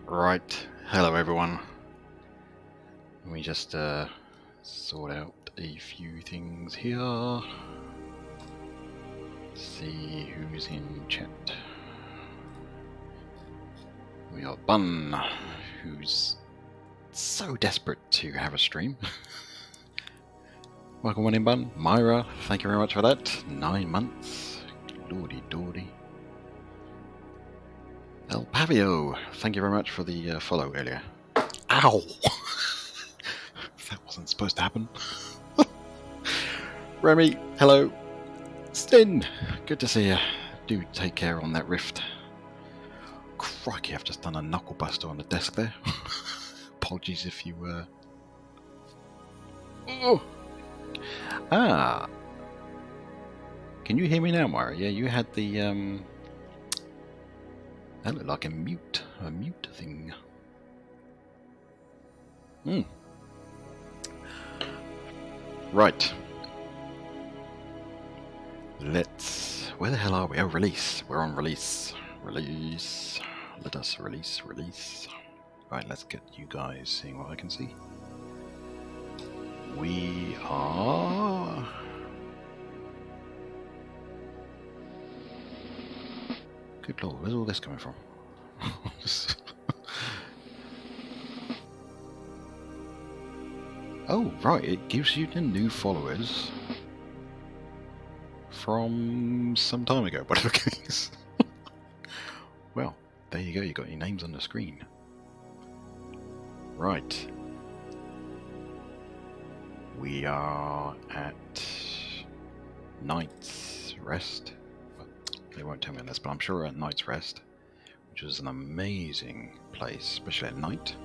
Right, hello everyone. Let me just sort out a few things here. See who's in chat. We got Bun, who's so desperate to have a stream. Welcome on in, Bun. Myra, thank you very much for that. 9 months. Lordy. El Pavio, thank you very much for the follow earlier. Ow! That wasn't supposed to happen. Remy, hello. Stin, good to see you. Do take care on that rift. Crikey, I've just done a knuckle buster on the desk there. Apologies if you Oh! Ah! Can you hear me now, Moira? Yeah, you had the that looked like a mute thing. Right. Let's... Where the hell are we? Oh, release. We're on release. Release. Let us release. Right, let's get you guys seeing what I can see. We are... Good lord, where's all this coming from? Oh, right, it gives you the new followers from some time ago, whatever case. Well, there you go, you got your names on the screen. Right. We are at Night's Rest. Well, they won't tell me this, but I'm sure we're at Night's Rest, which is an amazing place, especially at night.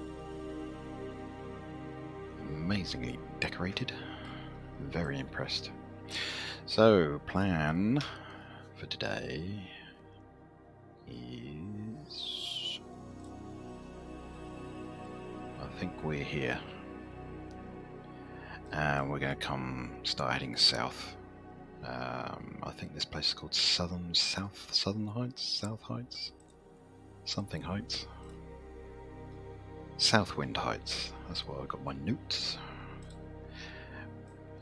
Amazingly decorated. Very impressed. So, plan for today is... I think we're here. And we're going to start heading south. I think this place is called Southern Heights? South Heights? Something Heights? Southwind Heights. That's what I got my notes.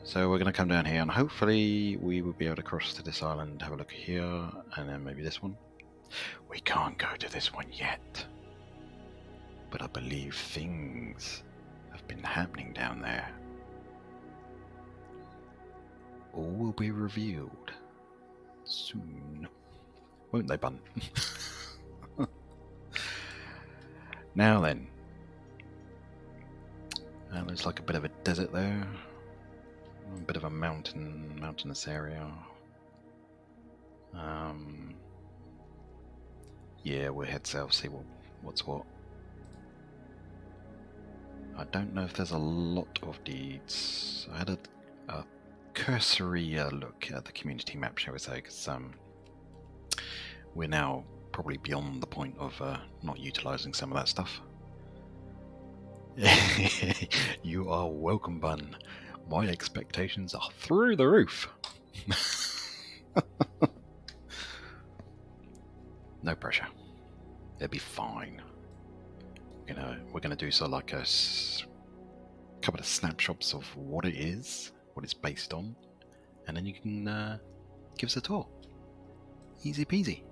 So we're going to come down here and hopefully we will be able to cross to this island, have a look here, and then maybe this one. We can't go to this one yet. But I believe things have been happening down there. All will be revealed soon. Won't they, bun? Now then. Looks like a bit of a desert there. A bit of a mountainous area. Yeah, we'll head south, see what's what. I don't know if there's a lot of deeds. I had a cursory look at the community map, shall we say, because we're now probably beyond the point of not utilising some of that stuff. You are welcome, Bun. My expectations are through the roof. No pressure. It'll be fine. We're gonna do so like a couple of snapshots of what it is, what it's based on, and then you can give us a tour. Easy peasy.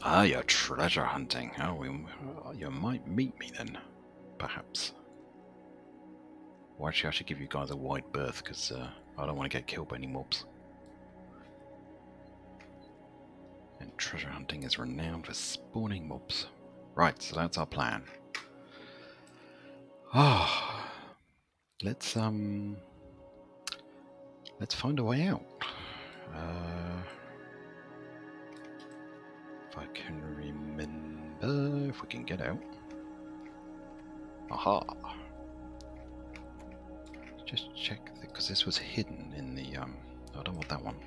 Ah, you're treasure hunting. Oh, you might meet me then, perhaps. Or actually, I should give you guys a wide berth because I don't want to get killed by any mobs. And treasure hunting is renowned for spawning mobs. Right, so that's our plan. Ah, let's find a way out. If I can remember, if we can get out. Aha. Just check, because this was hidden in the, I don't want that one.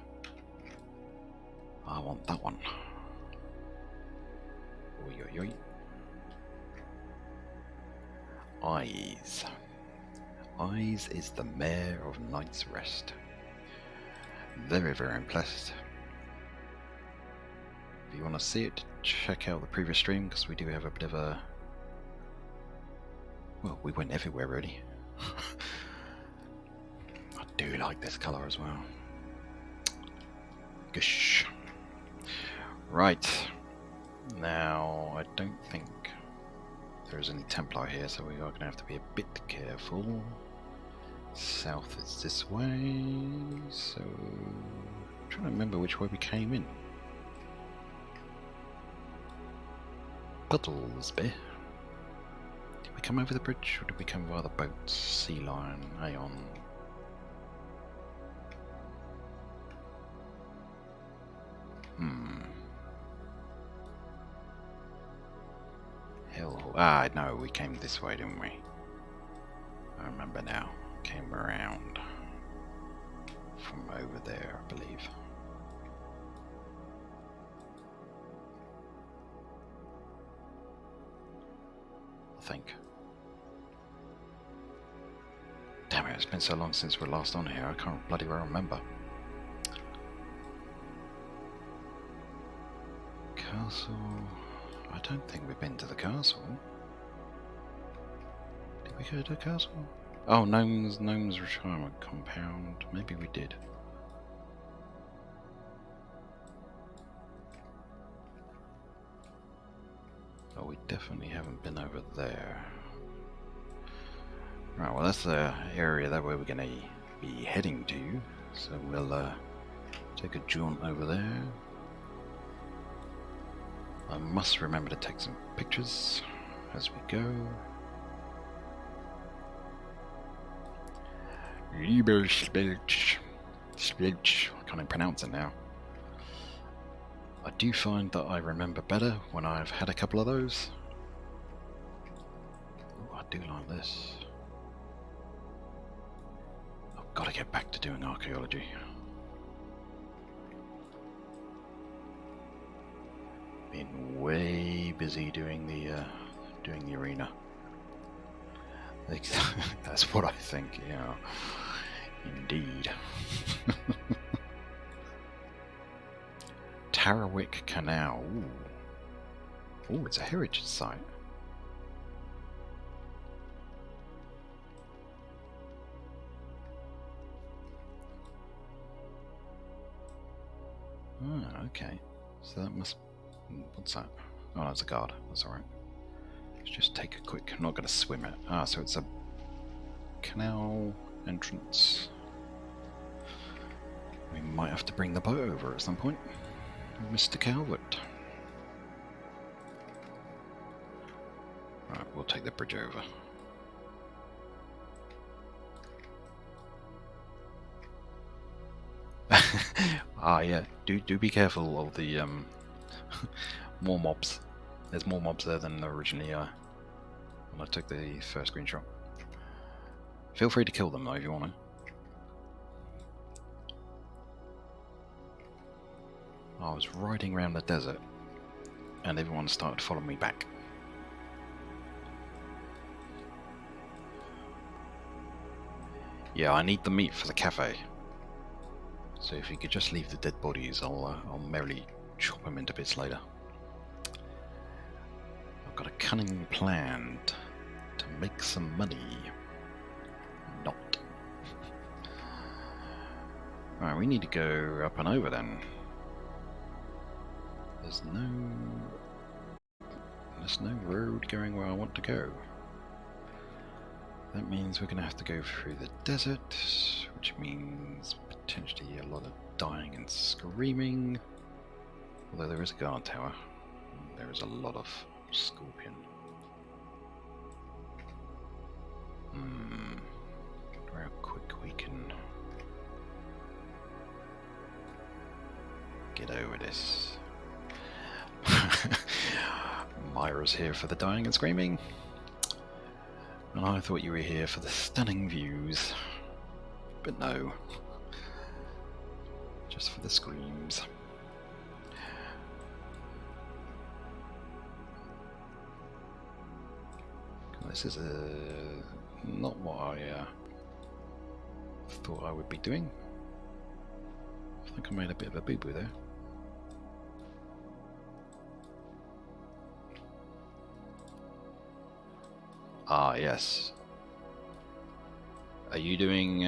I want that one. Oi, oi, oi. Eyes. Eyes is the mayor of Night's Rest. Very, very impressed. If you want to see it, check out the previous stream, because we do have a bit of a... Well, we went everywhere, really. I do like this colour as well. Gush. Right. Now, I don't think there's any Templar here, so we are going to have to be a bit careful. South is this way, so... I'm trying to remember which way we came in. Puddlesby. Did we come over the bridge, or did we come via the boat? Sea Lion, Aeon. Hill. Ah, no, we came this way, didn't we? I remember now. Came around from over there, I believe. I think. Damn it, it's been so long since we're last on here, I can't bloody well remember. Castle... I don't think we've been to the castle. Did we go to the castle? Oh, Gnome's Retirement Compound. Maybe we did. Oh, we definitely haven't been over there. Right, well that's the area that we're going to be heading to. So we'll take a jaunt over there. I must remember to take some pictures as we go. Liebelspilch. Spilch. I can't even pronounce it now. I do find that I remember better when I've had a couple of those. Ooh, I do like this. I've got to get back to doing archaeology. Been way busy doing the arena. That's what I think. Yeah, indeed. Tarawick Canal. Ooh. Ooh, it's a heritage site. Ah, okay. So that must... What's that? Oh, that's a guard. That's alright. Let's just take a quick... I'm not going to swim it. Ah, so it's a canal entrance. We might have to bring the boat over at some point. Mr. Calvert. Right, we'll take the bridge over. Ah, yeah. Do be careful of the more mobs. There's more mobs there than originally when I took the first screenshot. Feel free to kill them though if you want to. I was riding around the desert and everyone started following me back. Yeah, I need the meat for the cafe. So if you could just leave the dead bodies, I'll merrily chop them into bits later. I've got a cunning plan to make some money. Not. Right, we need to go up and over then. There's no road going where I want to go. That means we're going to have to go through the desert, which means potentially a lot of dying and screaming. Although there is a guard tower, there is a lot of scorpion. Real quick we can get over this. Myra's here for the dying and screaming, and I thought you were here for the stunning views, but no, just for the screams. This is not what I thought I would be doing. I think I made a bit of a boo-boo there. Ah, yes. Are you doing,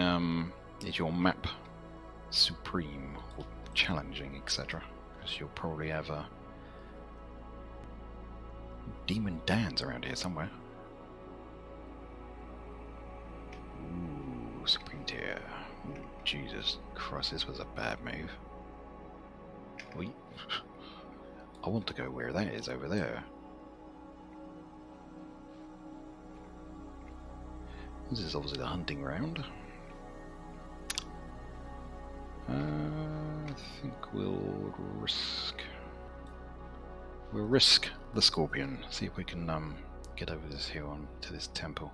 is your map supreme or challenging, etc.? Because you'll probably have a DaemonDan's around here somewhere. Ooh, supreme tier. Ooh, Jesus Christ, this was a bad move. I want to go where that is over there. This is obviously the hunting ground. I think we'll risk the scorpion. See if we can get over this hill on to this temple.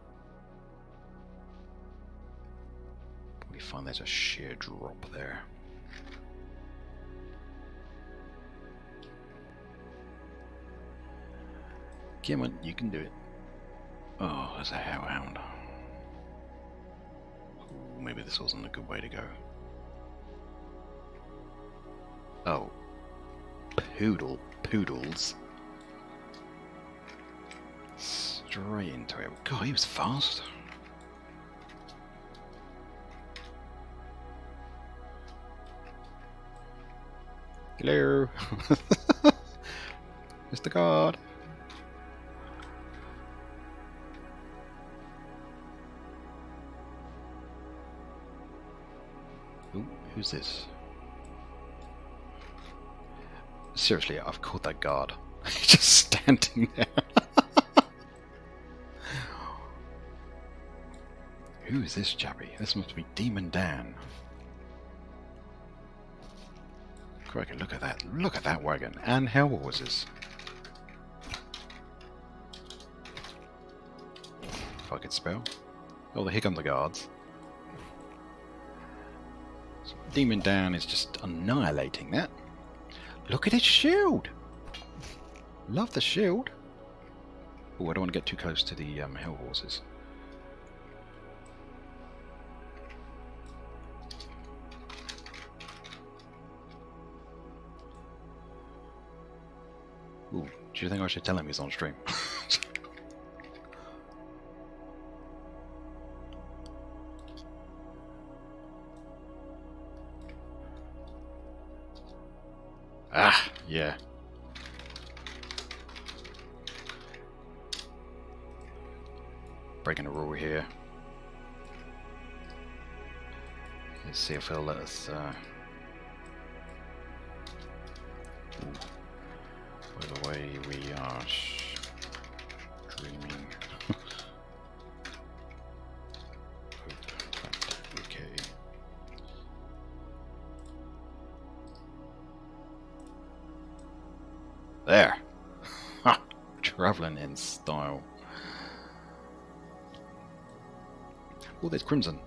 We find there's a sheer drop there. Come on, you can do it. Oh, there's a hound. Ooh, maybe this wasn't a good way to go. Oh. Poodles. Straight into it. God, he was fast. Hello. Mr. Guard. Ooh, who's this? Seriously, I've caught that guard. He's just standing there. Who is this chappie? This must be DaemonDan. Crikey, look at that. Look at that wagon. And hell horses. If I could spell. Oh, here come the guards. So DaemonDan is just annihilating that. Look at his shield! Love the shield. Oh, I don't want to get too close to the hell horses. Ooh, do you think I should tell him he's on stream? Ah, yeah. Breaking a rule here. Let's see if he'll let us. By the way, we are streaming. Okay. There! Ha! Traveling in style. Oh, there's Crimson.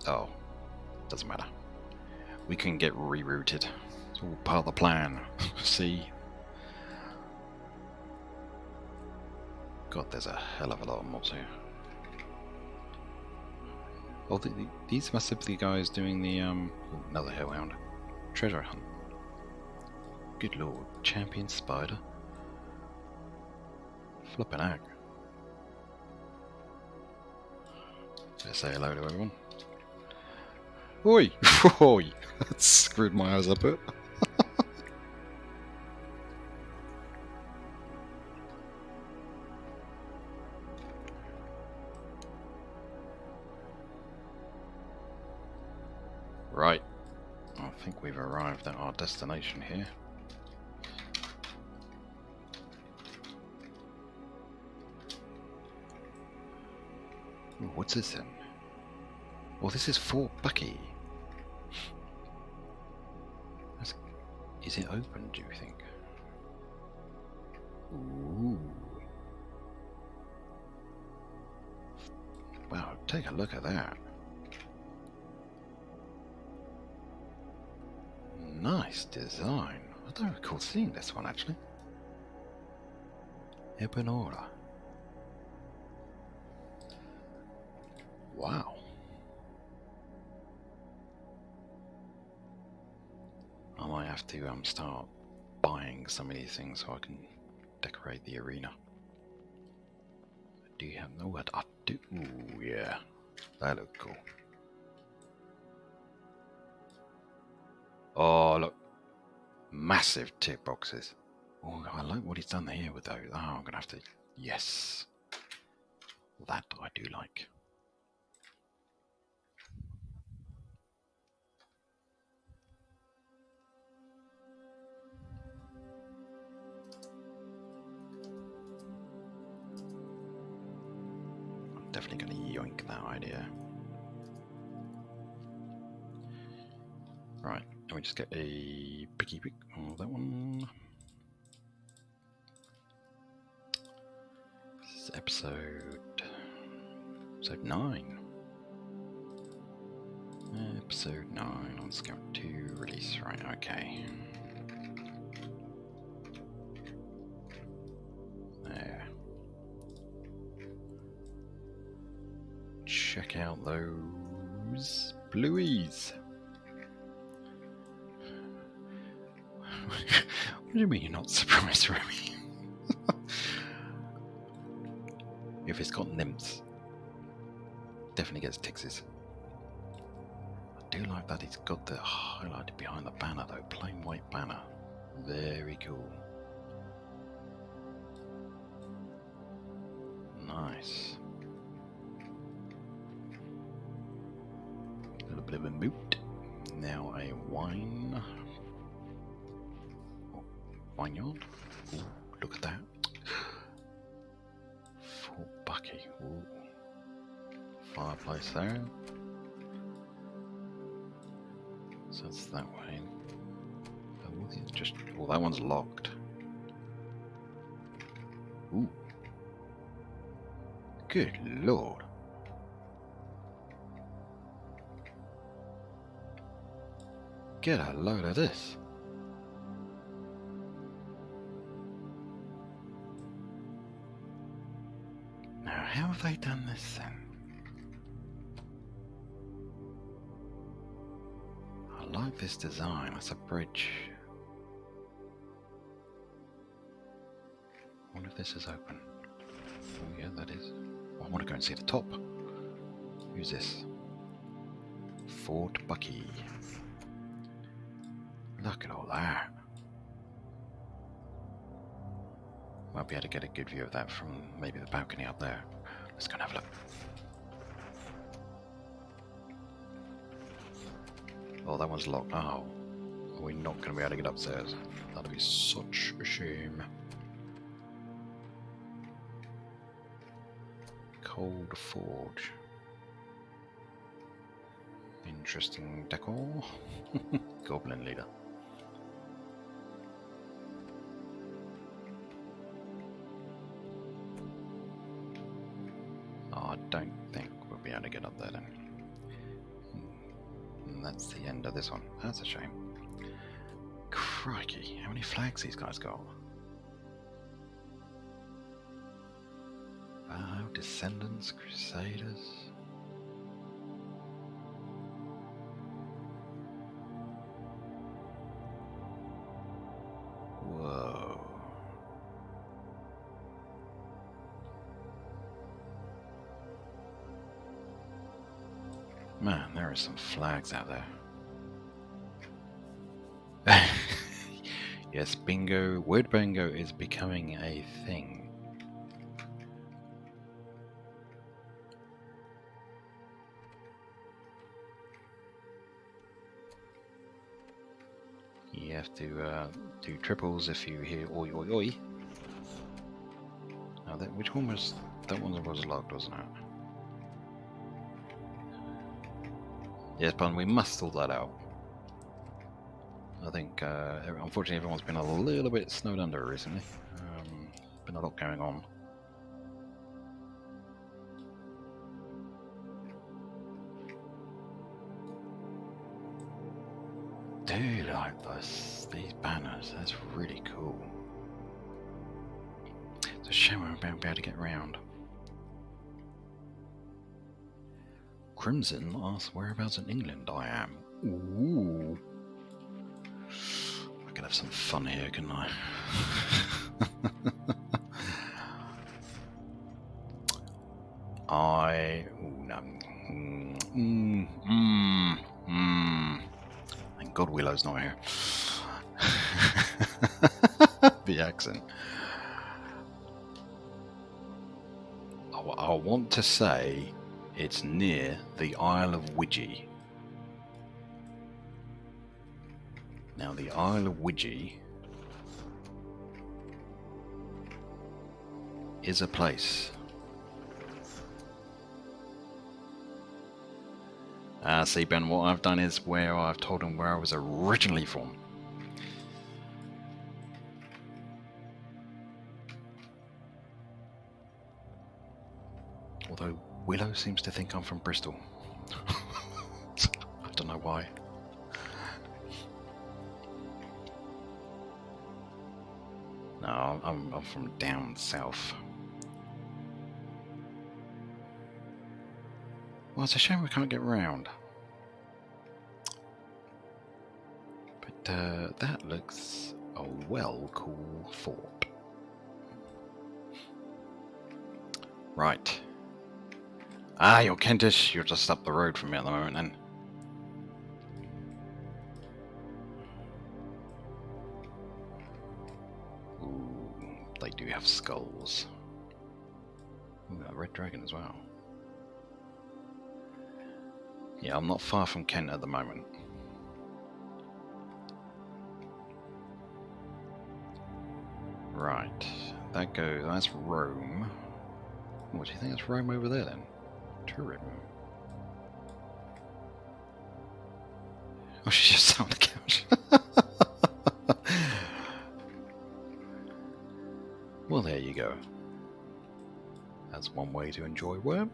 Oh, doesn't matter. We can get rerouted. It's all part of the plan. See? God, there's a hell of a lot of mobs here. Oh, these must have been the guys doing the, another hellhound. Treasure hunt. Good lord. Champion spider. Flippin' heck. Let's say hello to everyone. Oi! Oi! That screwed my eyes up a bit. Right. I think we've arrived at our destination here. Ooh, what's this then? Well, this is Fort Buckeye. Is it open, do you think? Ooh. Wow, take a look at that. Nice design. I don't recall seeing this one actually. Meetmedere. Wow. I might have to start buying some of these things so I can decorate the arena. Do you have no what I do? Ooh, yeah. That looks cool. Oh, look. Massive tick boxes. Oh, I like what he's done here with those. Oh, I'm going to have to... Yes. That I do like. definitely going to yoink that idea. Right, let me just get a picky pick. Oh, that one. This is episode 9. Episode 9 on Scout 2 release. Right, okay. There. Check out those blueies. What do you mean you're not surprised, Remy? If it's got nymphs, definitely gets tixes. I do like that it's got the highlighted behind the banner though, plain white banner. Very cool. Nice. A little bit of a moot. Now a wine. Vineyard. Ooh, look at that. Fort Buckeye. Ooh. Fireplace there. So it's that way. Just that one's locked. Ooh. Good lord. Get a load of this. Now, how have they done this then? I like this design. That's a bridge. I wonder if this is open. Oh yeah, that is. I want to go and see the top. Who's this? Fort Buckeye. Look at all that. Might be able to get a good view of that from maybe the balcony up there. Let's go and have a look. Oh, that one's locked. Oh, are we not going to be able to get upstairs? That'll be such a shame. Cold Forge. Interesting decor. Goblin leader. Oh, I don't think we'll be able to get up there then. And that's the end of this one. That's a shame. Crikey, how many flags these guys got? Wow, Descendants, Crusaders. Whoa. Man, there are some flags out there. Yes, bingo. Word bingo is becoming a thing. You have to do triples if you hear oi oi oi. Now, which one was that? One was locked, wasn't it? Yes, but we must sort that out. I think, unfortunately, everyone's been a little bit snowed under recently. Been a lot going on. Do you like these banners? That's really cool. It's a shame we won't be able to get round. Crimson asks whereabouts in England I am. Ooh. I could have some fun here, couldn't I? Thank God Willow's not here. The accent. I want to say it's near the Isle of Widgie. Now, the Isle of Widgie is a place See, Ben, what I've done is where I've told him where I was originally from. Although Willow seems to think I'm from Bristol. I don't know why. No, I'm from down south. Well, it's a shame we can't get round. But that looks a well-cool fort. Right. Ah, you're Kentish. You're just up the road from me at the moment, then. Ooh, they do have skulls. Ooh, a red dragon as well. Yeah, I'm not far from Kent at the moment. Right, that's Rome. What do you think that's Rome over there then? Turin. Oh, she just sat on the couch. Well, there you go. That's one way to enjoy Wurm.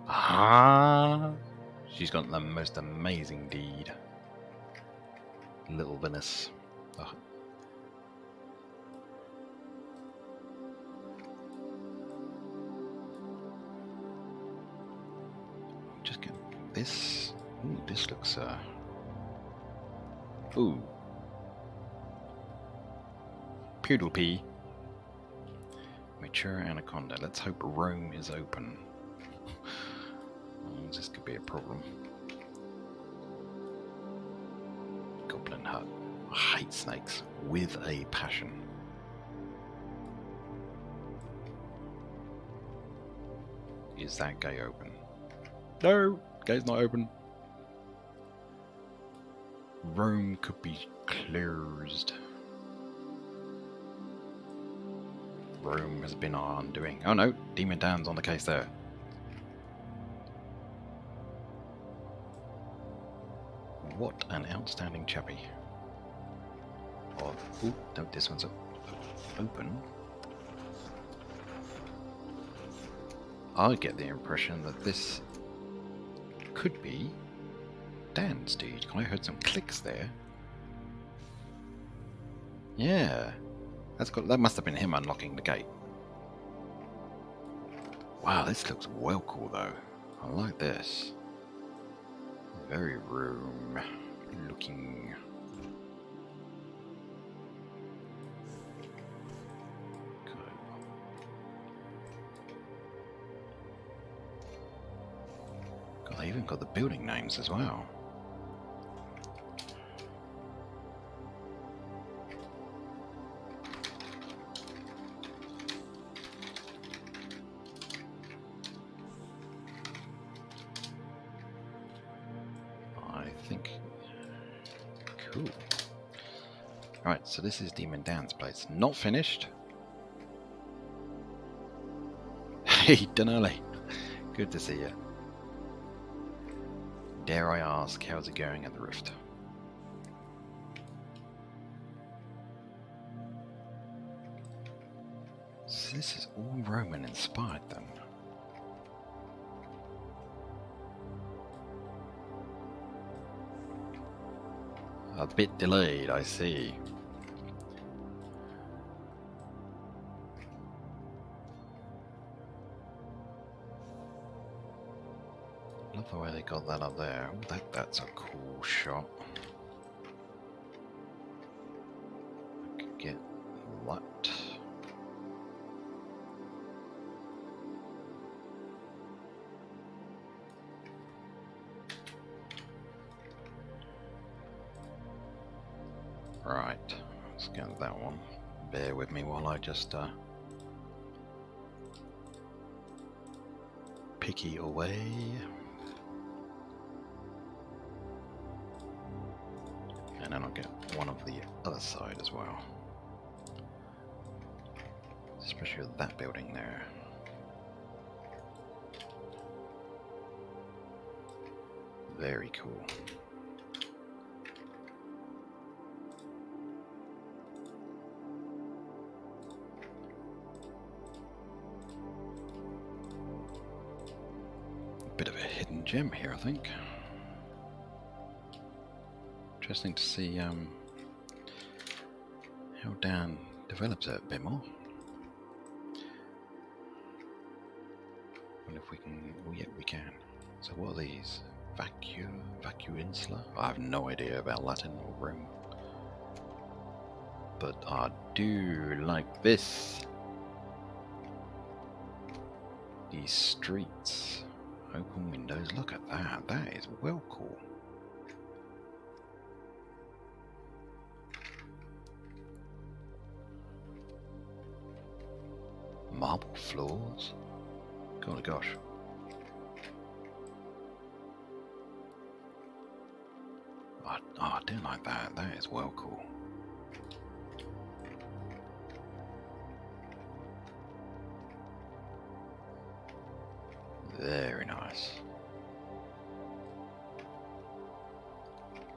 Ah, she's got the most amazing deed. Little Venice. Oh. Just get this. Ooh, this looks ooh. Poodle pea. Mature anaconda. Let's hope Rome is open. Oh, this could be a problem. Goblin hut. I hate snakes with a passion. Is that gate open? No, gate's not open. Rome could be closed. Rome has been our undoing. Oh no, DaemonDan's on the case there. What an outstanding chappy. Oh, ooh, no, this one's open. I get the impression that this could be Dan's deed. I heard some clicks there. Yeah, that must have been him unlocking the gate. Wow, this looks well cool though. I like this. Very Rome looking. God, they even got the building names as well. Cool. Alright, so this is DaemonDan's place. Not finished. Hey, Denali. Good to see you. Dare I ask, how's it going at the Rift? So this is all Roman inspired then. A bit delayed, I see. Love the way they got that up there. Ooh, that's a cool shot. I could get that. Right, let's get that one. Bear with me while I just picky away. And then I'll get one of the other side as well. Especially with that building there. Very cool. Bit of a hidden gem here, I think. Interesting to see how Dan develops it a bit more. Wonder if we can. Oh, yeah, we can. So what are these? Vacuum insula? I have no idea about Latin or Rome, but I do like this. These streets. Open windows, look at that, that is well cool. Marble floors, golly gosh. I do like that, that is well cool. Very nice.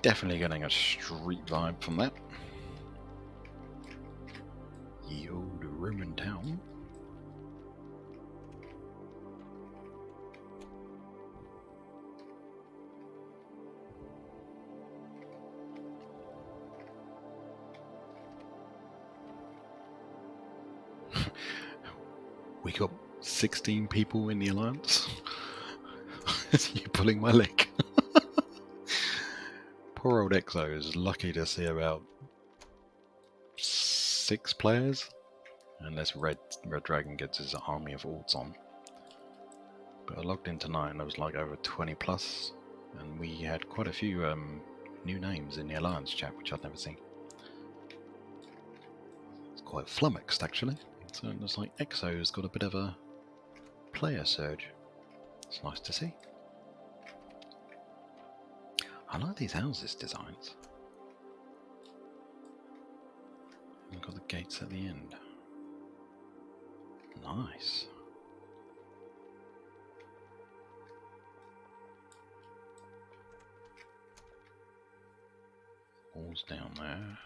Definitely getting a street vibe from that. Ye old Roman town. We got 16 people in the alliance. You pulling my leg. Poor old Exo is lucky to see about 6 players, unless Red Dragon gets his army of orcs on. But I logged in tonight and there was like over 20 plus, and we had quite a few new names in the alliance chat which I'd never seen. It's quite flummoxed actually. So it's like Exo's got a bit of a player surge. It's nice to see. I like these houses designs. We've got the gates at the end. Nice. Walls down there.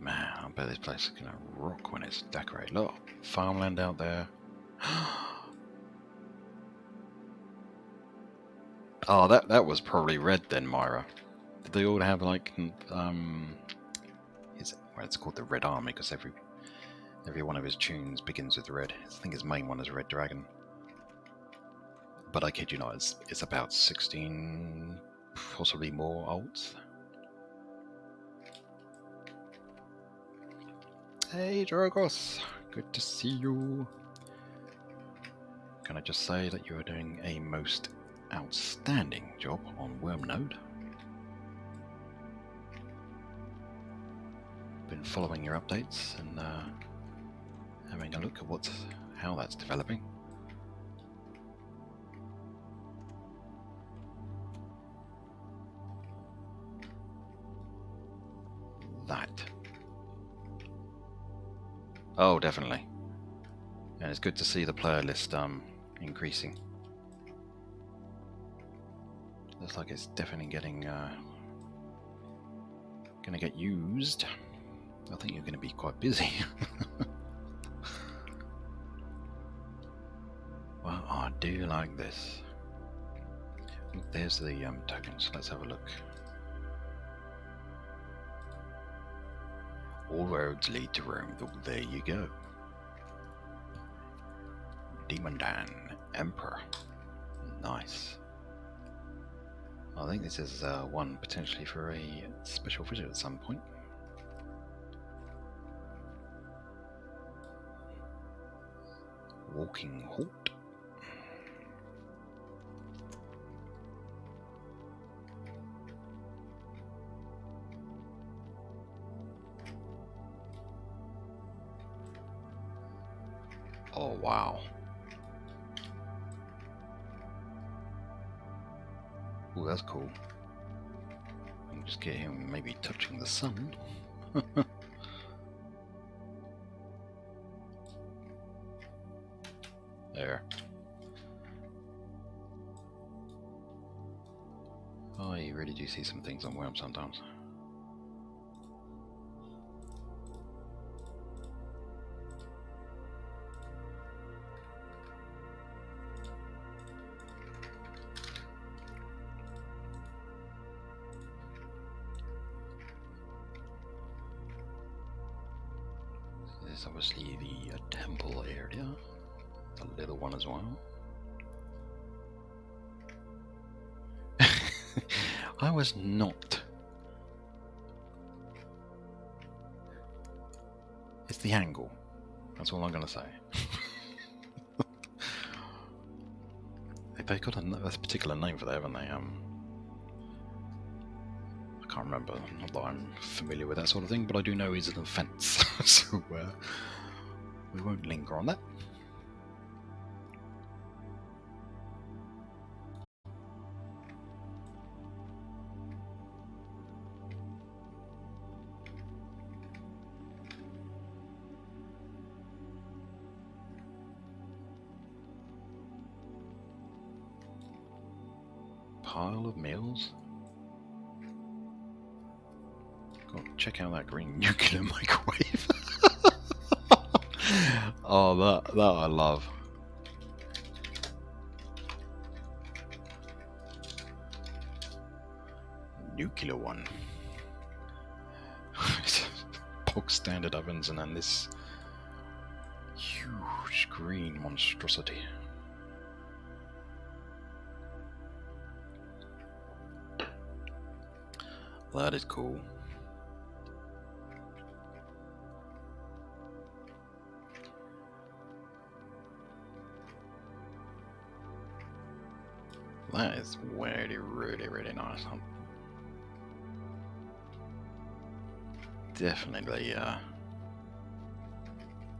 Man, I bet this place is gonna rock when it's decorated. Look, farmland out there. Oh, that was probably red then, Myra. Did they all have like it's called the Red Army because every one of his tunes begins with red. I think his main one is Red Dragon. But I kid you not, it's about 16, possibly more alts. Hey Dragos, good to see you. Can I just say that you are doing a most outstanding job on Wurm node. Been following your updates and having a look at how that's developing. That. Oh, definitely. And it's good to see the player list increasing. Looks like it's definitely getting gonna get used. I think you're gonna be quite busy. Well, I do like this. There's the tokens. Let's have a look. All roads lead to Rome. There you go. DaemonDan, Emperor. Nice. I think this is one potentially for a special visit at some point. Walking Halt. Oh wow. Oh, that's cool. Just get him maybe touching the sun. There. Oh, you really do see some things on Wurm sometimes. This is obviously the temple area. The little one as well. I was not. It's the angle. That's all I'm going to say. They've got a particular name for that, haven't they? I can't remember. Not that I'm familiar with that sort of thing, but I do know it's an offence. So we won't linger on that. Pile of meals. God, check out that green nuclear microwave. Oh, that I love. Nuclear one. Bog standard ovens, and then this huge green monstrosity. That is cool. That is really, really, really nice. I'm definitely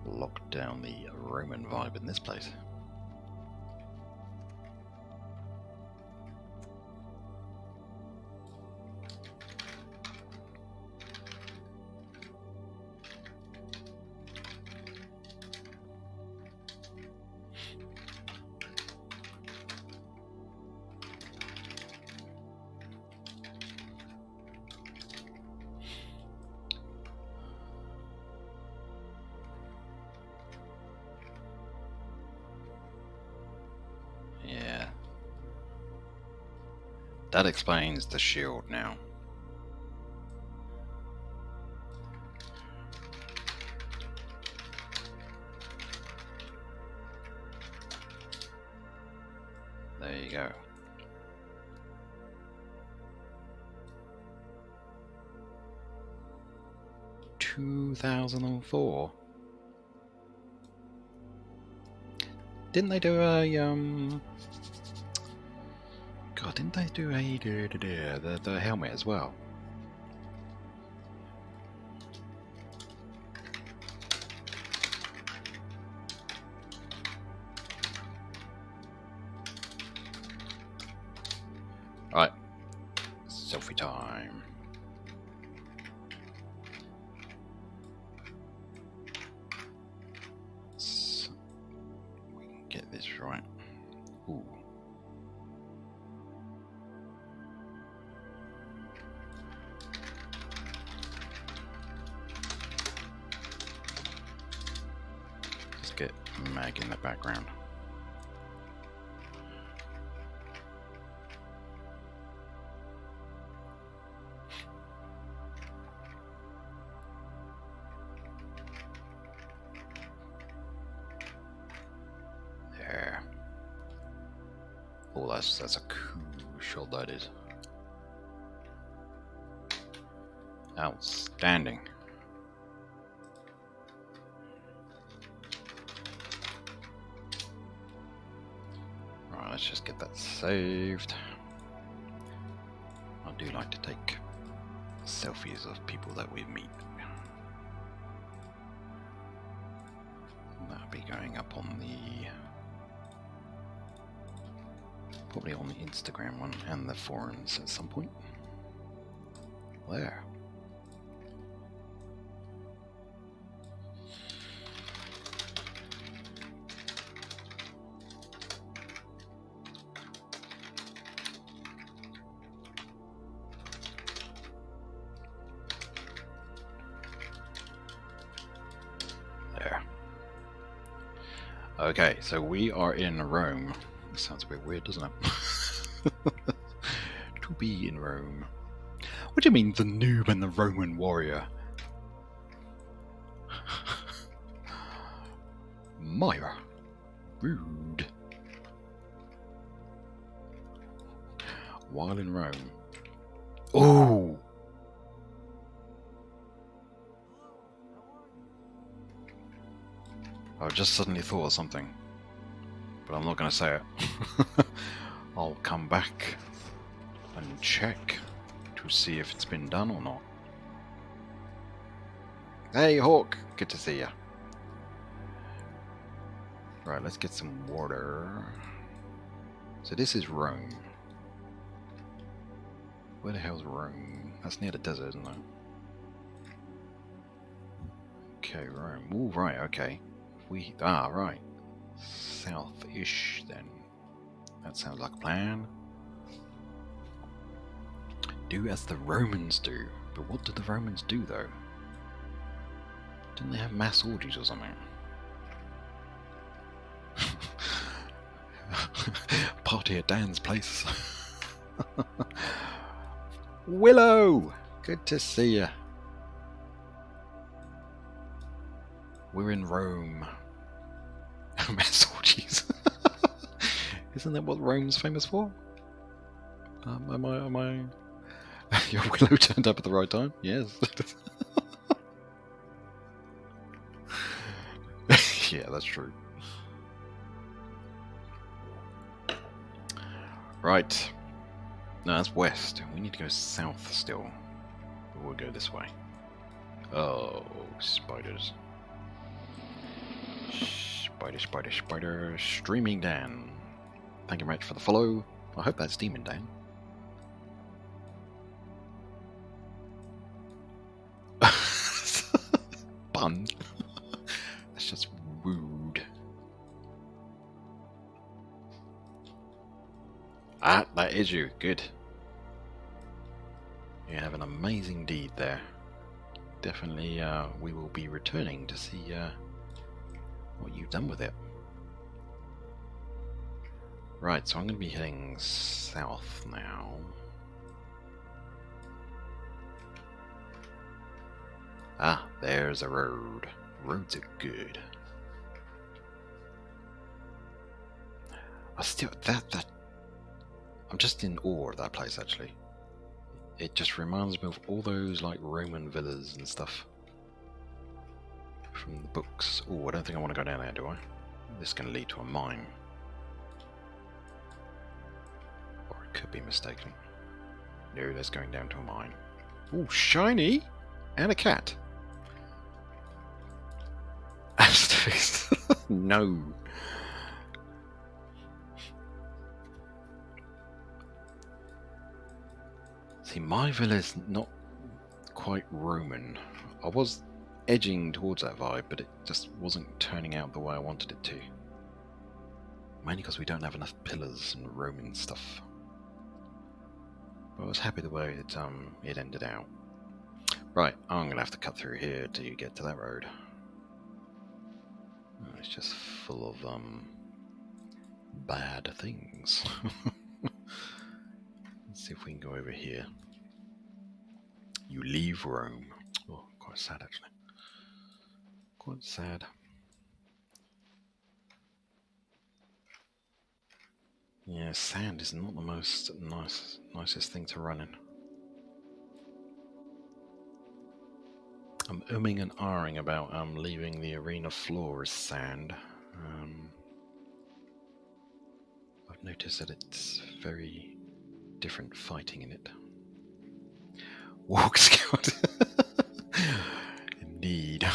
locked down the Roman vibe in this place. That explains the shield now. There you go. "2004. Didn't they do a God, didn't they do a the helmet as well? Right, selfie time. So we can get this right. Ooh. Get Mag in the background. There. Oh, that's a cool shot, that is. Outstanding. Let's just get that saved. I do like to take selfies of people that we meet. That'll be going up on the... probably on the Instagram one and the forums at some point. There. There. Okay, so we are in Rome. This sounds a bit weird, doesn't it? To be in Rome. What do you mean, the noob and the Roman warrior? Myra. Rude. While in Rome. Oh! I've just suddenly thought of something. But I'm not going to say it. I'll come back and check to see if it's been done or not. Hey, Hawk! Good to see ya. Right, let's get some water. So this is Rome. Where the hell's Rome? That's near the desert, isn't it? Okay, Rome. Ooh, right, okay. Right. South-ish, then. That sounds like a plan. Do as the Romans do. But what did the Romans do, though? Didn't they have mass orgies or something? Party at Dan's place. Willow! Good to see ya. We're in Rome. Mass orgies. Isn't that what Rome's famous for? Am I... Your Willow turned up at the right time? Yes. Yeah, that's true. Right. No, that's west. We need to go south still. But we'll go this way. Oh, spiders. Spider. Streaming Dan. Thank you very much for the follow. I hope that's DaemonDan. Bun. That's just rude. Ah, that is you. Good. You have an amazing deed there. Definitely, we will be returning to see what you've done with it. Right, so I'm going to be heading south now. Ah, there's a road. Roads are good. I'm just in awe of that place, actually. It just reminds me of all those like Roman villas and stuff from the books. Oh, I don't think I want to go down there, do I? This can lead to a mine. Or it could be mistaken. No, that's going down to a mine. Oh, shiny! And a cat. No. See, my villa is not quite Roman. I was edging towards that vibe, but it just wasn't turning out the way I wanted it to. Mainly because we don't have enough pillars and Roman stuff. But I was happy the way it ended out. Right, I'm going to have to cut through here to get to that road. Oh, it's just full of bad things. Let's see if we can go over here. You leave Rome. Oh, quite sad actually. Quite sad. Yeah, sand is not the most nicest thing to run in. I'm umming and ahhing about leaving the arena floor as sand. I've noticed that it's very different fighting in it. Walk Scout. Indeed.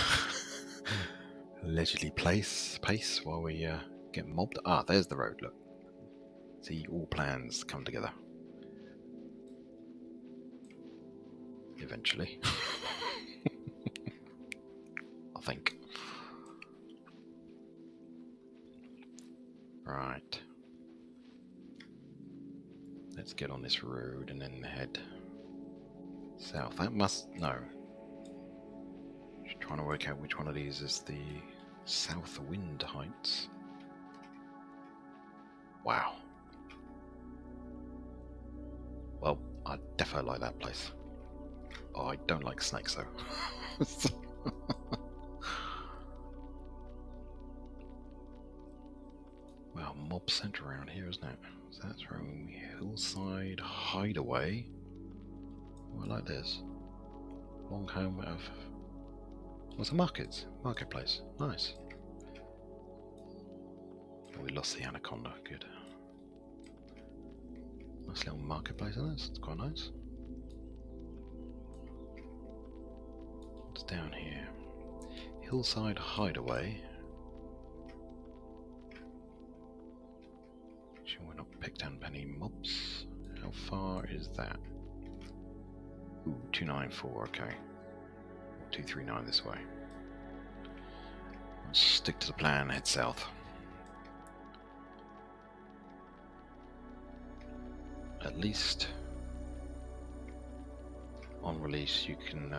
Allegedly pace while we get mobbed. Ah, there's the road, look. See, all plans come together. eventually. I think. Right. Let's get on this road and then head south. That must... no. Just trying to work out which one of these is the South Wind Heights. Wow. Well, I definitely like that place. Oh, I don't like snakes though. Wow, mob centre around here, isn't it? So that's from Hillside Hideaway. Oh, I like this. Long home of... what's a marketplace. Nice. Oh, we lost the anaconda. Good. Nice little marketplace in this. It's quite nice. What's down here? Hillside Hideaway. Sure, we're not picked up any mobs. How far is that? Ooh, 294. Okay. 239 this way. Let's stick to the plan. Head south. At least on release you can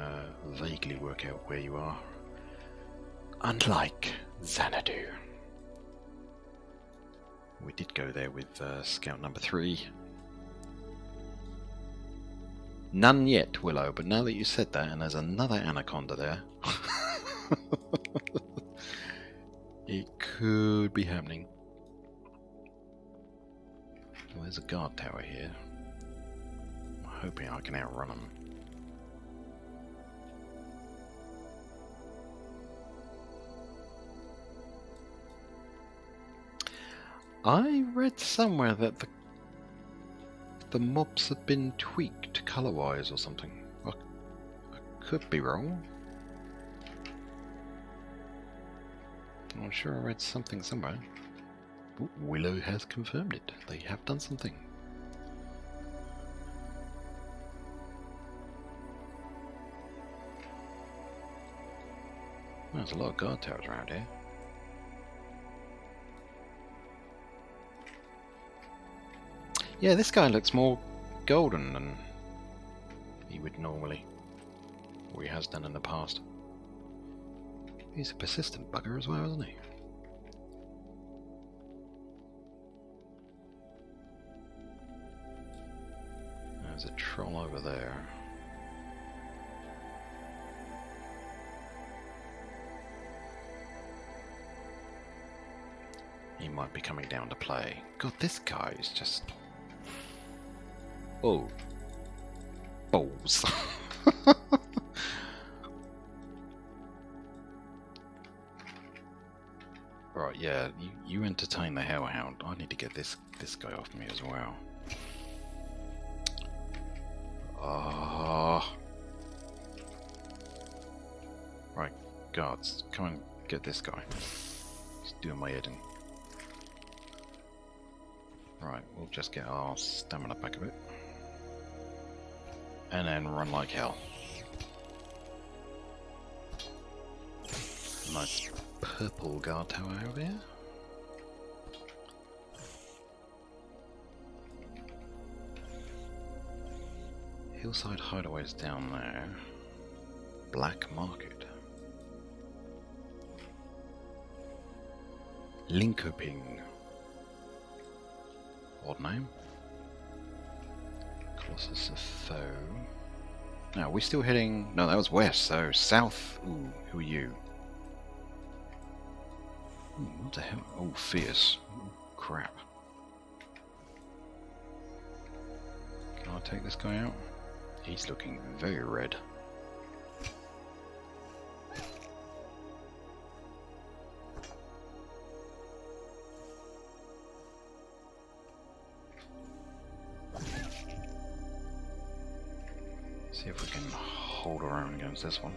vaguely work out where you are, unlike Xanadu. We did go there with scout number 3. None yet, Willow, but now that you said that, and there's another anaconda there, it could be happening. Well, there's a guard tower here. I'm hoping I can outrun them. I read somewhere that the mobs have been tweaked color-wise or something. I could be wrong. I'm sure I read something somewhere. Ooh, Willow has confirmed it. They have done something. Well, there's a lot of guard towers around here. Yeah, this guy looks more golden than he would normally, or he has done in the past. He's a persistent bugger as well, isn't he? There's a troll over there. He might be coming down to play. God, this guy is just... oh. Balls. Right, yeah, you entertain the hellhound. I need to get this guy off me as well. Right, guards, come and get this guy. He's doing my head in. Right, we'll just get our stamina back a bit. And then run like hell. Nice purple guard tower over here. Hillside Hideaway is down there. Black Market. Linkoping. Odd name. Colossus of Foe. Now, we're still heading... no, that was west, so south. Ooh, who are you? Ooh, what the hell? Oh, fierce. Ooh, crap. Can I take this guy out? He's looking very red. See if we can hold our own against this one.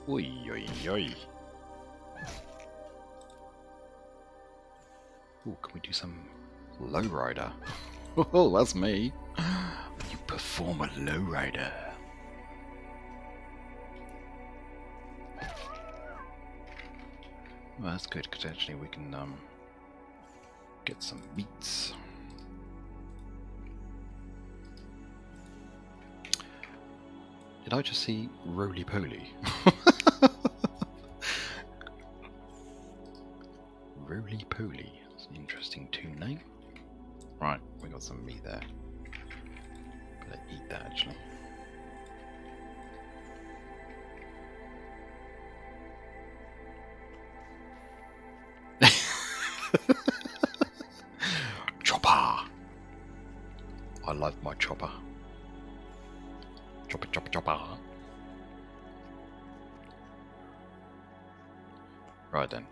Oi, oi, oi. Ooh, can we do some Lowrider. Oh, that's me. You perform a lowrider. Well, that's good, because actually we can get some meats. Did I just see roly-poly? Roly-poly. That's an interesting tune name. Right, we got some meat there. Better eat that, actually. Chopper! I love my chopper. Chopper, chopper, chopper. Right then.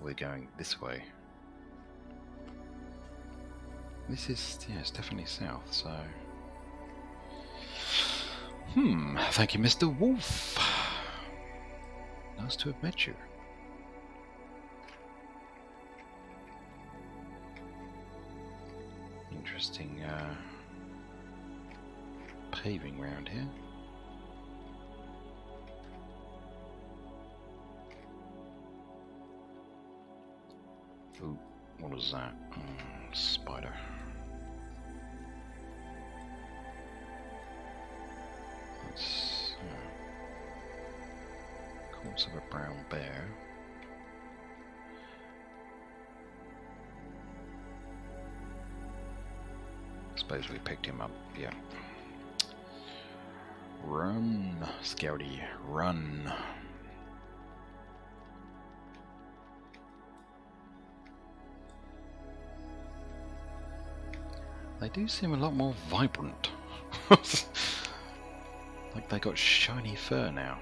We're going this way. This is, yeah, it's definitely south, so... Thank you, Mr. Wolf. Nice to have met you. Interesting, paving round here. Ooh, what was that? Spider. That's corpse of a brown bear. I suppose we picked him up, yeah. Run, Scouty, run. They do seem a lot more vibrant. Like they got shiny fur now.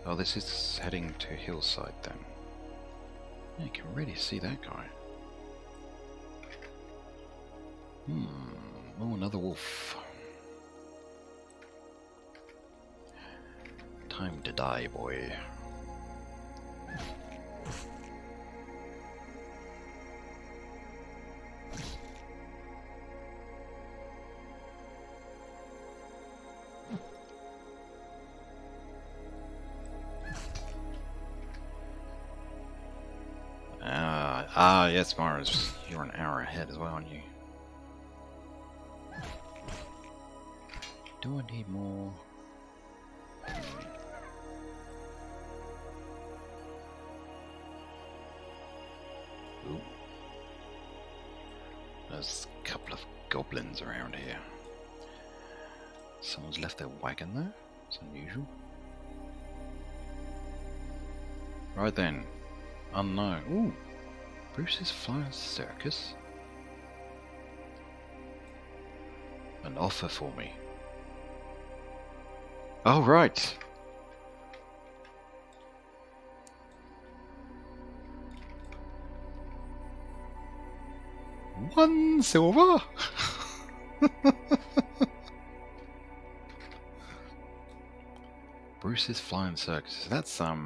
Oh, this is heading to Hillside then. Yeah, you can really see that guy. Oh, another wolf. Time to die, boy. Yes, Mars, you're an hour ahead as well, aren't you? Do I need more? Ooh. There's a couple of goblins around here. Someone's left their wagon there? It's unusual. Right then. Unknown. Ooh. Bruce's Flying Circus? An offer for me. Oh, right. One silver? Bruce's Flying Circus. That's, that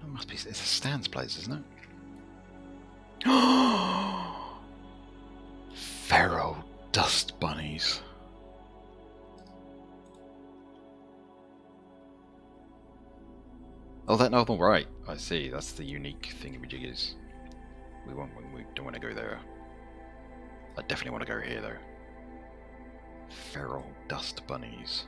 must be, it's a Stan's place, isn't it? Feral dust bunnies. Oh, that novel, right. I see. That's the unique thingamajiggies. We don't want to go there. I definitely want to go here, though. Feral dust bunnies.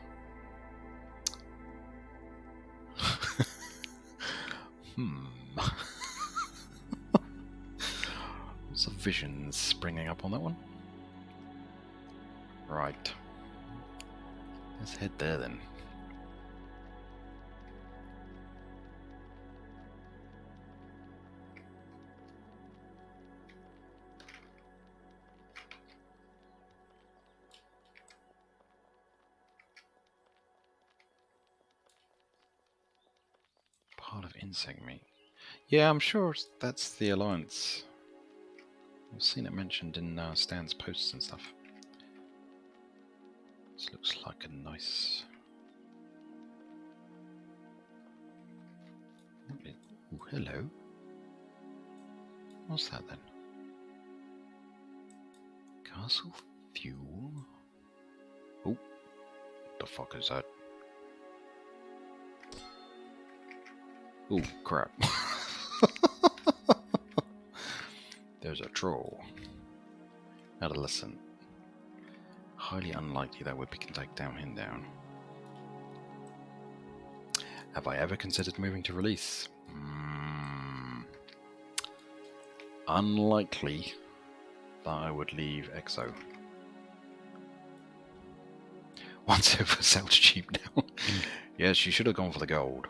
Lots of visions springing up on that one. Right. Let's head there then. Part of insect meat. Yeah, I'm sure that's the Alliance. I've seen it mentioned in Stan's posts and stuff. This looks like a nice... Ooh, hello. What's that then? Castle fuel? Oh, the fuck is that? Oh, crap. There's a troll. Adolescent. Highly unlikely that we can take down him down. Have I ever considered moving to release? Unlikely that I would leave EXO. Once it was sounds cheap now. Yes, she should have gone for the gold.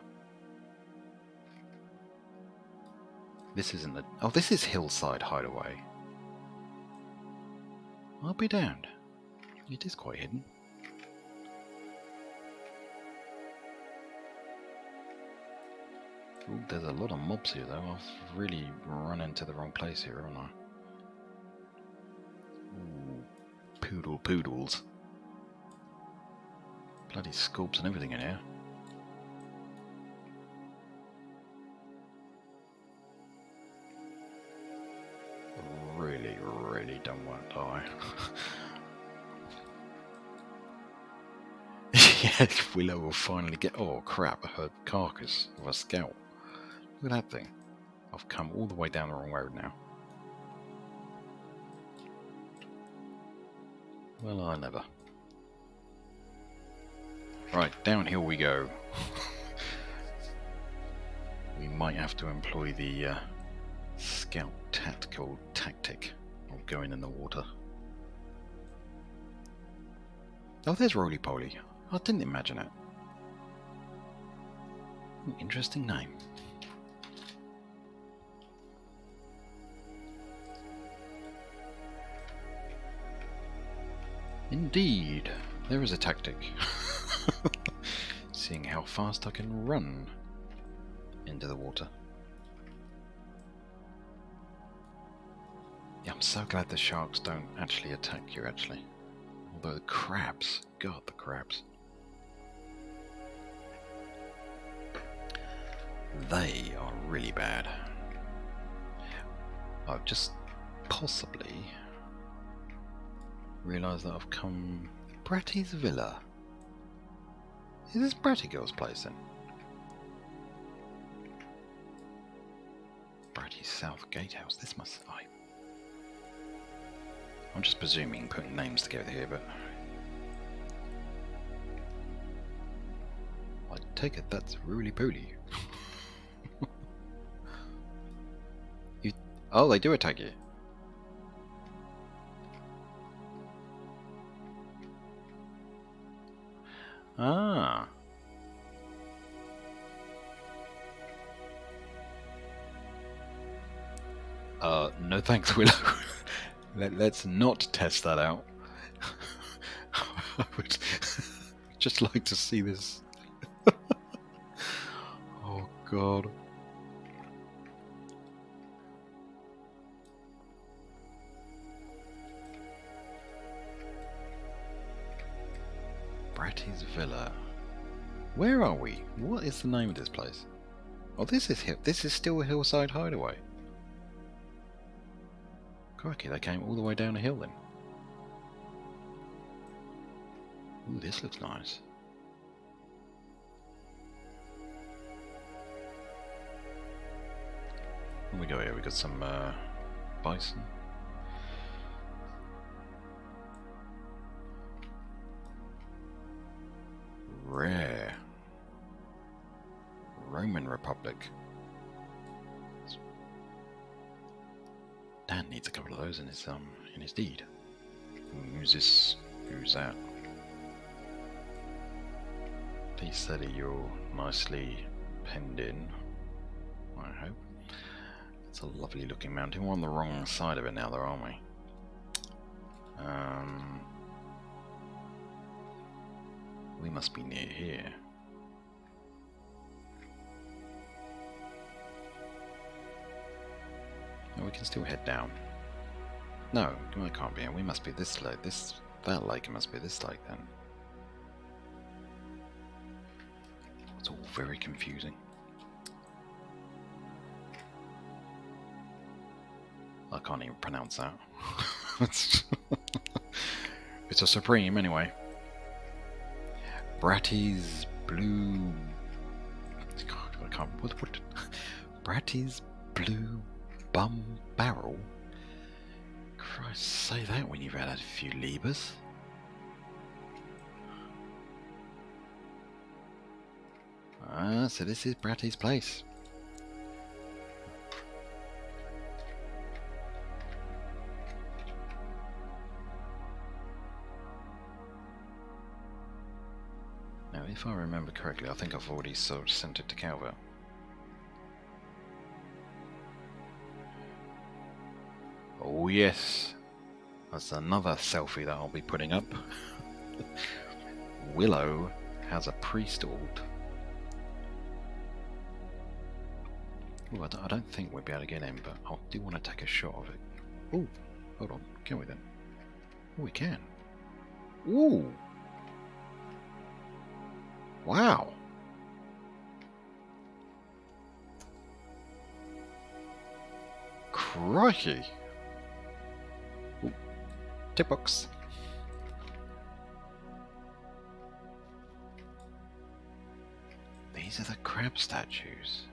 This isn't the... Oh, this is Hillside Hideaway. I'll be damned. It is quite hidden. Ooh, there's a lot of mobs here though. I've really run into the wrong place here, haven't I? Ooh, poodles. Bloody sculpts and everything in here. Really don't want to die. Yeah, Willow will finally get... Oh crap, her carcass of a scout. Look at that thing. I've come all the way down the wrong road now. Well, I never. Right, downhill we go. We might have to employ the scout tactical tactic of going in the water. Oh, there's Roly Poly. I didn't imagine it. Interesting name. Indeed, there is a tactic. Seeing how fast I can run into the water. Yeah, I'm so glad the sharks don't actually attack you, actually. Although the crabs, God, the crabs. They are really bad. I've just possibly realised that I've come... Bratty's Villa. Is this Bratty Girl's place then? Bratty's South Gatehouse. This must... I'm just presuming, putting names together here, but... I take it that's roly-poly. Oh, they do attack you. Ah. No thanks, Willow. Let's not test that out. I would just like to see this. Oh, God. Bratty's Villa. Where are we? What is the name of this place? Oh, this is still a Hillside Hideaway. Crikey, they came all the way down a hill then. Ooh, this looks nice. What we got here? We got some bison. Rare. Roman Republic. Dan needs a couple of those in his deed. Who's this? Who's that? Please say that you're nicely penned in. I hope. It's a lovely looking mountain. We're on the wrong side of it now, though, aren't we? We must be near here. No, we can still head down. No, it can't be. We must be this lake. That lake must be this lake then. all very confusing. I can't even pronounce that. It's a supreme anyway. Bratty's blue. I can't. What? Bratty's blue bum barrel. Christ, say that when you've had a few Liebers. Ah, so this is Bratty's place. Now, if I remember correctly, I think I've already sort of sent it to Calvert. Oh yes, that's another selfie that I'll be putting up. Willow has a pre-stalled. Ooh, I don't think we'll be able to get in, but I do want to take a shot of it. Oh, hold on, can we then? Oh, we can. Ooh! Wow! Crikey! Ooh. Tip box. These are the crab statues.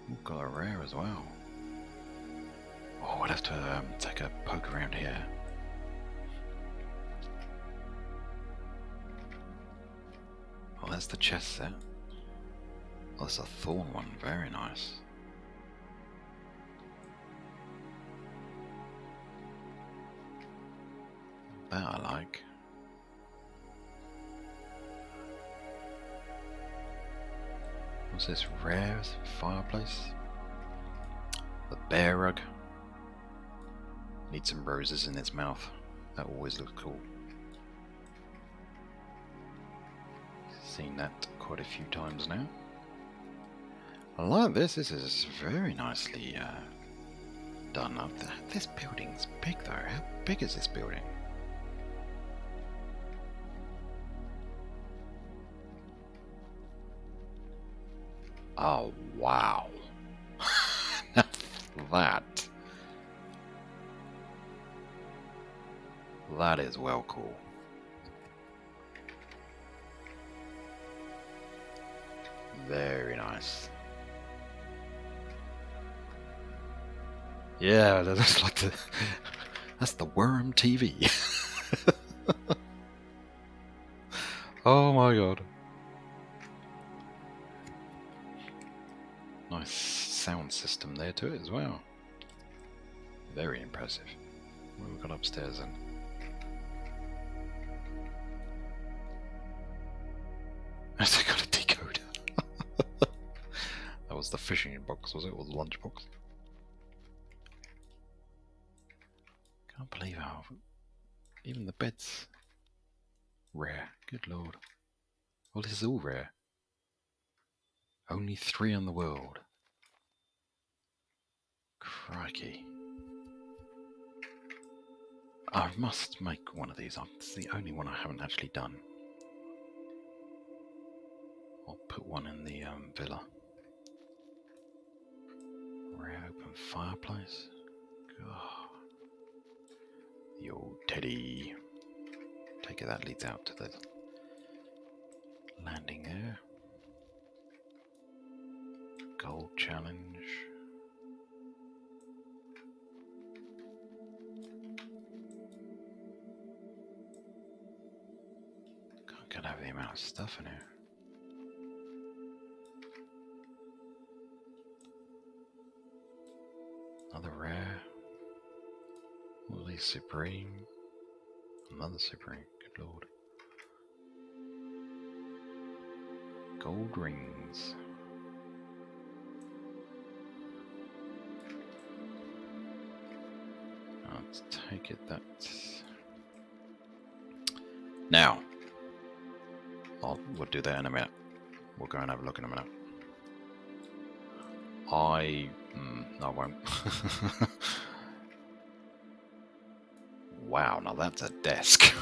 We've got a rare as well. Oh, I'd have to take a poke around here. Oh, that's the chest set. Oh, that's a thorn one. Very nice. That I like. What's this? Rare fireplace? The bear rug. Needs some roses in its mouth. That always looks cool. Seen that quite a few times now. I like this. This is very nicely done up. This building's big though. How big is this building? Oh wow. That is well cool. Very nice. Yeah, that's like that's the Wurm TV. Oh my god. Nice sound system there to it as well. Very impressive. What have we got upstairs then? I got a decoder. That was the fishing box, was it? Or the lunch box? Can't believe how even the bed's rare. Good lord. Well, this is all rare. Only 3 in the world. Crikey. I must make one of these. It's the only one I haven't actually done. I'll put one in the villa. Rare open fireplace. God. The old teddy. Take it that leads out to the landing there. Gold challenge. Can't get over the amount of stuff in here. Another rare. All these supreme. Another supreme. Good lord. Gold rings. Let's take it that. Now. We'll do that in a minute. We'll go and have a look in a minute. I won't. Wow, now that's a desk.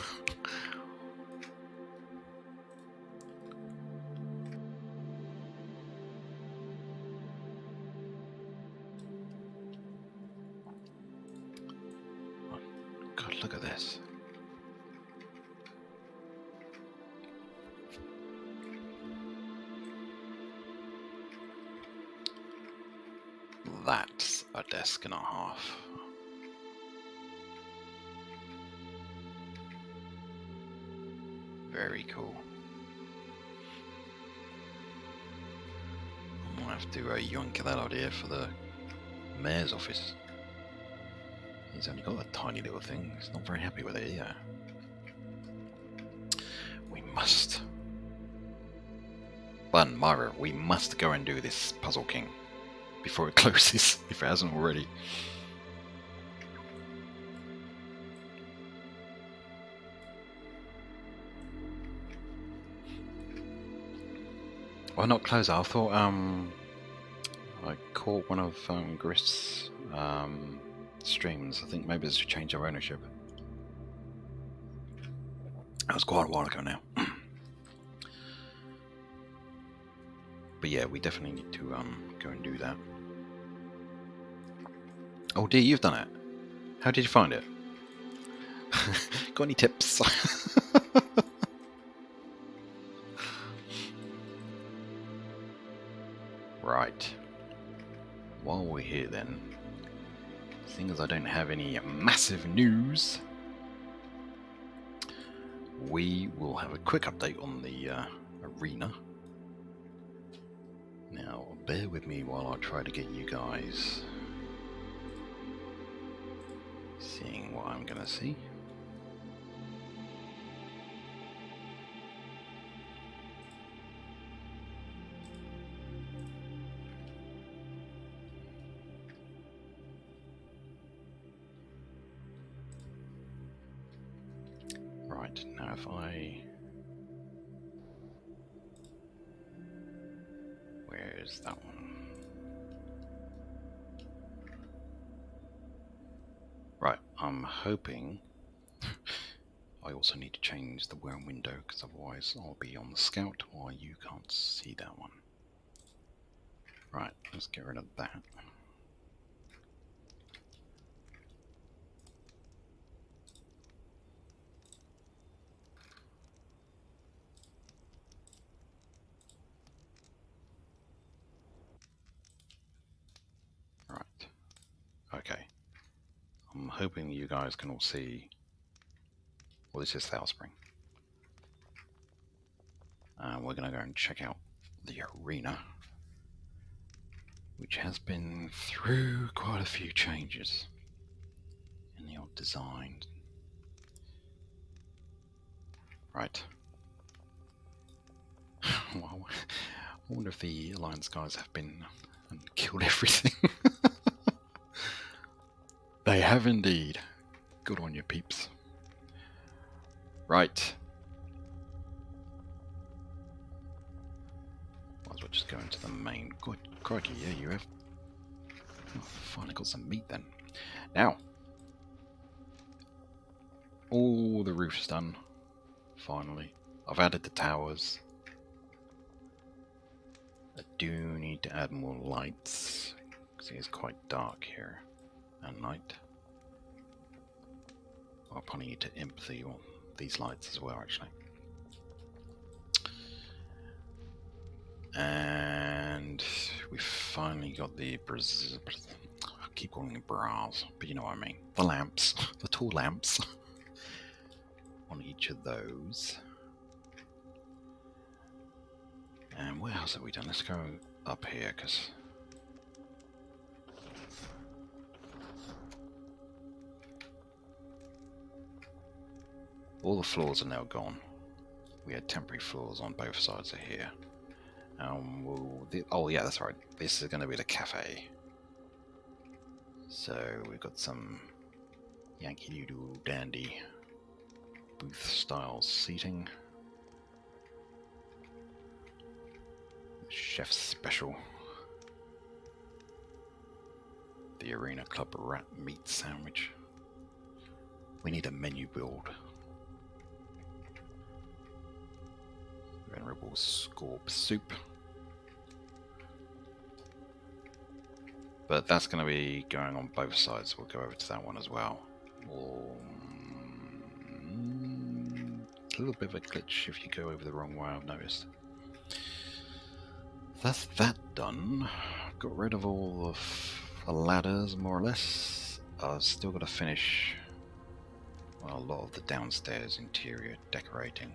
God, look at this. That's a desk and a half. Very cool. I might have to yoink that out here for the mayor's office. He's only got a tiny little thing. He's not very happy with it, yeah. We must. Bun, Myra, we must go and do this Puzzle King before it closes, if it hasn't already. Well, not close. I thought I caught one of Griff's streams. I think maybe it's a change of ownership. That was quite a while ago now. But yeah, we definitely need to go and do that. Oh dear, you've done it. How did you find it? Got any tips? Right. While we're here then, seeing as I don't have any massive news, we will have a quick update on the arena. Now, bear with me while I try to get you guys seeing what I'm gonna see. Right, now if I... Where's that one? Right, I'm hoping... I also need to change the Wurm window, because otherwise I'll be on the scout while you can't see that one. Right, let's get rid of that. Right, okay. I'm hoping you guys can all see... Well, this is South Spring. We're going to go and check out the arena, which has been through quite a few changes in the old design. Right. Well, I wonder if the Alliance guys have been and killed everything. They have indeed. Good on you, peeps. Right. Might as well just go into the main. Good crikey, yeah, you have. Oh, finally got some meat then. Now, all the roof's done. Finally, I've added the towers. I do need to add more lights because it is quite dark here at night. I'll probably need to imp these lights as well, actually. And we finally got the I keep calling them bras, but you know what I mean. The lamps, the tall lamps on each of those. And what else have we done? Let's go up here, because all the floors are now gone. We had temporary floors on both sides of here. Oh yeah, that's right. This is going to be the cafe. So we've got some Yankee Doodle Dandy booth style seating. Chef's special. The Arena Club rat meat sandwich. We need a menu build. Venerable Scorp Soup. But that's going to be going on both sides. We'll go over to that one as well. A little bit of a glitch if you go over the wrong way, I've noticed. That's that done. Got rid of all of the ladders, more or less. I've still got to finish a lot of the downstairs interior decorating.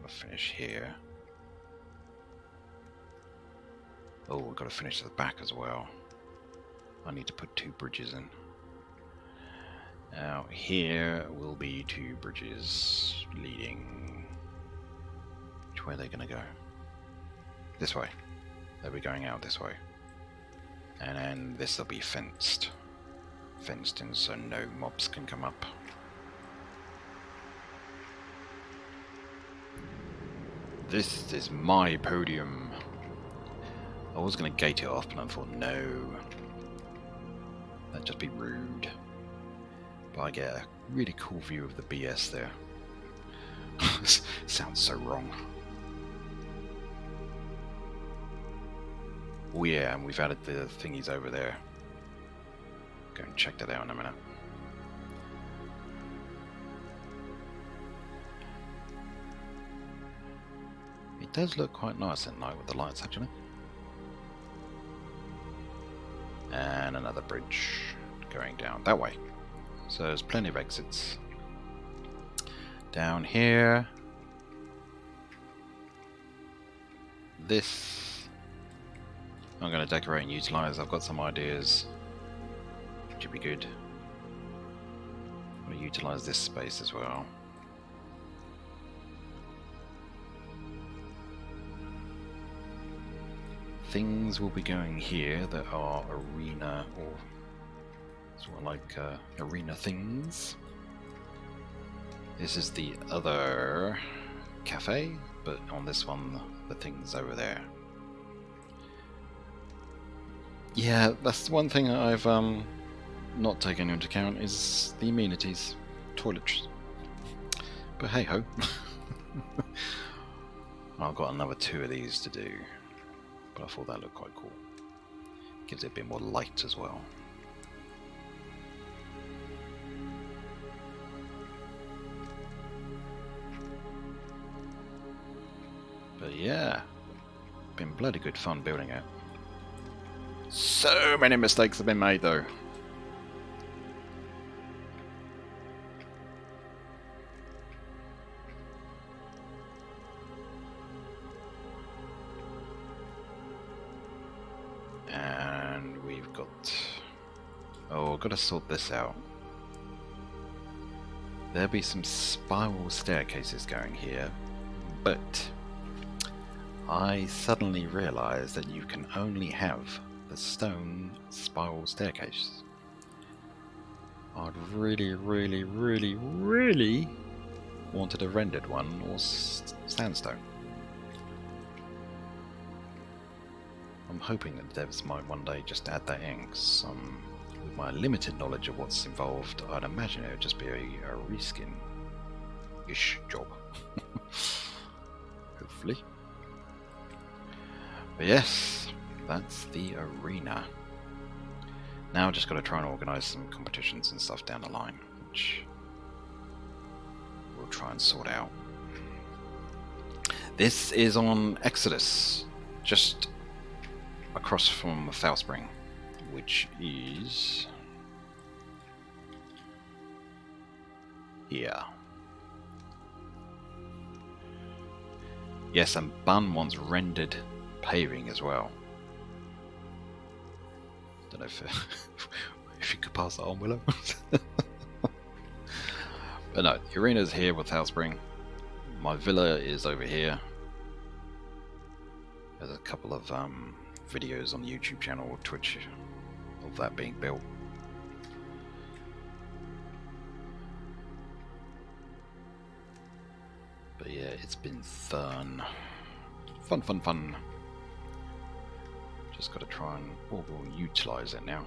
Got to finish here. Oh, we've got to finish the back as well. I need to put 2 bridges in. Now here will be 2 bridges leading. Which way are they going to go? This way. They'll be going out this way. And then this will be fenced. Fenced in so no mobs can come up. This is my podium. I was going to gate it off, but I thought no. That'd just be rude. But I get a really cool view of the BS there. Sounds so wrong. Oh yeah, and we've added the thingies over there. Go and check that out in a minute. It does look quite nice at night with the lights actually. And another bridge going down that way. So there's plenty of exits. Down here. This I'm going to decorate and utilize. I've got some ideas. Should be good. I'm going to utilize this space as well. Things will be going here that are arena or sort of like arena things. This is the other cafe, but on this one the thing's over there. Yeah, that's the one thing I've not taken into account is the amenities, toilets. But hey ho. I've got another 2 of these to do. But I thought that looked quite cool. Gives it a bit more light as well. But yeah, been bloody good fun building it. So many mistakes have been made though. And we've got... oh, I've got to sort this out. There'll be some spiral staircases going here, but I suddenly realised that you can only have the stone spiral staircase. I'd really wanted a rendered one or sandstone. I'm hoping that devs might one day just add that in, because with my limited knowledge of what's involved, I'd imagine it would just be a reskin-ish job. Hopefully. But yes, that's the arena. Now I've just got to try and organise some competitions and stuff down the line, which we'll try and sort out. This is on Exodus, just across from Foulspring, which is here. Yes, and Bun wants rendered paving as well. Don't know if you could pass that on, Willow. But no, the arena's here with Foulspring. My villa is over here. There's a couple of videos on the YouTube channel or Twitch of that being built. But yeah, it's been fun. Fun. Just got to try and we'll utilise it now.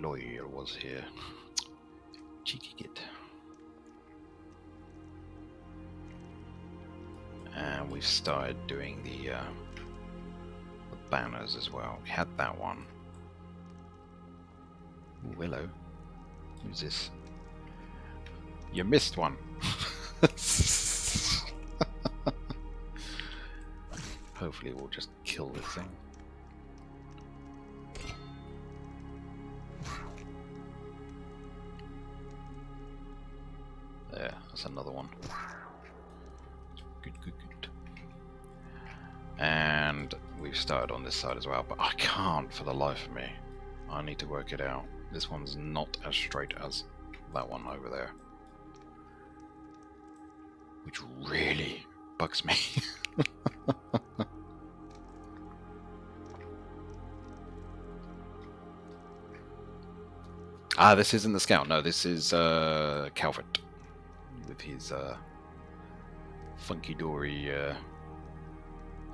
lawyer was here. Cheeky git. And we've started doing the banners as well. We had that one. Ooh, Willow. Who's this? You missed one. Hopefully we'll just kill this thing. There, that's another one. Good, good, good. And we've started on this side as well, but I can't for the life of me. I need to work it out. This one's not as straight as that one over there. Which really bugs me. Ah, this isn't the scout. No, this is Calvert with his funky dory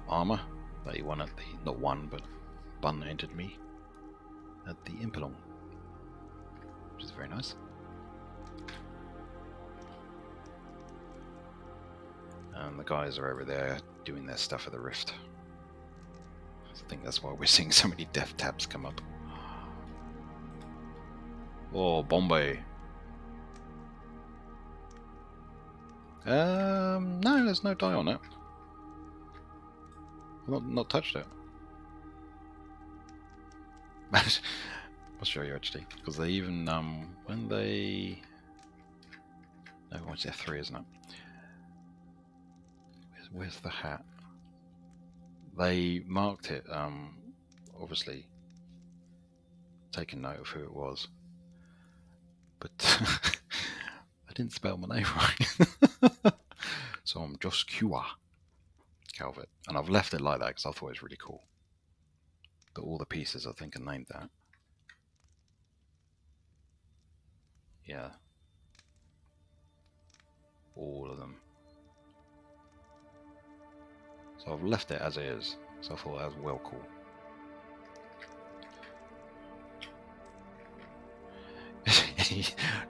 armor that he won at the, not won, but Bun entered me at the Impelon, which is very nice. And the guys are over there doing their stuff at the rift. I think that's why we're seeing so many death tabs come up. Oh, Bombay. No, there's no die on it. Not touched it. I'll show you actually, because they even when they no, what's their 3, isn't it? Where's the hat? They marked it, obviously taking note of who it was, but I didn't spell my name right. So I'm just Calvert, and I've left it like that because I thought it was really cool. That all the pieces I think are named that. Yeah, all of them. So I've left it as it is. So I thought that was well cool.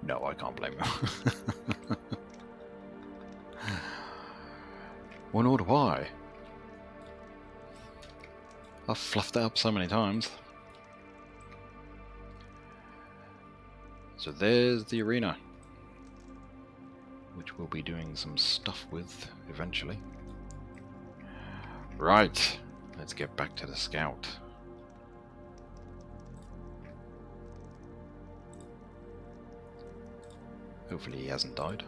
No, I can't blame him. Wonder why. I've fluffed it up so many times. So there's the arena, which we'll be doing some stuff with eventually. Right, let's get back to the scout. Hopefully he hasn't died.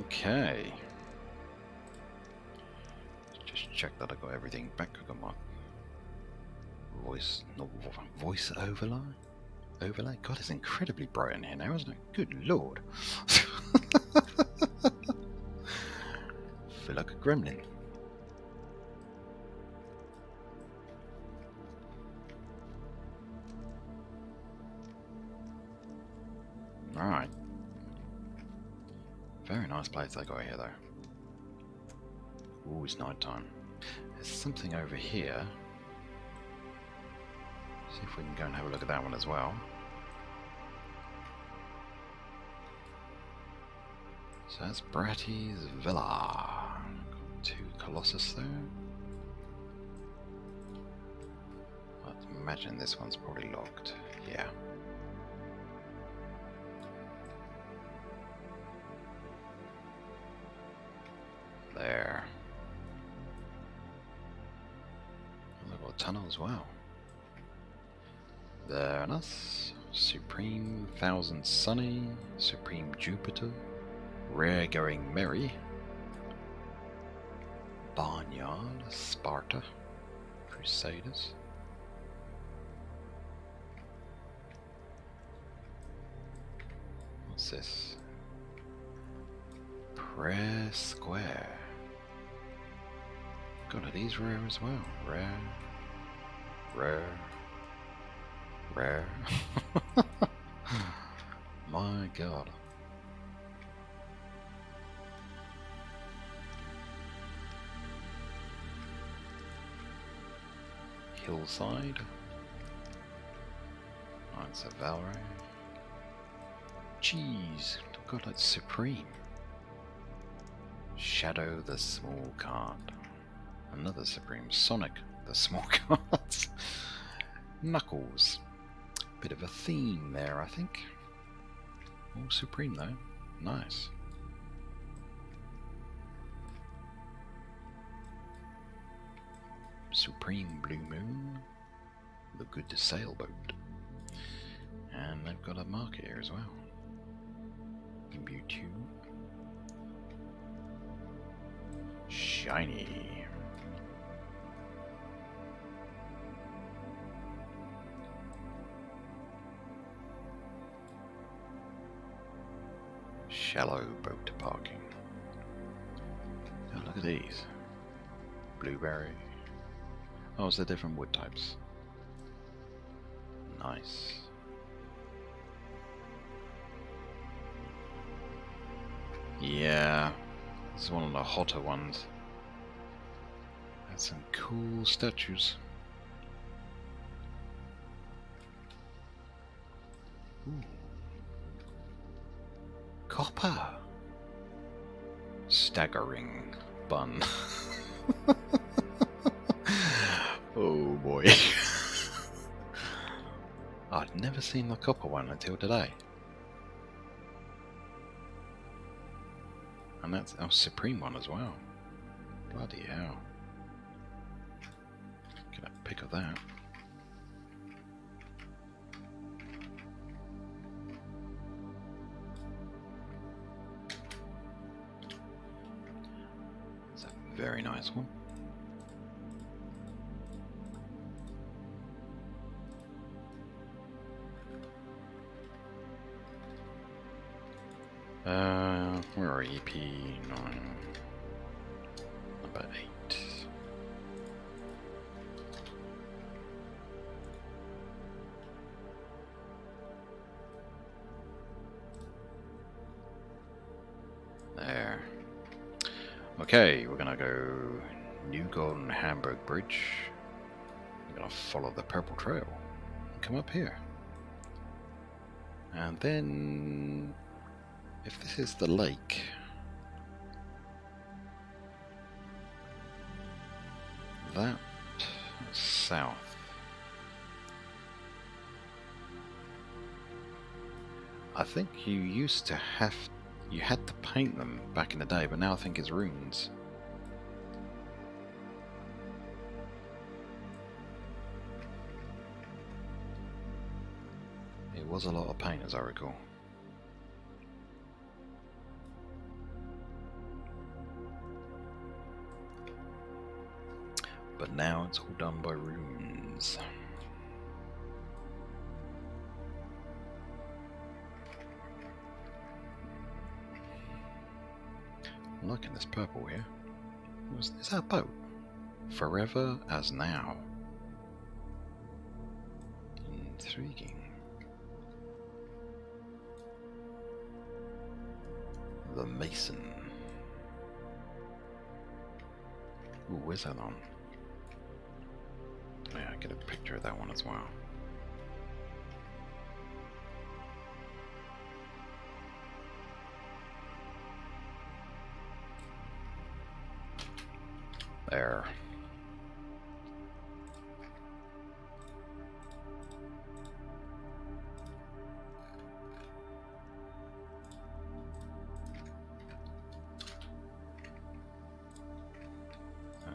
Okay. Just check that I got everything back. I got my voice overlay. God, it's incredibly bright in here now, isn't it? Good lord. Feel like a gremlin. Alright. Very nice place they got here though. Ooh, it's night time. There's something over here. See if we can go and have a look at that one as well. So that's Bratty's Villa. Got 2 Colossus there. I'd imagine this one's probably locked. Yeah. There. And they've got a tunnel as well. There and us. Supreme Thousand Sunny. Supreme Jupiter. Rare Going Merry. Barnyard. Sparta. Crusaders. What's this? Prayer Square. God, are these rare as well? Rare. Rare. Rare. My God. Hillside. That's a Valorant. Jeez, God, that's supreme. Shadow the small card. Another supreme. Sonic the small cards. Knuckles. Bit of a theme there, I think. All supreme though. Nice. Supreme Blue Moon. The Good Sailboat. And they've got a market here as well. Mewtwo. Shiny. Shallow boat parking. Oh, look at these. Blueberry. Oh, so they're different wood types. Nice. Yeah, this is one of the hotter ones. That's some cool statues. Ooh. Copper. Staggering bun. Oh boy. I'd never seen the copper one until today. And that's a supreme one as well. Bloody hell. Get a pic of that. It's a very nice one. Where are EP9? Number 8. There. Okay, we're gonna go New Golden Hamburg Bridge. We're gonna follow the purple trail and come up here. And then, if this is the lake, that south. I think you used to you had to paint them back in the day, but now I think it's runes. It was a lot of paint, as I recall. But now it's all done by runes. I'm liking this purple here. Is that a boat? Forever as now. Intriguing. The Mason. Ooh, where's that on? Oh yeah, I get a picture of that one as well. There.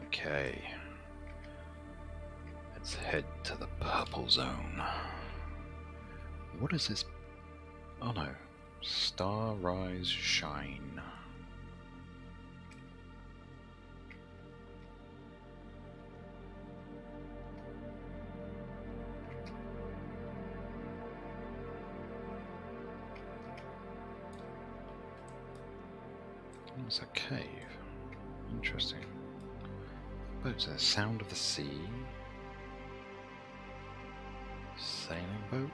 Okay. Let's head to the purple zone. What is this? Oh no. Star Rise Shine. It's a cave. Interesting. boats. The sound of the sea. Sailing boat.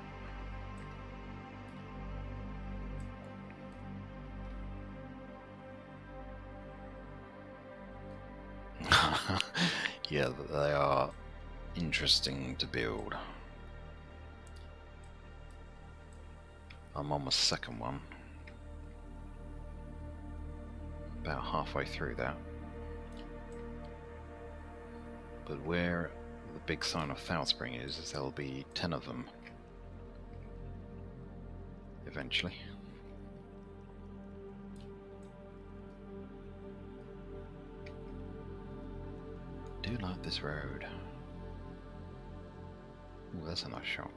Yeah, they are interesting to build. I'm on my second one. About halfway through that. But where the big sign of Thowspring is there'll be 10 of them. Eventually. I do like this road. Oh, that's a nice shot.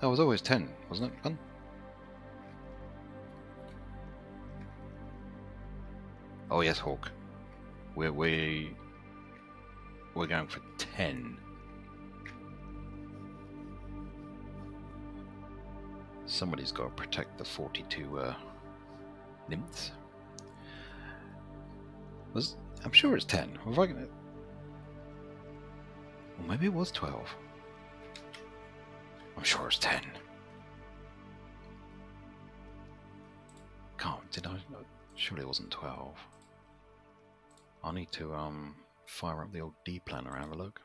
That was always 10, wasn't it, Ben? Oh yes, Hawk. We're going for 10. Somebody's got to protect the 42 nymphs. I'm sure it's 10. Have I gonna? Well, maybe it was 12. I'm sure it's 10. Can't. Did I? No, surely it wasn't 12. I need to fire up the old D planner and have a look.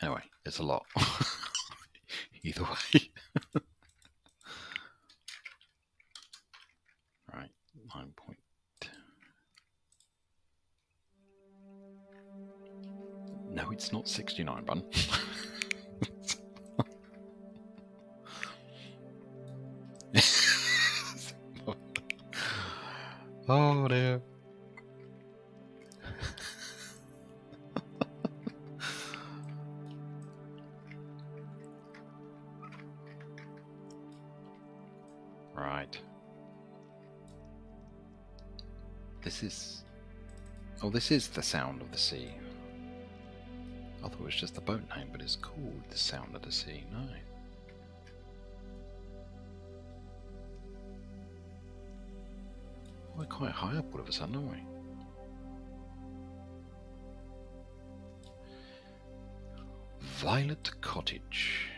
Anyway, it's a lot. Either way. Right, 9 point. No, it's not 69, bun. Oh dear. Right. This is... Oh, this is the sound of the sea. I thought it was just the boat name, but it's called the sound of the sea. No. We're quite high up all of a sudden, aren't we? Violet Cottage.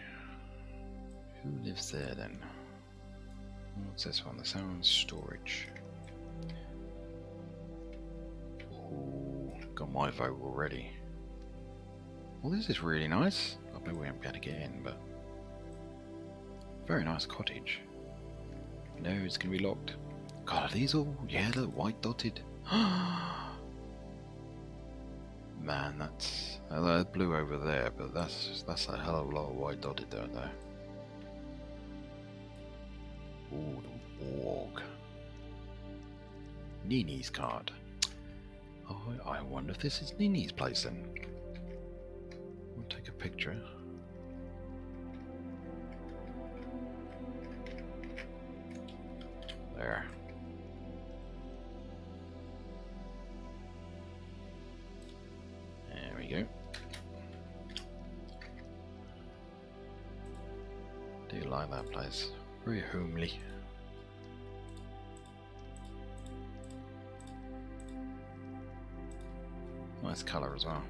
Who lives there then? What's this one? The sound storage. Ooh, got my vote already. Well, this is really nice. I bet we won't be able to get in, but very nice cottage. No, it's gonna be locked. God, are these all yellow, white dotted? Man, that's blue over there, but that's a hell of a lot of white dotted there, though. Ooh, the warg. Nini's card. Oh, I wonder if this is Nini's place then. We'll take a picture. There. There we go. Do you like that place? Very homely. Nice colour as well.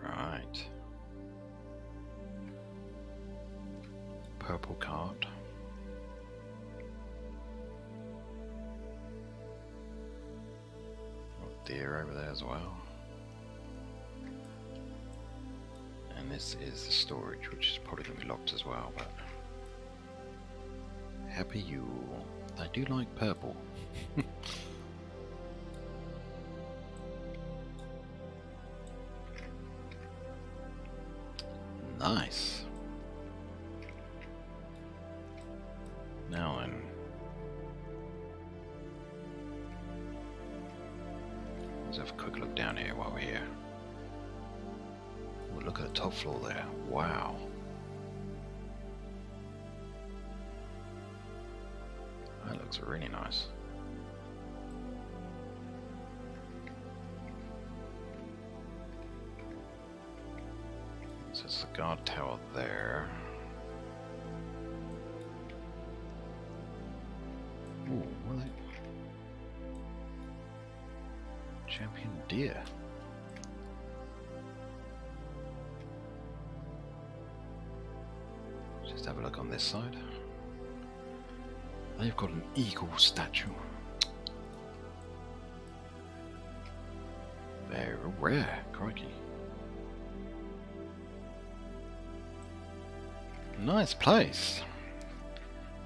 Right. Purple card. Deer over there as well. And this is the storage, which is probably going to be locked as well, but happy Yule. I do like purple. Nice. Now then. Let's have a quick look down here while we're here. Oh, look at the top floor there. Wow. looks really nice. So it's the guard tower there. Ooh, what are they? Champion deer. Just have a look on this side. They've got an eagle statue. Very rare, crikey. Nice place.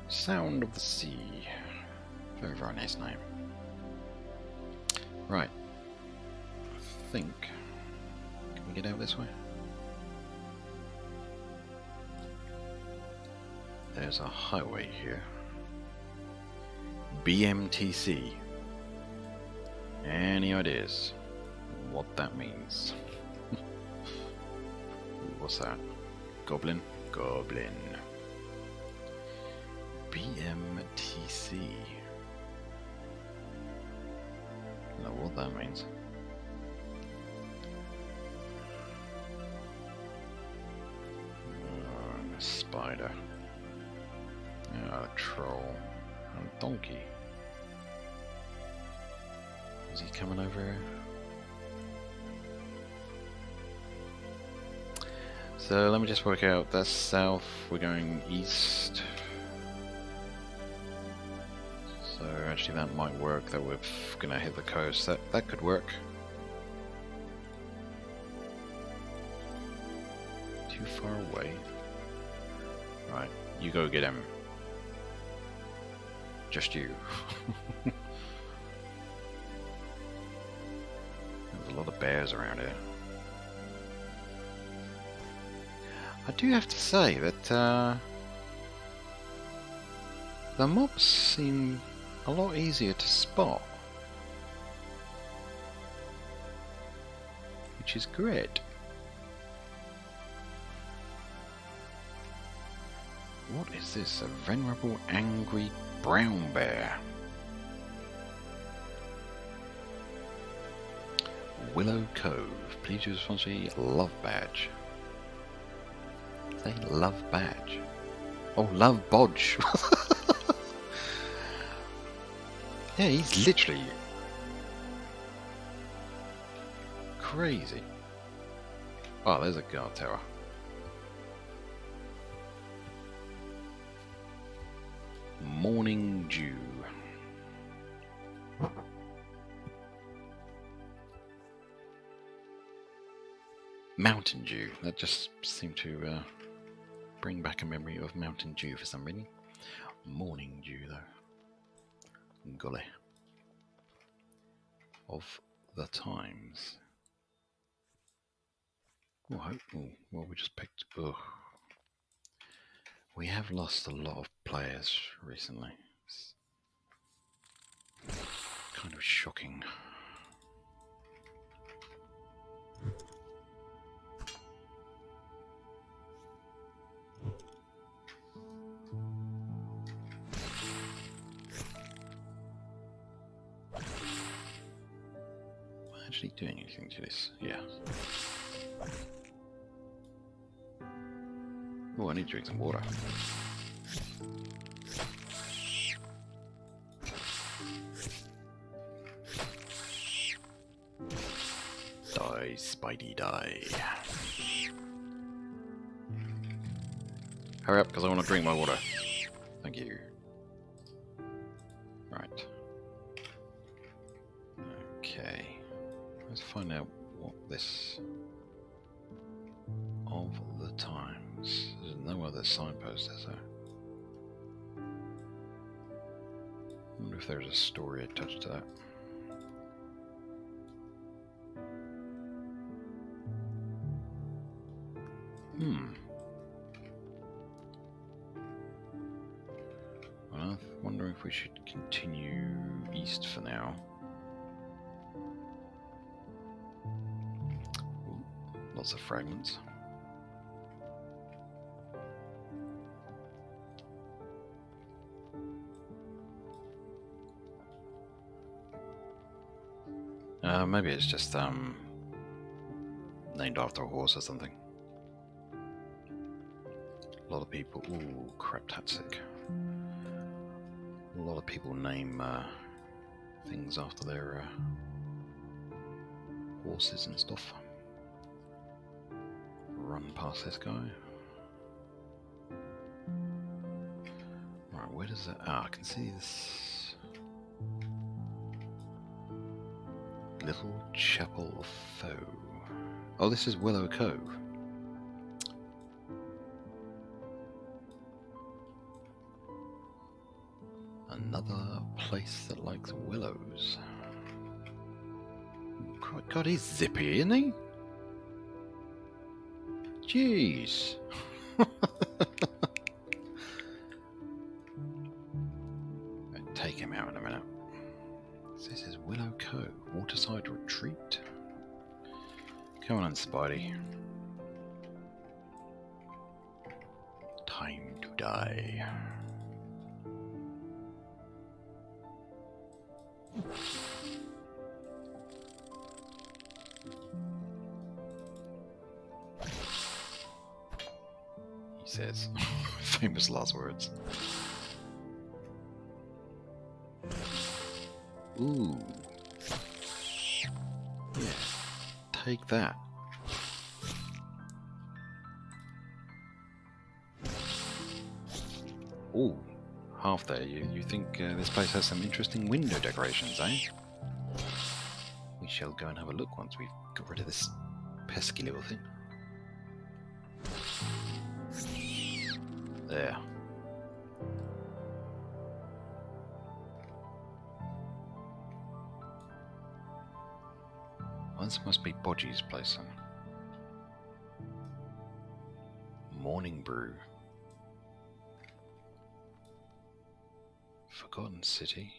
Sound of the Sea. Very, very nice name. Right. I think. Can we get out this way? There's a highway here. BMTC. Any ideas what that means? Ooh, what's that? Goblin? Goblin. BMTC. Know what that means. And a spider. A troll. And a donkey. Is he coming over here? So let me just work out. That's south. We're going east. So actually that might work. That we're gonna hit the coast. That could work. Too far away. Right, you go get him. Just you. There's a lot of bears around here. I do have to say that the mobs seem a lot easier to spot, which is great. What is this? A venerable angry brown bear. Willow Cove. Please use responsibility. Love badge. Say love badge. Oh, love bodge. Yeah, he's literally crazy. Oh, there's a guard tower. Morning dew. Mountain dew. That just seemed to bring back a memory of Mountain Dew for some reason. Morning dew, though. Golly. Of the times. Oh, well, we just picked. Ugh. We have lost a lot of players recently. It's kind of shocking. Actually doing anything to this? Yeah. Oh, I need to drink some water. Die, Spidey, die. Hurry up, because I want to drink my water. Thank you. Right. Okay. Let's find out what this of the times. There's no other signpost, is there? I wonder if there's a story attached to that. Well, I'm wondering if we should continue east for now. Ooh, lots of fragments. Maybe it's just named after a horse or something. A lot of people... Ooh, crap, that's sick. A lot of people name things after their horses and stuff. Run past this guy. Right, where does that... Ah, I can see this... Little Chapel of Foe. Oh, this is Willow Cove. Another place that likes willows. God, he's zippy, isn't he? Jeez. I'll take him out in a minute. So this is Willow Cove, waterside retreat. Come on, Spidey. Time to die. He says, famous last words. Ooh. Yeah. Take that. Ooh. Half there. You think this place has some interesting window decorations, eh? We shall go and have a look once we've got rid of this pesky little thing. There. Well, this must be Bodgy's place then. Morning brew. Forgotten city.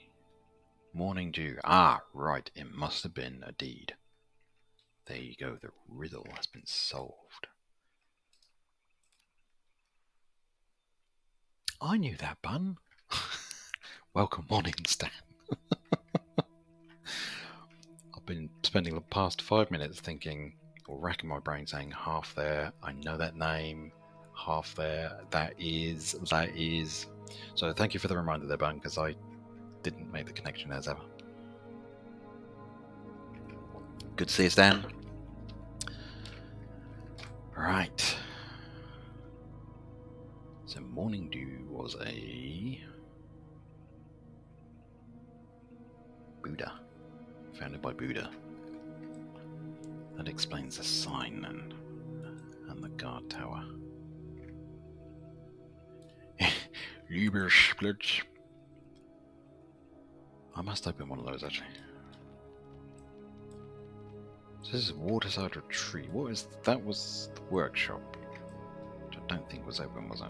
Morning dew. Ah, right. It must have been a deed. There you go. The riddle has been solved. I knew that, Bun. Welcome, morning, Stan. I've been spending the past 5 minutes thinking, or racking my brain saying, half there, I know that name, half there, that is. So thank you for the reminder there, Bun, because I didn't make the connection as ever. Good to see you, Stan. Right. So Morning Dew was a Buddha, founded by Buddha. That explains the sign and the guard tower. Lieber Splitch. I must open one of those actually. So this is Waterside Retreat. What is that? Was the workshop, which I don't think was open, was it?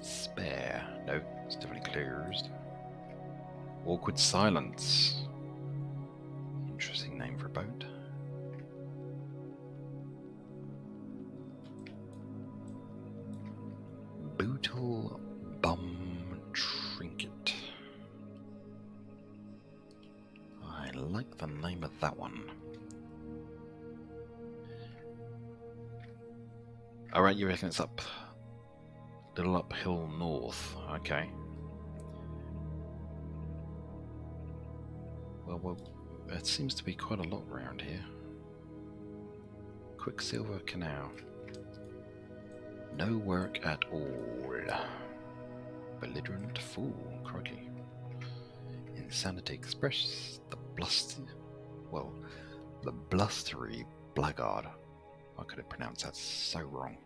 Spare. No, it's definitely closed. Awkward Silence. Interesting name for a boat. Bootle Bum Trinket. I like the name of that one. Alright, you reckon it's up? Little uphill north. Okay. Well, it seems to be quite a lot around here. Quicksilver Canal. No work at all. Belligerent fool, crikey. Insanity Express, the blustery blackguard. I could have pronounced that so wrong.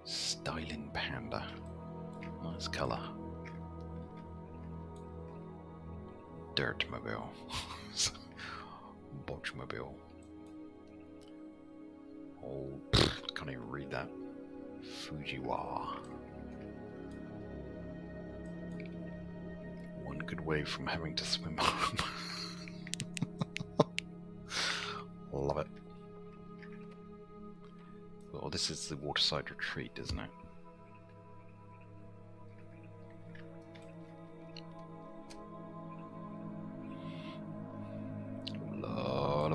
Styling Panda. Nice colour. Dirtmobile. Botchmobile. Oh, can't even read that. Fujiwa. One good way from having to swim home. Love it. Well, this is the Waterside Retreat, isn't it?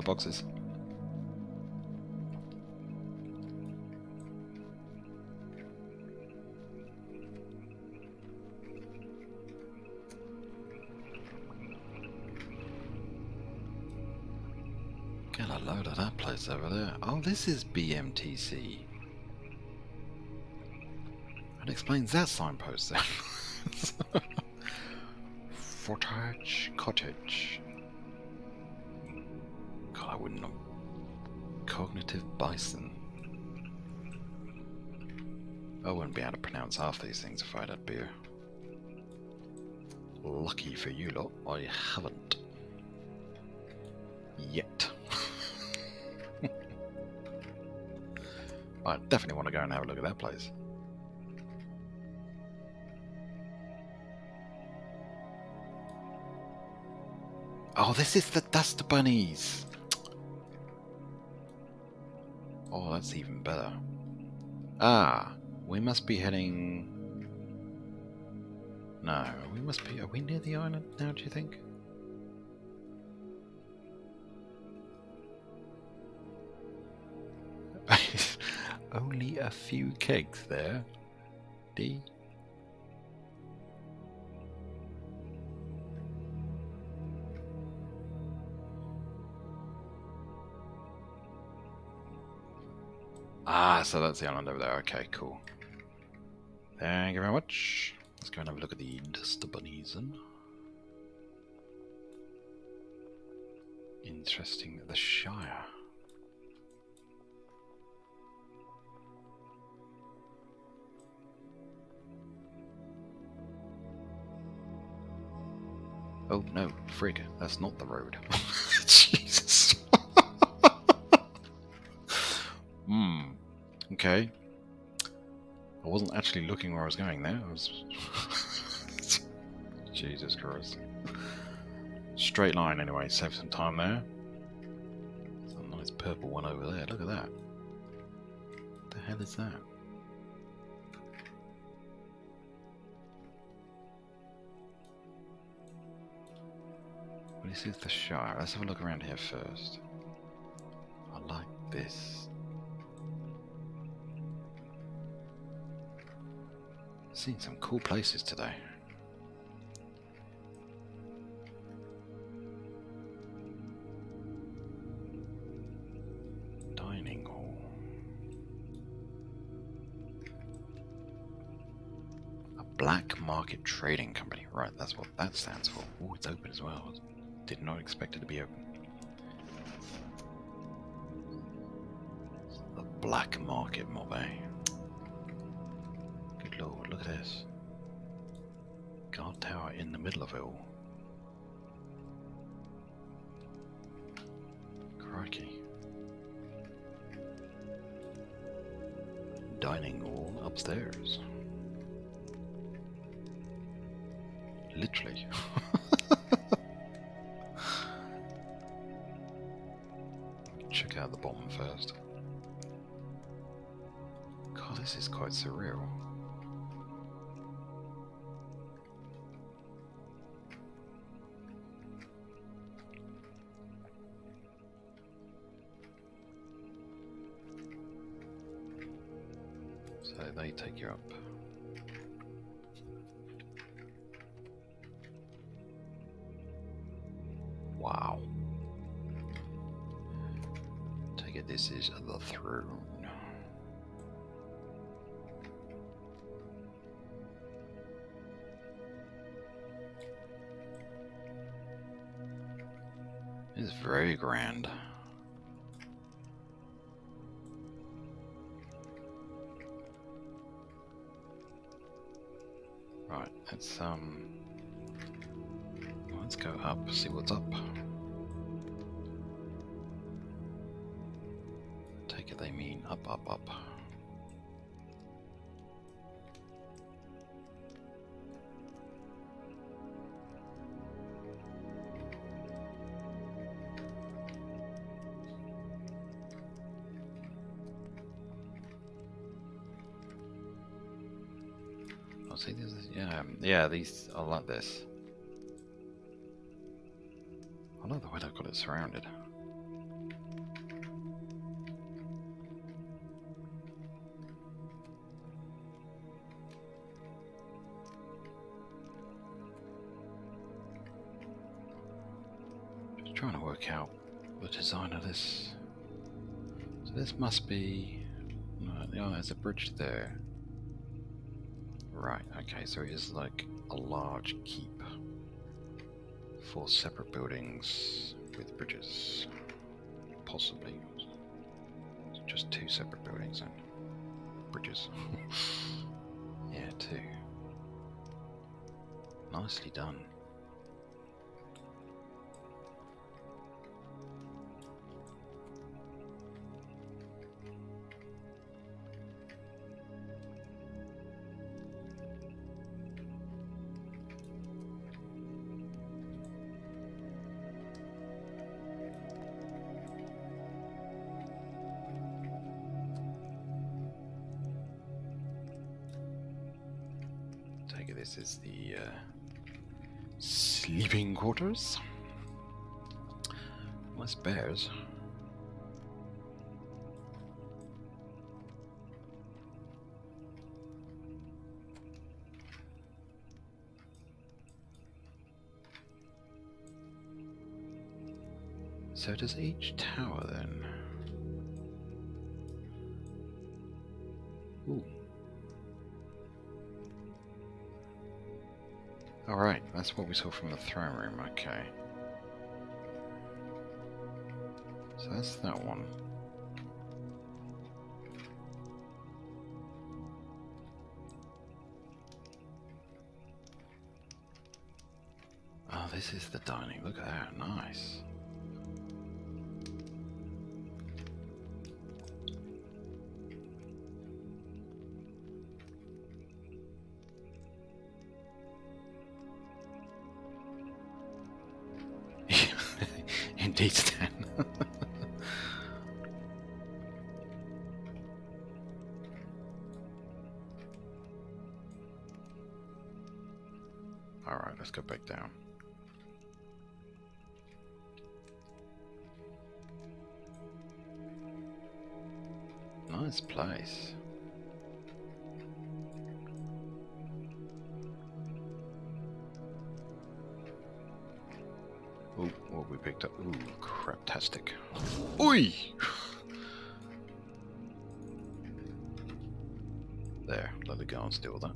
boxes. Get a load of that place over there. Oh, this is BMTC. That explains that signpost then. Fortage Cottage. God, I wouldn't know. Cognitive Bison. I wouldn't be able to pronounce half these things if I had beer. Lucky for you lot, I haven't. Yet. I definitely want to go and have a look at that place. Oh, that's the bunnies. Oh, that's even better. Ah, we must be heading... No, we must be... Are we near the island now, do you think? Only a few kegs there. D. Ah, so that's the island over there. Okay, cool. Thank you very much. Let's go and have a look at the dust bunnies then. Interesting. The Shire. Oh no, frig, that's not the road. Jesus. Okay. I wasn't actually looking where I was going there. I was... Jesus Christ. Straight line anyway, save some time there. There's a nice purple one over there, look at that. What the hell is that? Well, this is the Shire. Let's have a look around here first. I like this. Seen some cool places today. Dining hall. A black market trading company. Right, that's what that stands for. Oh, it's open as well. Did not expect it to be open. The black market mob, eh? Good lord, look at this. Guard tower in the middle of it all. Crikey. Dining hall upstairs. Literally. Check out the bottom first. God, this is quite surreal. So they take you up. Wow. Take it this is the throne. It's very grand. Right, let's go up, see what's up. Take it they mean up, up, up. Oh, see, this is, yeah, these, I like this. I like the way they've got it surrounded. trying to work out the design of this. So this must be... No, there's a bridge there. Right, okay, so it is like a large keep. 4 separate buildings with bridges. Possibly. Just 2 separate buildings and bridges. Yeah, 2. Nicely done. Take it this is the sleeping quarters. Less bears. So does each tower then? Ooh. Alright, that's what we saw from the throne room, okay. So that's that one. Oh, this is the dining. Look at that, nice. Indeed, Stan. Alright, let's go back down. Nice place. Oh, what we picked up? Ooh, craptastic. Oi! There, let the guards deal with that.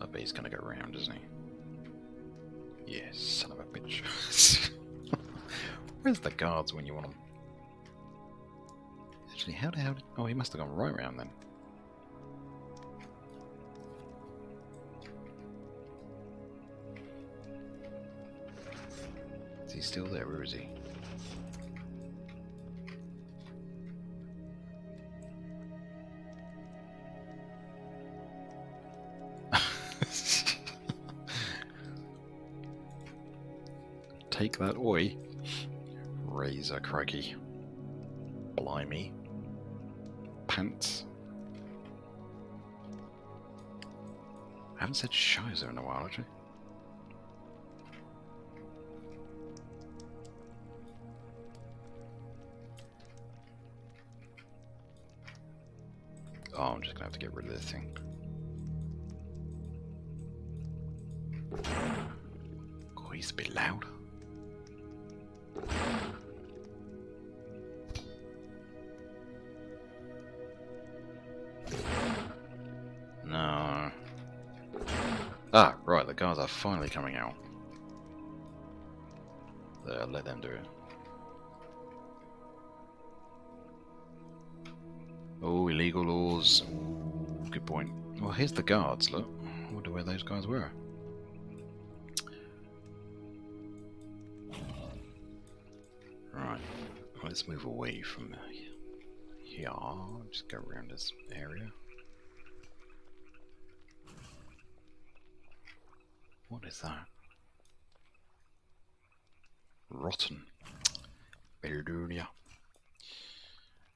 I bet he's gonna go round, isn't he? Yes, son of a bitch. Where's the guards when you want them? Actually, how the hell... Oh, he must have gone right round then. Is he still there? Where is he? Take that, oi. Razor crikey. Blimey. Pants. I haven't said Shizer in a while, actually. Oh, I'm just gonna have to get rid of this thing. Oh, he's a bit loud. No. Ah, right, the guards are finally coming out. There, let them do it. Oh, illegal laws. Ooh, good point. Well, here's the guards, look. I wonder where those guys were. Right, let's move away from here. Just go around this area. What is that? Rotten. Meetmedere.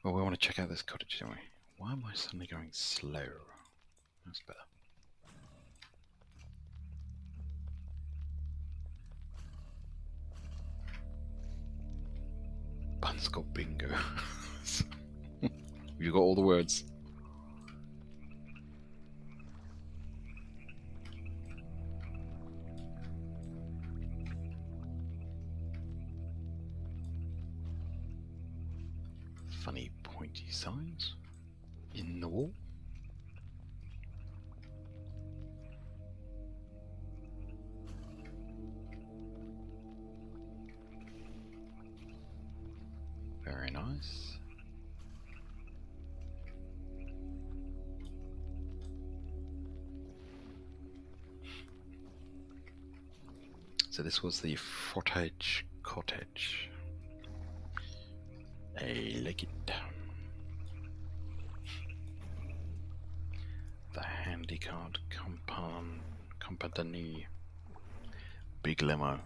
Well, we want to check out this cottage, don't we? Why am I suddenly going slow? That's better. Bun's got bingo. You got all the words. Funny pointy signs in the wall. Very nice. So this was the Footage Cottage. I like it. The Handicart Company. Big limo.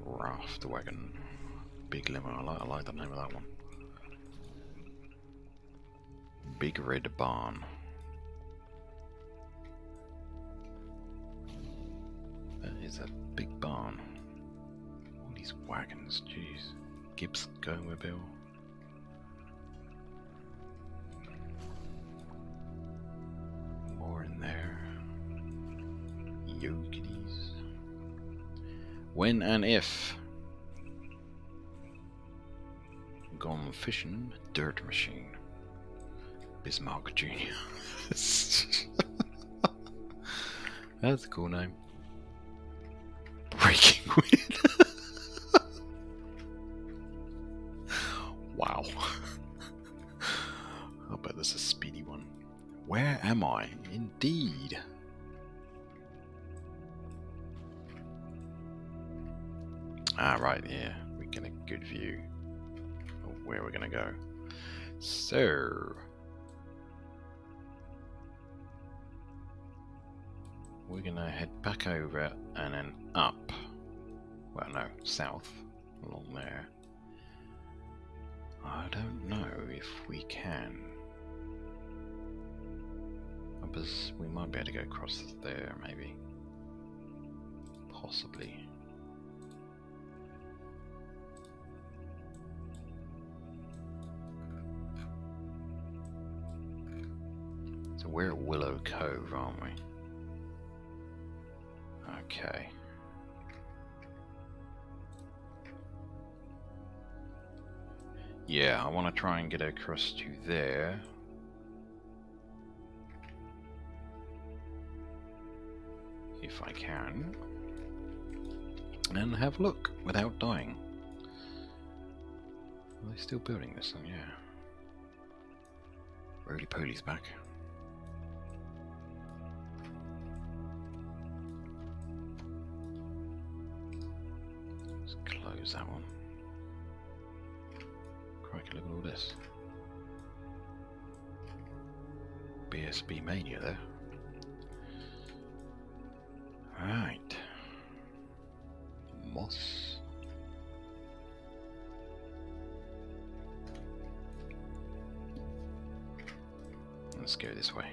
Raft wagon. Big limo. I like the name of that one. Big red barn. That is a big barn. All these wagons, jeez. Gibbs going with Bill. More in there. Yo kitties. When and if. Gone fishing, dirt machine. Bismarck Jr. That's a cool name. Breaking Wind. Wow. I bet there's a speedy one. Where am I? Indeed. Ah, right, yeah. We get a good view of where we're going to go. So, we're going to head back over and then up. Well, no, south along there. I don't know if we can. We might be able to go across there, maybe. Possibly. So we're at Willow Cove, aren't we? Okay. Yeah, I want to try and get across to there. If I can. And have a look without dying. Are they still building this thing? Yeah. Roly-poly's back. Let's close that one. Crikey, look at all this. BSB mania there. Right. Moss. Let's go this way.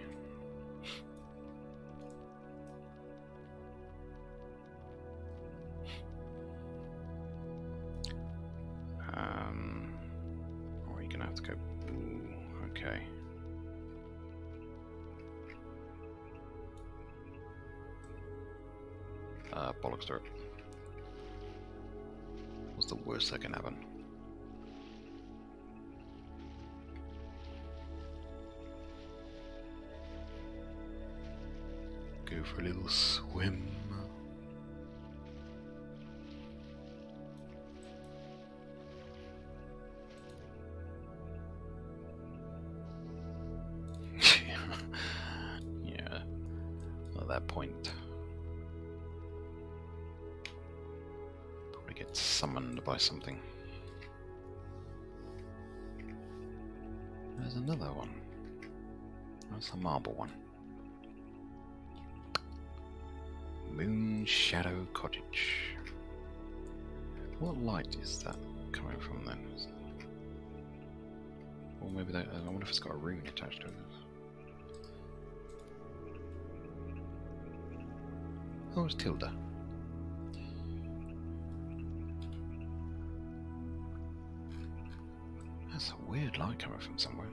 Or you're gonna have to go. Ooh, okay. Bollocks to it. What's the worst that can happen? Go for a little swim. Yeah, at that point. Get summoned by something. There's another one. That's a marble one. Moon Shadow Cottage. What light is that coming from then? Or maybe that. I wonder if it's got a rune attached to it. Oh, it's Tilda. That's a weird light coming from somewhere.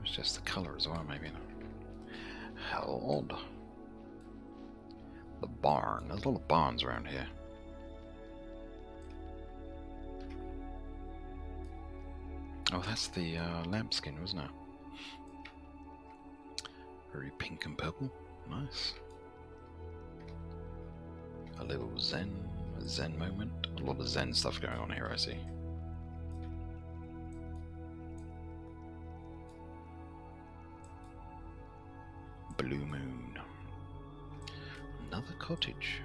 It's just the colour as well, maybe. How odd. The barn. There's a lot of barns around here. Oh, that's the lambskin, wasn't it? Very pink and purple. Nice. A little zen moment. A lot of zen stuff going on here, I see. Blue moon. Another cottage.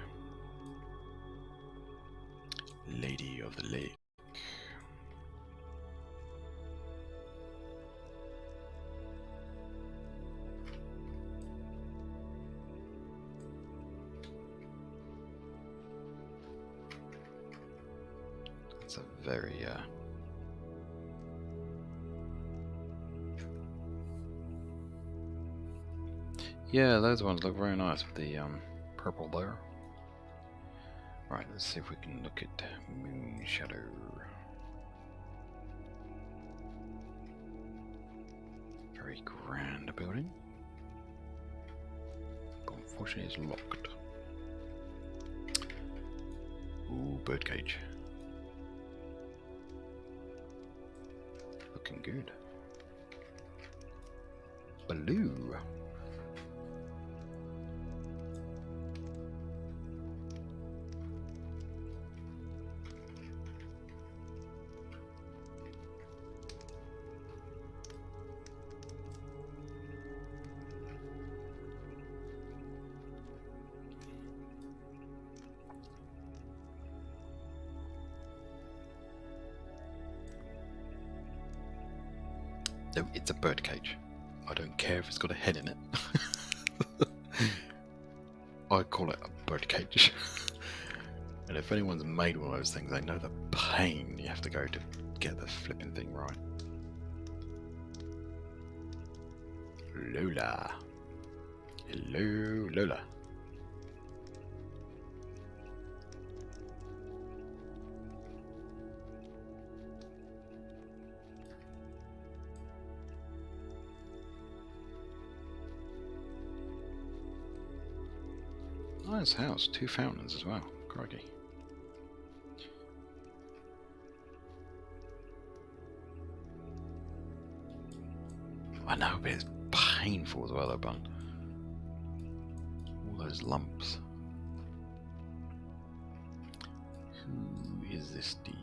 Lady of the Lake. It's a very yeah, those ones look very nice with the purple there. Right, let's see if we can look at moon shadow. Very grand building, but unfortunately it's locked. Ooh, birdcage. Looking good. Blue. No, it's a birdcage. I don't care if it's got a head in it. I call it a birdcage. And if anyone's made one of those things, they know the pain you have to go to get the flipping thing right. Lola. Hello, Lola. Nice house, 2 fountains as well. Crikey. I know, but it's painful as well, though, bun. All those lumps. Who is this deed?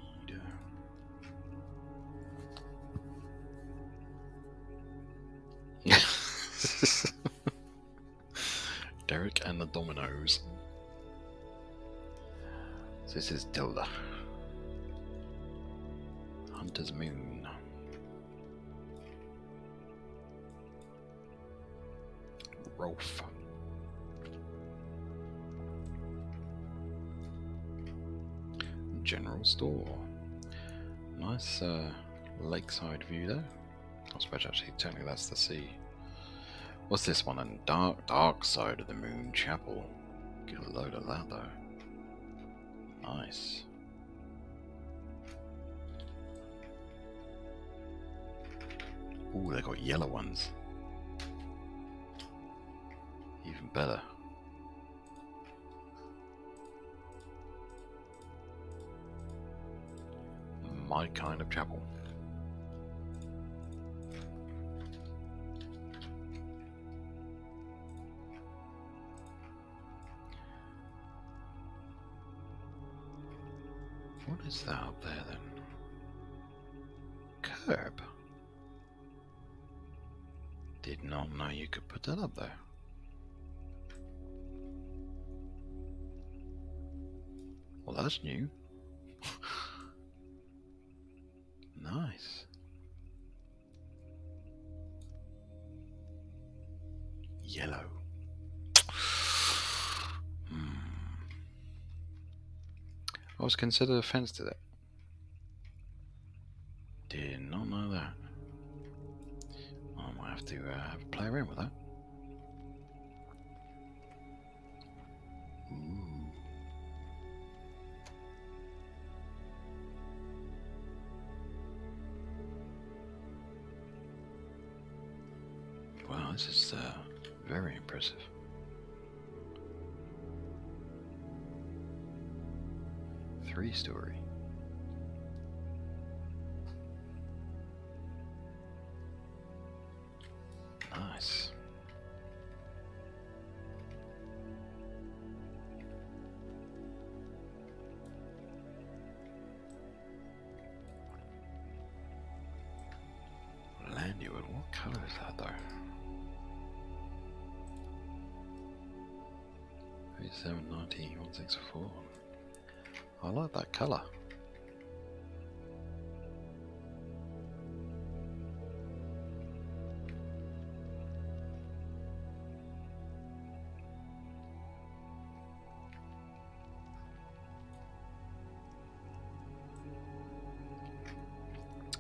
Derek and the dominoes. So this is Tilda. Hunter's Moon. Rolf. General store. Nice lakeside view there. I suppose actually technically that's the sea. What's this one? And dark side of the moon chapel. Get a load of that though. Nice. Ooh, they got yellow ones. Even better. My kind of chapel. What is that up there then? Curb? Did not know you could put that up there. Well, that's new. Nice. Yellow. I was considered a fence to that. Did not know that. I might have to play around with that. Ooh. this is very impressive. Three-story. Nice. Landywood, what colour is that though? 3790 164. I like that colour.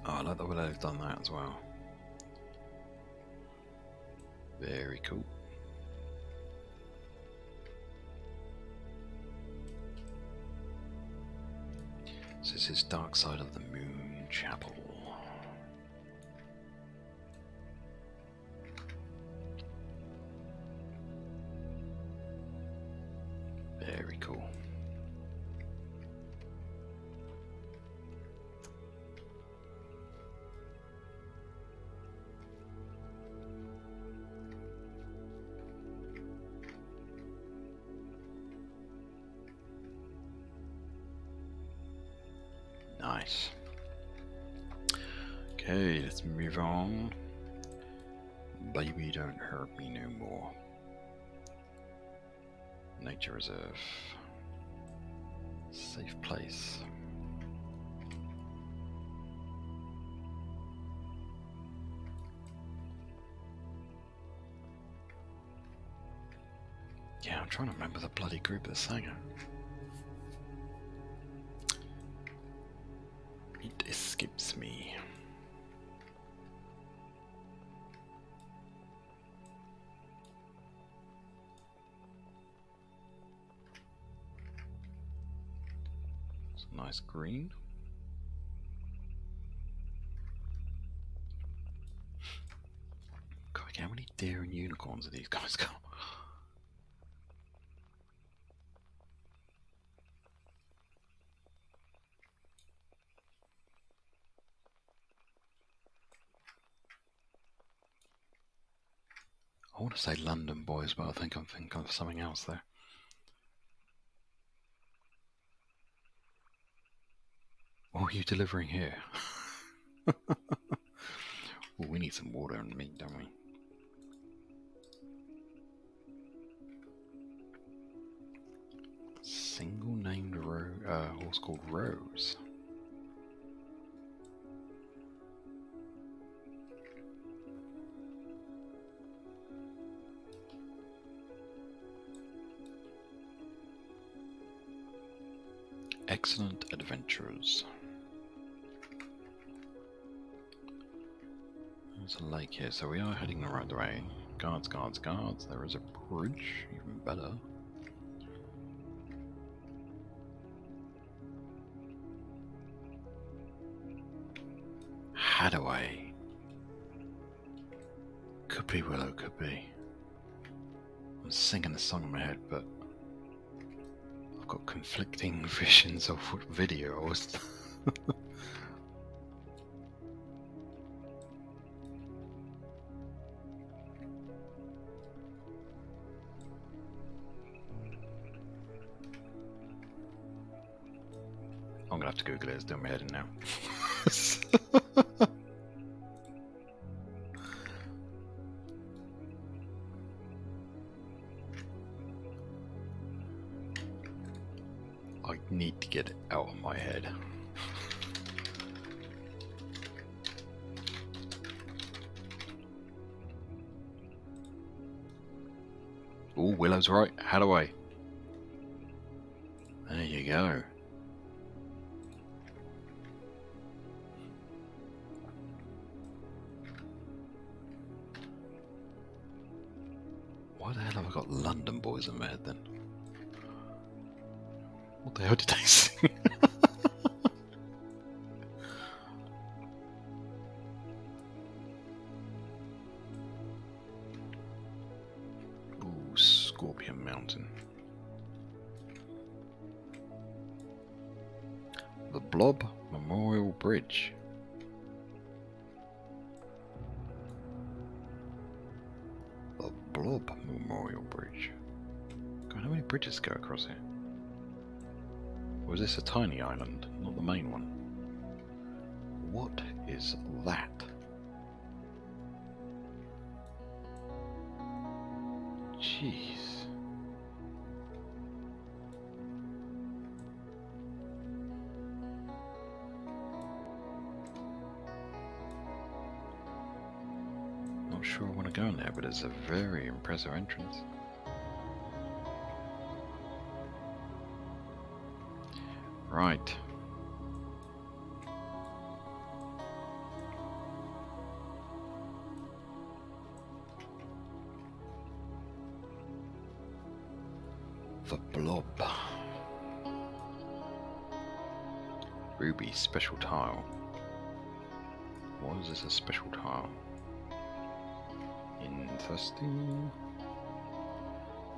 Oh, I like the way they've done that as well. Very cool. So this is Dark Side of the Moon Chapel. Very cool. Nice. Okay, let's move on. Baby, don't hurt me no more. Nature reserve. Safe place. Yeah, I'm trying to remember the bloody group that sang it. It escapes me. It's a nice green. God, how many deer and unicorns have these guys got? I want to say London boys, but I think I'm thinking of something else there. What are you delivering here? Well, we need some water and meat, don't we? Single named horse called Rose. Excellent adventurers. There's a lake here, so we are heading the right way. Guards, guards, guards. There is a bridge, even better. Hadaway. Could be Willow, could be. I'm singing a song in my head, but I've got conflicting visions of what video I was. I'm gonna have to Google it, it's doing my head in now. I need to get it out of my head. Oh, Willow's right. Hadaway. There you go. Why the hell have I got London boys in my head then? What the hell did they sing? Scorpion Mountain. The Blob Memorial Bridge. The Blob Memorial Bridge. God, how many bridges go across here? Or is this a tiny island, not the main one? What is that? Jeez. Not sure I want to go in there, but it's a very impressive entrance. Right. The Blob. Ruby special tile. Why is this a special tile? Interesting.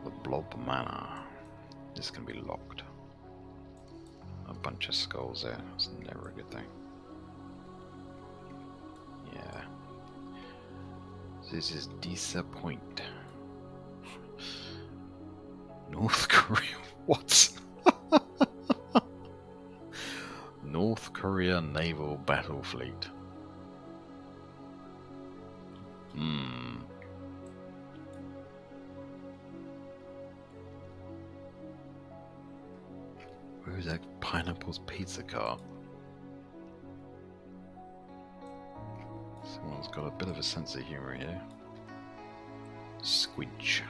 The Blob Manor. This is going to be locked. A bunch of skulls there. That's never a good thing. Yeah. This is Disa Point. North Korea. What? North Korea Naval Battle Fleet. Where's that Pineapple's Pizza Cart? Someone's got a bit of a sense of humor here. Squidge.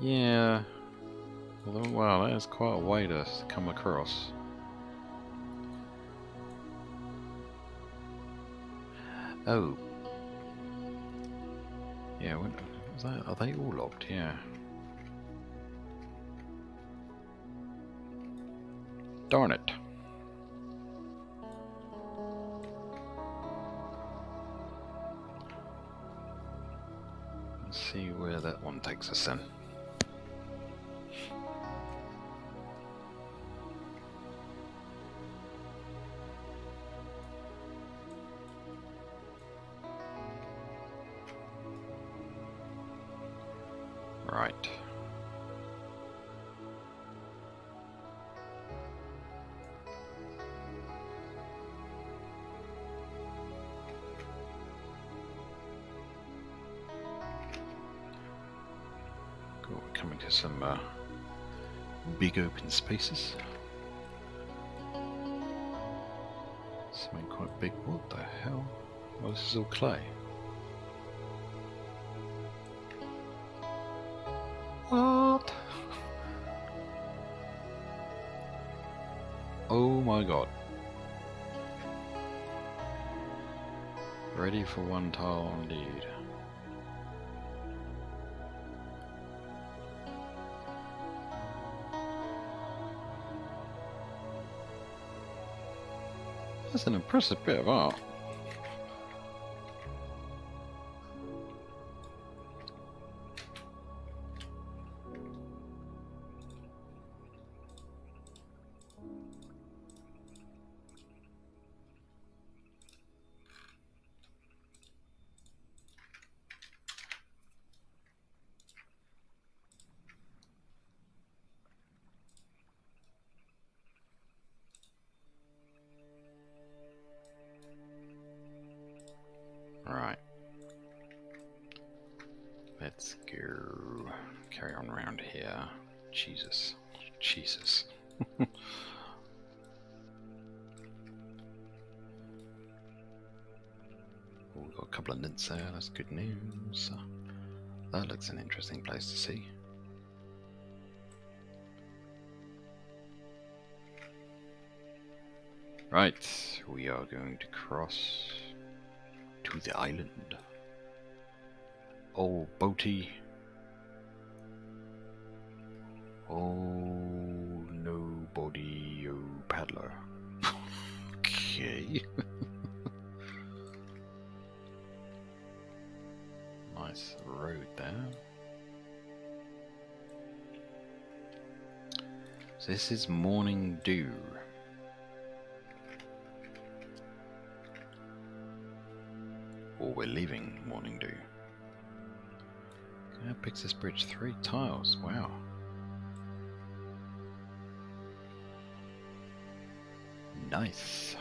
Yeah. Although, wow, that is quite a way to come across. Oh. Yeah, what was that? Are they all locked? Yeah. Darn it. Let's see where that one takes us then. Right. Cool. We're coming to some big open spaces. Something quite big. What the hell? Oh, this is all clay. What? Oh my god. Ready for one tile indeed. That's an impressive bit of art. Right. Let's go carry on around here. Jesus. Jesus. Oh, we've got a couple of nints there, that's good news. That looks an interesting place to see. Right, we are going to cross to the island. Oh, boaty. Oh, nobody, oh, paddler. Okay. Nice road there. So this is Morning Dew. Or we're leaving Morning Dew. Can I fix this bridge? 3 tiles. Wow. Nice.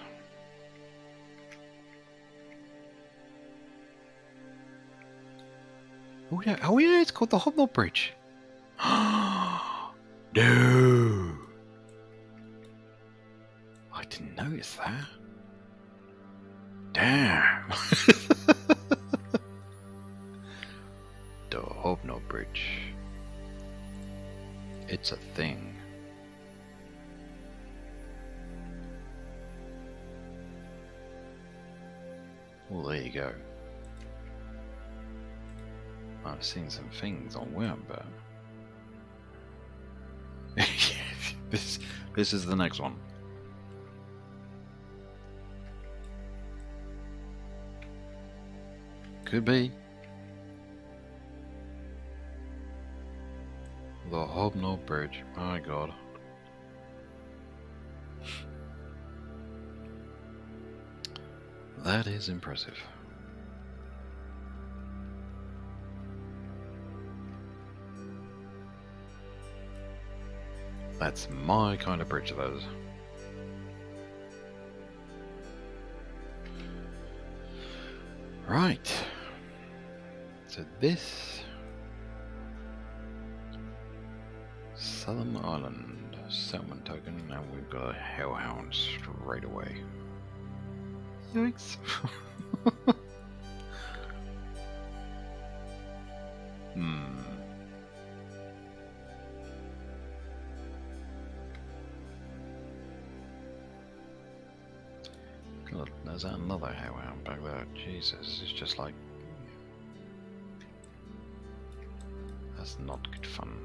Oh yeah, it's called the HobNob Bridge. No. I didn't notice that. Damn. The HobNob Bridge. It's a thing. Well, there you go. I've seen some things on Wurm, but this is the next one. Could be. The HobNob Bridge. My God. That is impressive. That's my kind of bridge, that is. Right. So this Southern Island settlement token, and we've got a hellhound straight away. Yikes. God, there's another hellhound back there. Jesus, it's just like... That's not good fun.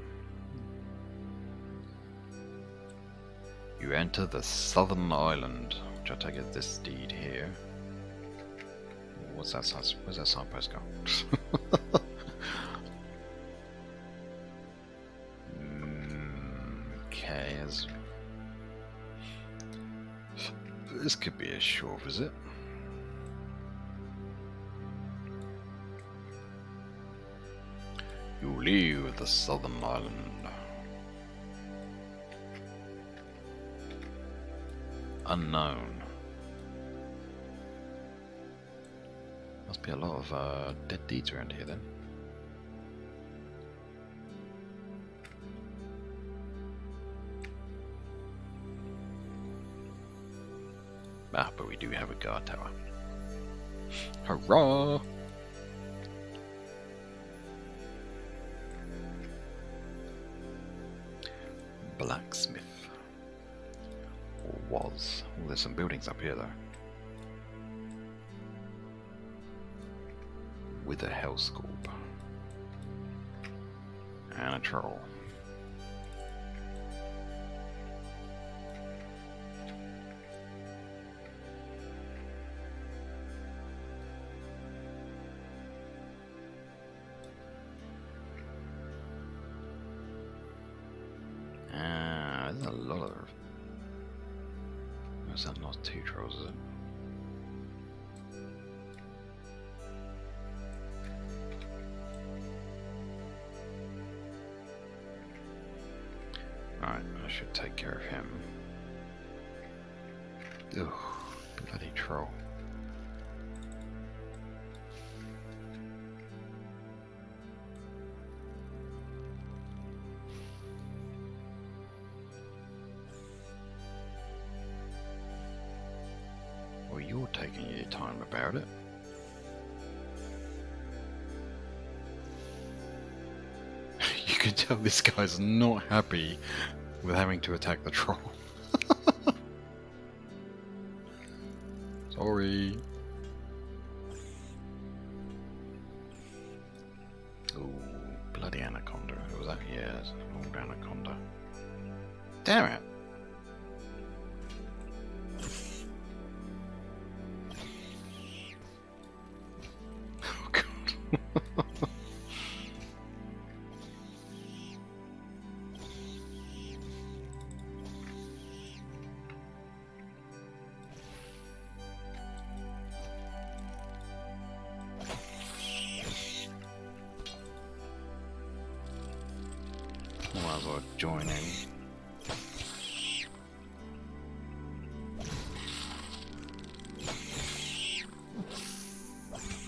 You enter the Southern Island, which I take it this deed here. What's that sign? Where's that signpost go? Okay, this could be a shore visit. You leave the Southern Island. Unknown. Must be a lot of dead deeds around here then. Ah, but we do have a guard tower. Hurrah! Blacksmith. Or was. Oh, there's some buildings up here though. With a hellscorp. And a troll. There's a lot of... Is that not 2 trolls, is it? Right, I should take care of him. Ugh, bloody troll. Well, you're taking your time about it. You can tell this guy's not happy with having to attack the troll. Sorry. Ooh, bloody anaconda. Who was that? Yeah, it's an old anaconda. Damn it! might as well join in.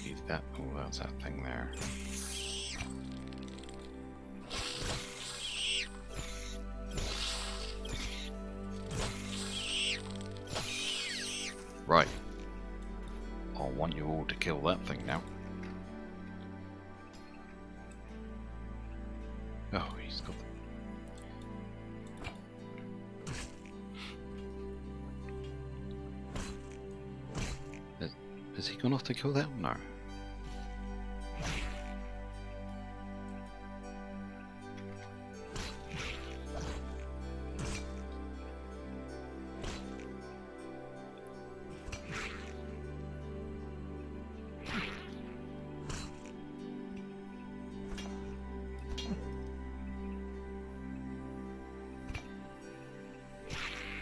Use that. Oh, that's that thing there. Right. I want you all to kill that thing now. Oh, he's got them. Has he gone off to kill that? No.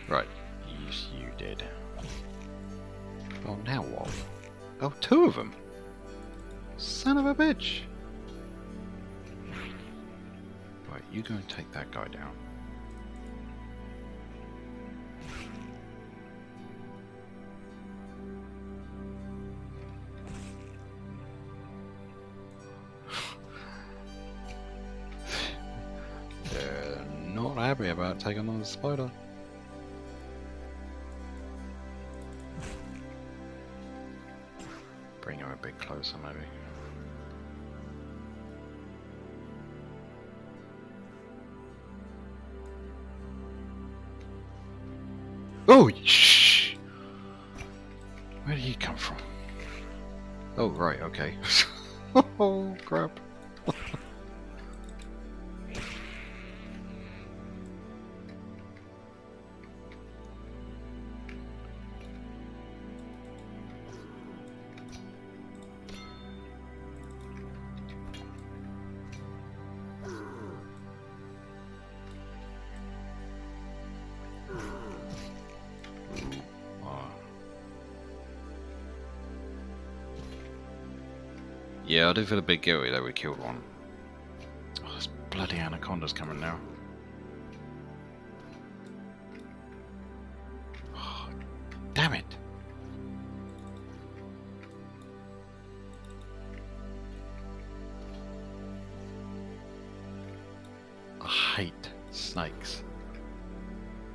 Right, yes, you did. Oh, now what? Oh, two of them! Son of a bitch! Right, you go and take that guy down. They're not happy about taking on the spider. Bring him a bit closer, maybe. Oh, shh! Where did he come from? Oh, right, okay. Oh, crap. Yeah, I do feel a bit guilty that we killed one. Oh, this bloody anaconda's coming now. Oh, damn it! I hate snakes.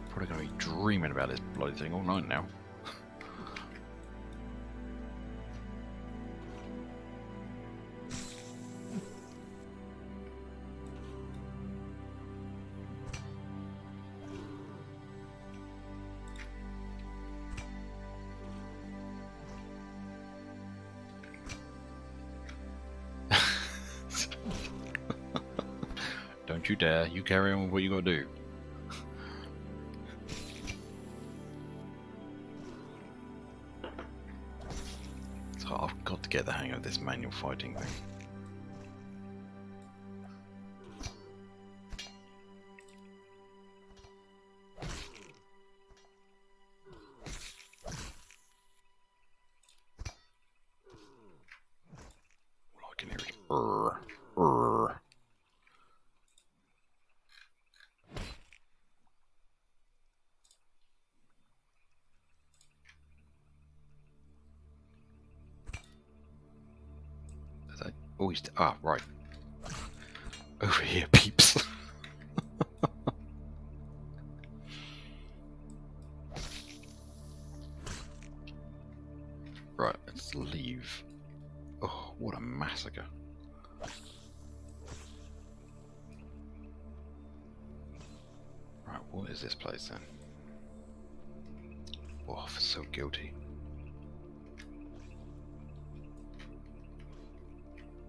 Probably gonna be dreaming about this bloody thing all night now. Don't you dare, you carry on with what you gotta do. So I've got to get the hang of this manual fighting thing. All I can hear is urgh. Oh, he's... Ah, right. Over here, peeps. Right, let's leave. Oh, what a massacre. Right, what is this place then? Oh, I feel so guilty.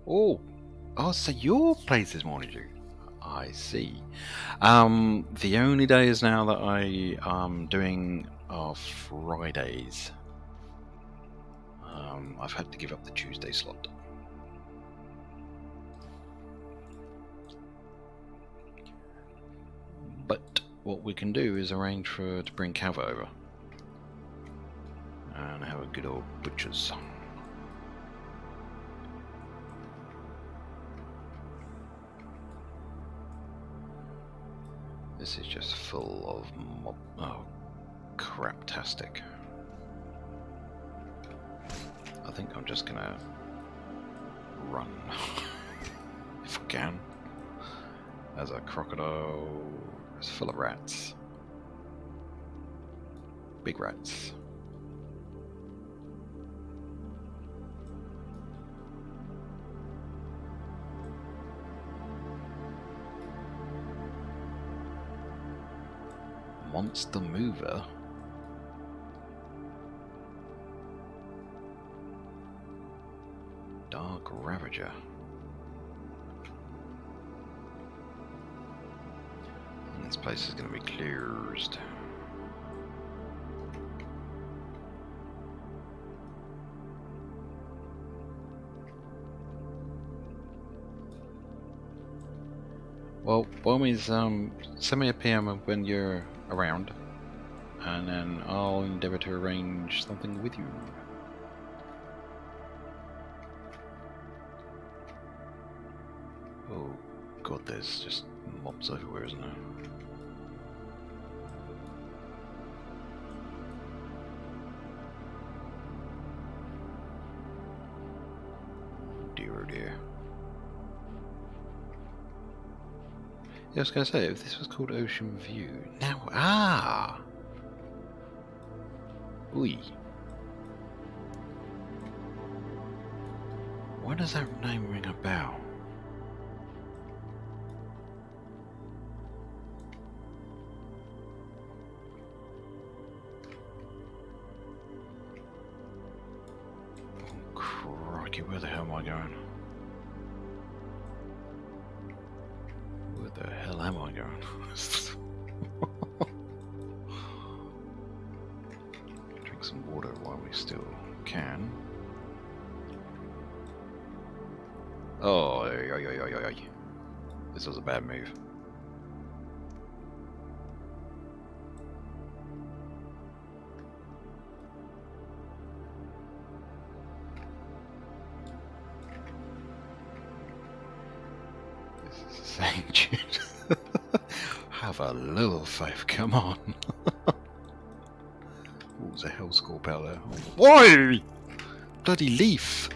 Oh, so your place is morning dew. I see. The only days now that I am doing are Fridays. I've had to give up the Tuesday slot. But what we can do is arrange to bring Calvert over and have a good old butcher's. This is just full of mob. Oh, craptastic. I think I'm just gonna run if I can. As a crocodile, it's full of rats. Big rats. Monster mover. Dark Ravager. And this place is going to be closed. Well, Wilmies, send me a PM when you're around, and then I'll endeavour to arrange something with you. Oh god, there's just mobs everywhere, isn't there? Dear oh dear. Yeah, I was going to say, if this was called Ocean View... Now... Ah! Oi. Why does that name ring a bell? Oh, crikey, where the hell am I going? Where the hell am I going? Drink some water while we still can. Oh, this was a bad move. This is ancient. Have a little faith, come on. What was a hell scorp out there? Why? Bloody leaf!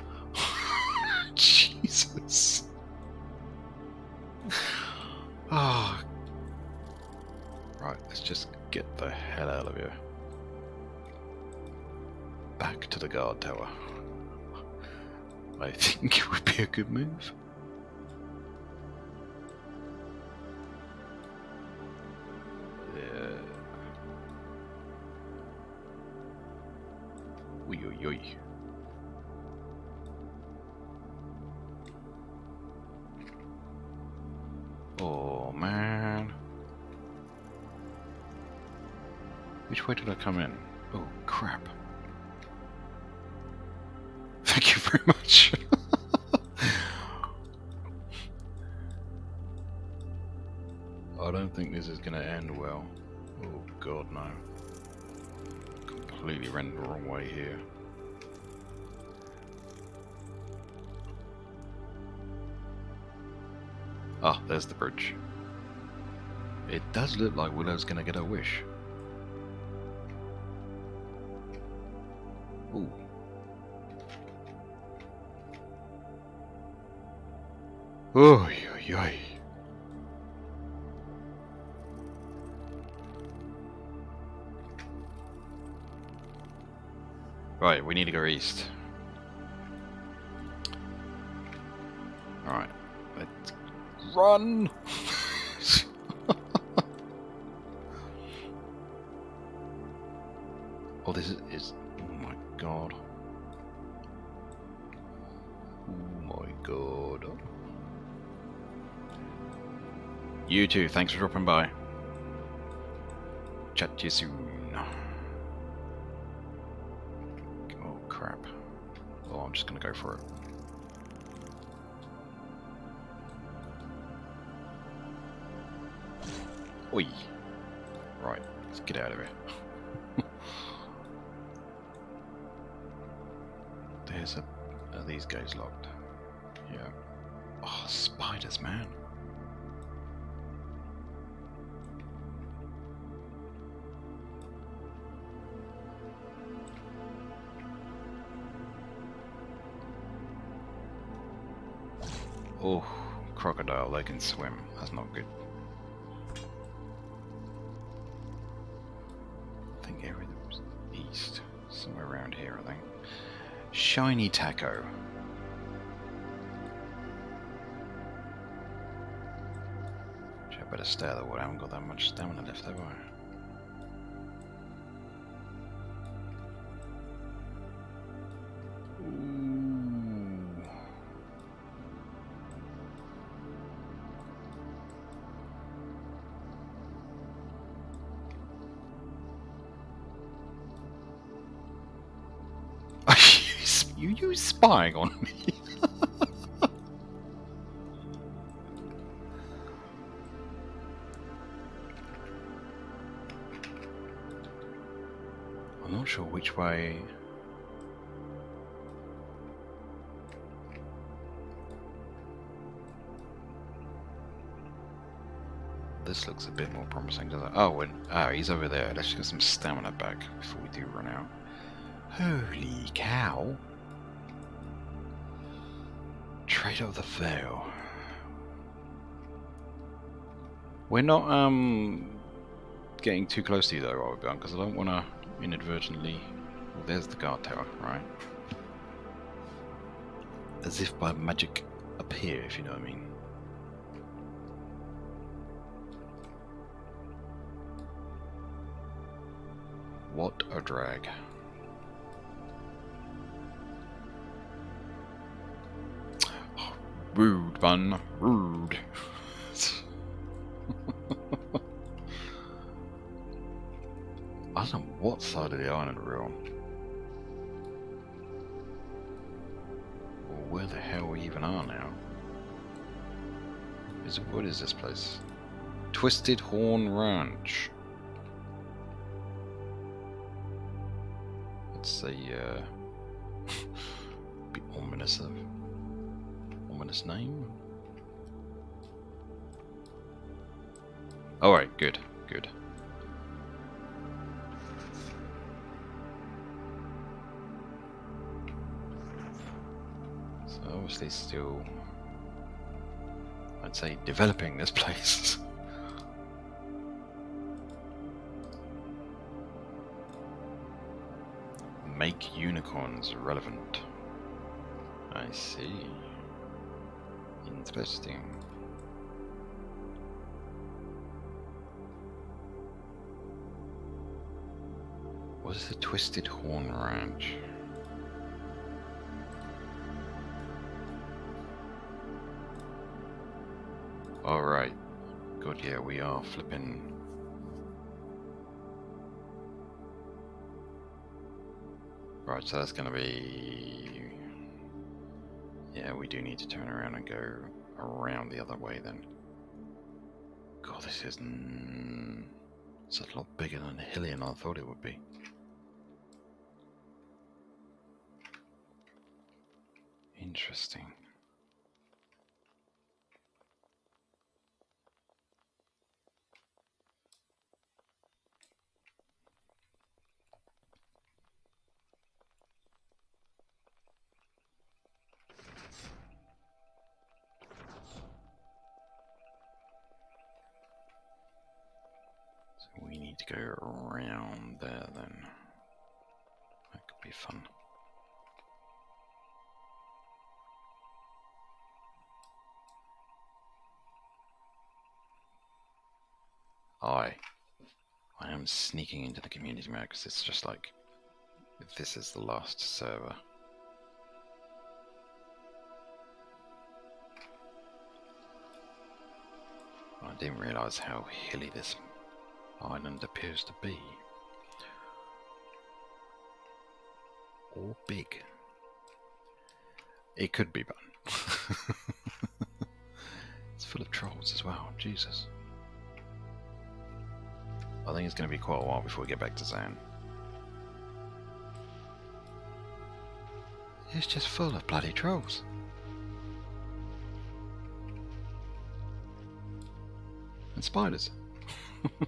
Jesus. Ah. Oh. Right, let's just get the hell out of here. Back to the guard tower. I think it would be a good move. Yeah. Oi, oi, oi. Oh man. Which way did I come in? Oh crap. Thank you very much. I don't think this is going to end well. Oh god no. Completely ran the wrong way here. Ah, there's the bridge. It does look like Willow's gonna get her wish. Ooh. Oy, oy, oy. Right, we need to go east. Alright, let's run! Oh, this is... Oh my god. Oh my god. You too, thanks for dropping by. Chat to you soon. Oh crap. Oh, I'm just gonna go for it. Oi. Right, let's get out of here. There's a... Are these guys locked? Yeah. Oh, spiders, man. Oh, crocodile, they can swim. That's not good. I think everything's east. Somewhere around here, I think. Shiny taco. I better stay out of the water. I haven't got that much stamina left, have I? You spying on me? I'm not sure which way. This looks a bit more promising, doesn't it? Oh, he's over there. Let's get some stamina back before we do run out. Holy cow! Trade of the veil. We're not getting too close to you though, because I don't want to inadvertently. Well, there's the guard tower, right? As if by magic appear, if you know what I mean. What a drag. Oh, rude, bun. Rude. I don't know what side of the island we're on. Or where the hell we even are now. What is this place? Twisted Horn Ranch. It's a bit ominous name. Alright, good. So obviously still, I'd say, developing this place. Make unicorns relevant. I see. Interesting. What is the Twisted Horn Ranch? Alright. God, yeah, we are flipping. Right, so that's gonna be... Yeah, we do need to turn around and go around the other way then. God, this is... It's a lot bigger and hilly than I thought it would be. Interesting. So we need to go around there then. That could be fun. I am sneaking into the community map because it's just like, if this is the last server. I didn't realise how hilly this island appears to be. Or big. It could be, but it's full of trolls as well, Jesus. I think it's going to be quite a while before we get back to Zan. It's just full of bloody trolls. And spiders. Oh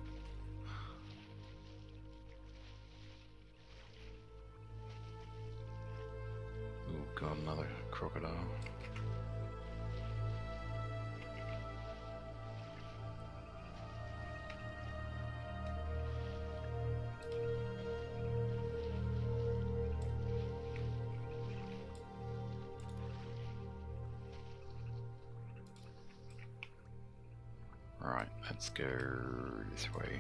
god, another crocodile. Right, let's go this way.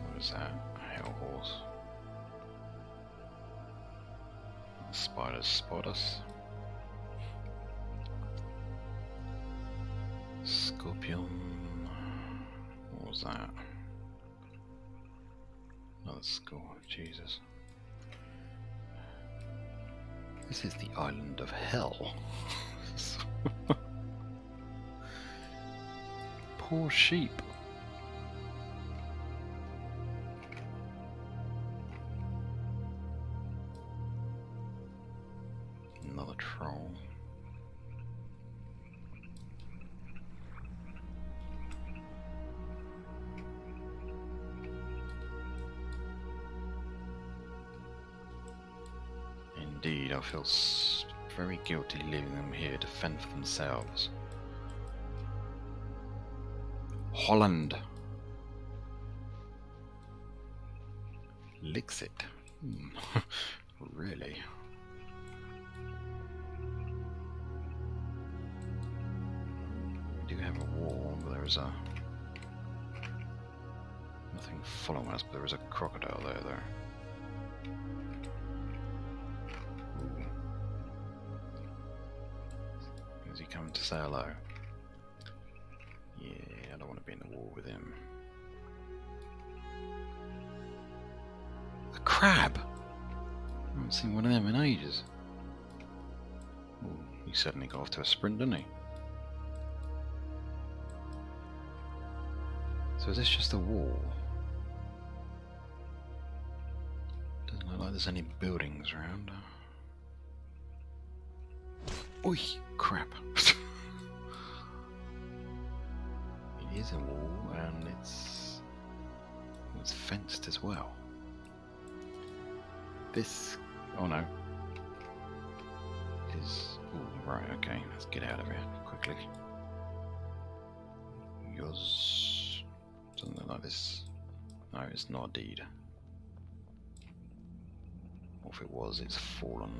What is that? A hell horse. The spiders spot us. Scorpion. What was that? Another skull. Jesus. This is the island of hell. Poor sheep. Another troll. Indeed, I feel very guilty leaving them here to fend for themselves. Holland. Licks it. Really? We do have a wall, but there is a... nothing following us, but there is a crocodile there, though. Is he coming to say hello? Yeah, I don't want to be in the wall with him. A crab! I haven't seen one of them in ages. Ooh, he suddenly got off to a sprint, didn't he? So is this just a wall? Doesn't look like there's any buildings around. Oi, crap. It is a wall and it's fenced as well. This, oh no, is, oh right, okay, let's get out of here quickly. Yours, something like this. No, it's not a deed. Or if it was, it's fallen.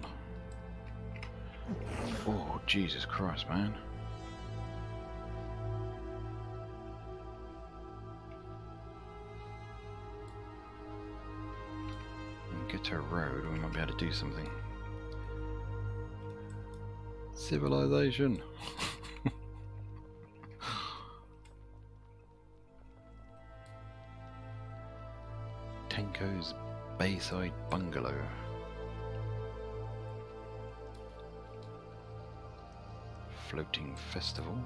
Oh, Jesus Christ, man. Get to a road, we might be able to do something. Civilization. Tenko's Bayside Bungalow. Floating festival.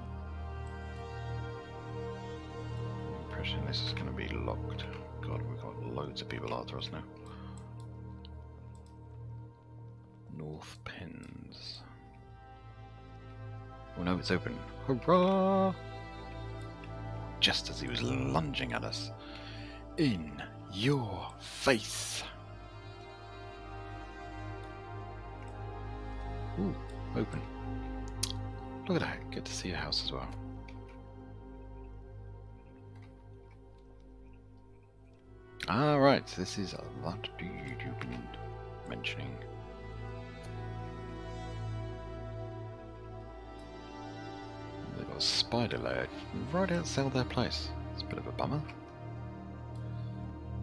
Impression this is going to be locked. God, we've got loads of people after us now. North Pens. Oh no, it's open. Hurrah! Just as he was lunging at us. In your face! Ooh, open. Look at that, get to see a house as well. Ah, right, so this is a lot you've been mentioning. They've got a spider lair right outside their place. It's a bit of a bummer.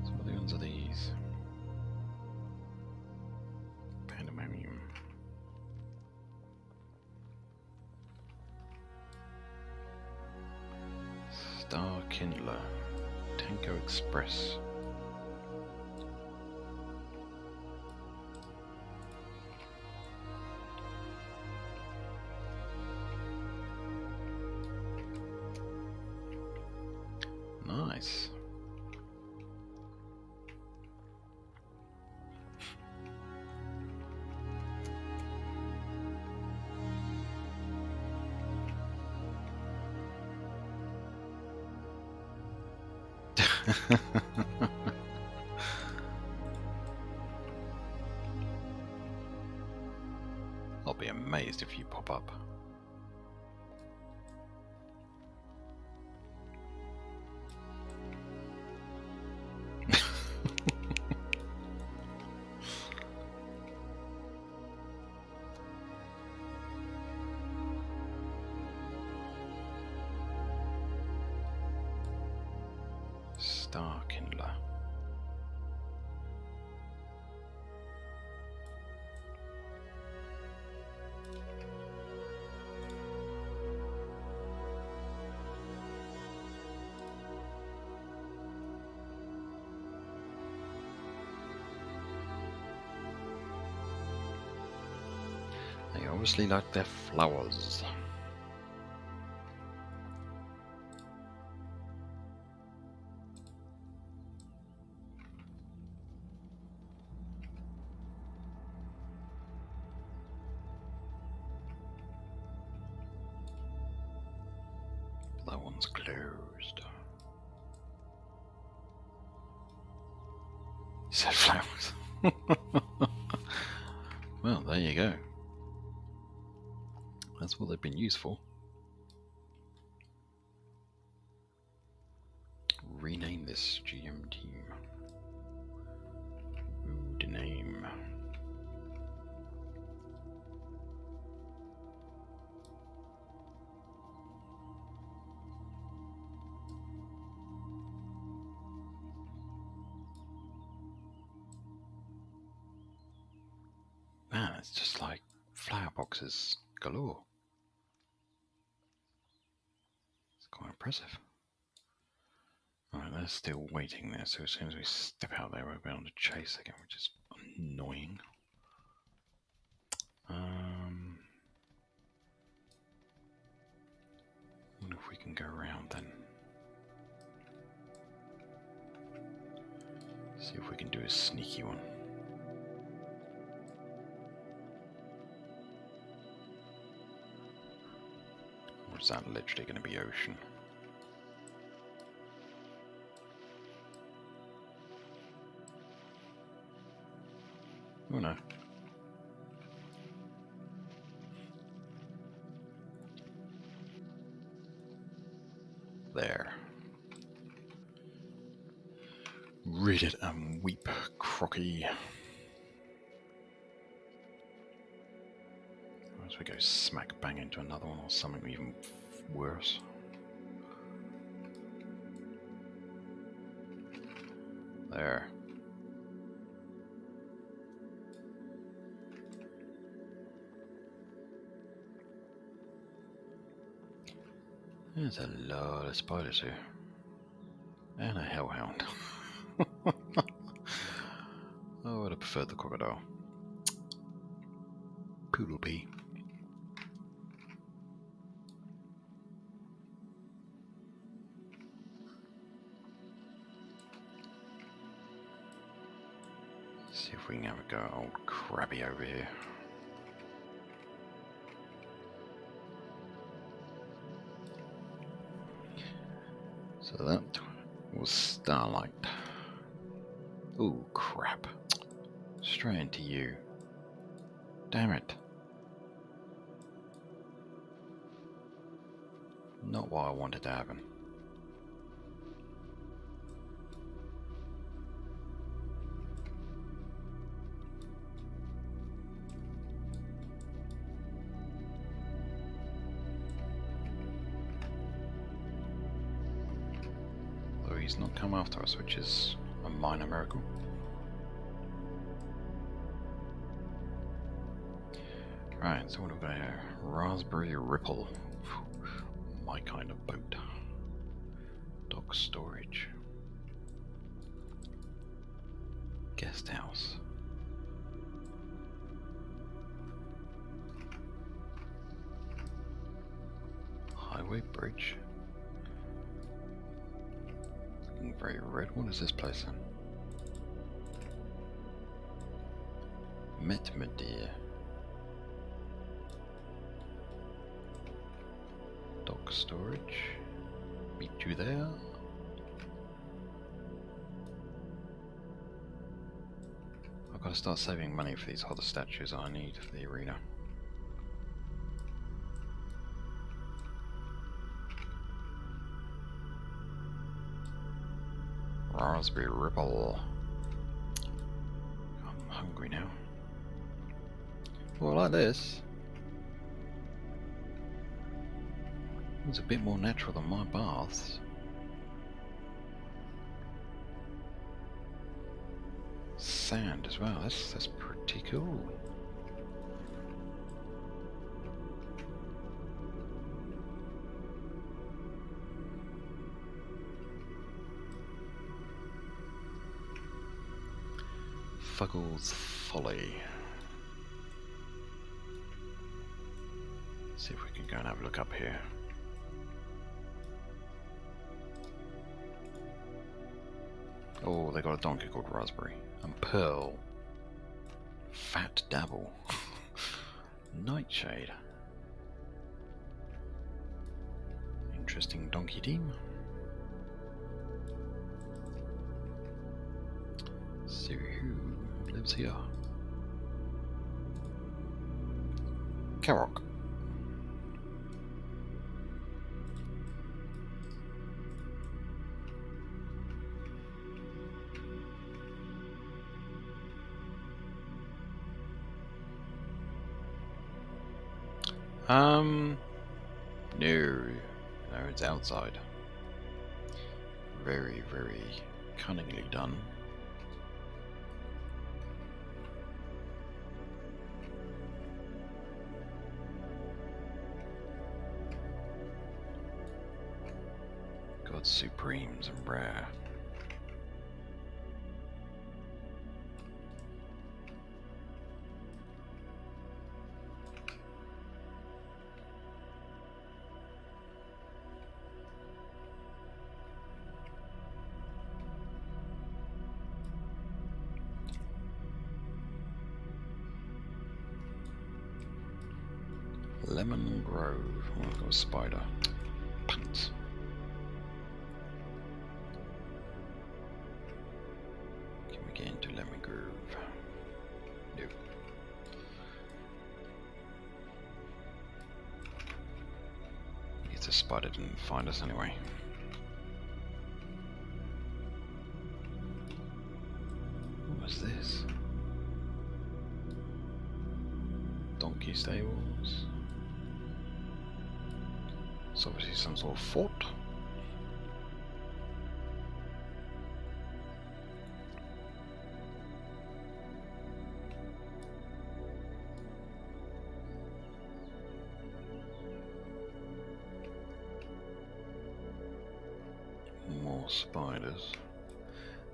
So what are the ones of these? Pandemonium. Star Kindler. Tenko Express. Nice. I'll be amazed if you pop up. Star Kindler. They obviously like their flowers. That one's closed. You said flowers. Well, there you go. That's what they've been used for. Rename this GM team. Good name. Man, it's just like flower boxes galore. It's quite impressive. Alright, they're still waiting there, so as soon as we step out there, we'll be on the chase again, which is annoying. Wonder if we can go around then. See if we can do a sneaky one. Or is that literally going to be ocean? Oh no. There. Read it and weep, Crocky. As we go smack bang into another one or something even worse. There. There's a lot of spiders here. And a hellhound. I would have preferred the crocodile. Poodle-pee. See if we can have a go at old Crabby over here. So that was Starlight. Ooh, crap. Straight into you. Damn it. Not what I wanted to happen. Though he's not come after us, which is a minor miracle. Right, so what have we got here? Raspberry Ripple. My kind of boat. Dock storage. Guest house. Highway bridge. Looking very red. What is this place then? Meetmedere. Dock storage. Meet you there. I've got to start saving money for these other statues I need for the arena. Raspberry Ripple. I'm hungry now. Well, like this. It's a bit more natural than my baths. sand as well. That's pretty cool. Fuggle's Folly. See if we can go and have a look up here. Oh, they got a donkey called Raspberry. And Pearl. Fat Dabble. Nightshade. Interesting donkey team. So who lives here? Karok. No, it's outside. Very, very cunningly done. God Supremes and rare. Lemon Grove. Oh, I've got a spider. Pants. Can we get into Lemon Grove? No. I guess the spider didn't find us anyway. What was this? Donkey stables. It's obviously some sort of fort. More spiders.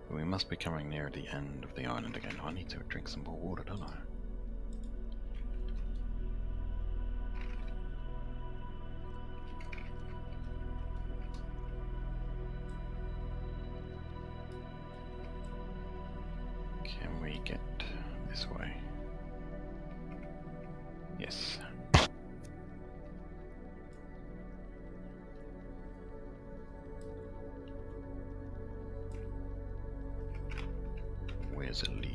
We must be coming near the end of the island again. I need to drink some more water, don't I? Can we get this way? Yes. Where's it lead?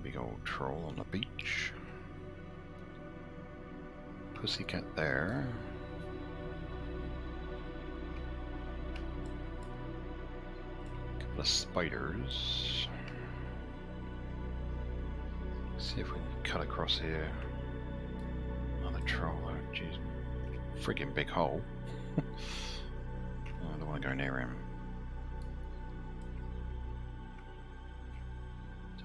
Big old troll on the beach. Pussycat there. Couple of spiders. See if we can cut across here. Another troll. Oh, jeez. Friggin' big hole. I don't want to go near him.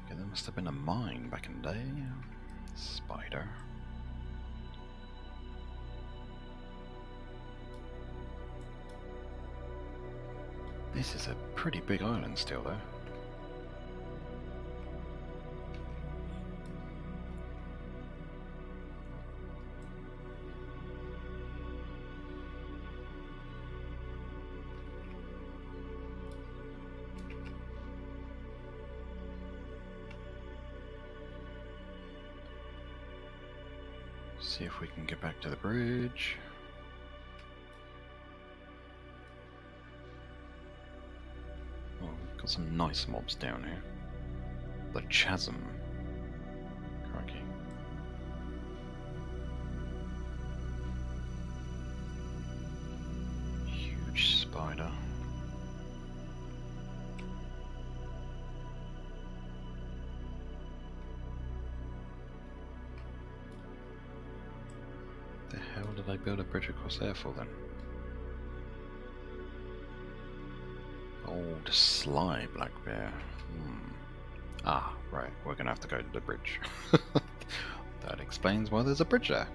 There must have been a mine back in the day. Spider. This is a pretty big island still, though. See if we can get back to the bridge. Oh, we've got some nice mobs down here. The chasm. Crikey. Huge spider. hell did I build a bridge across there for then? Old sly black bear. Ah, right, we're gonna have to go to the bridge. That explains why there's a bridge there.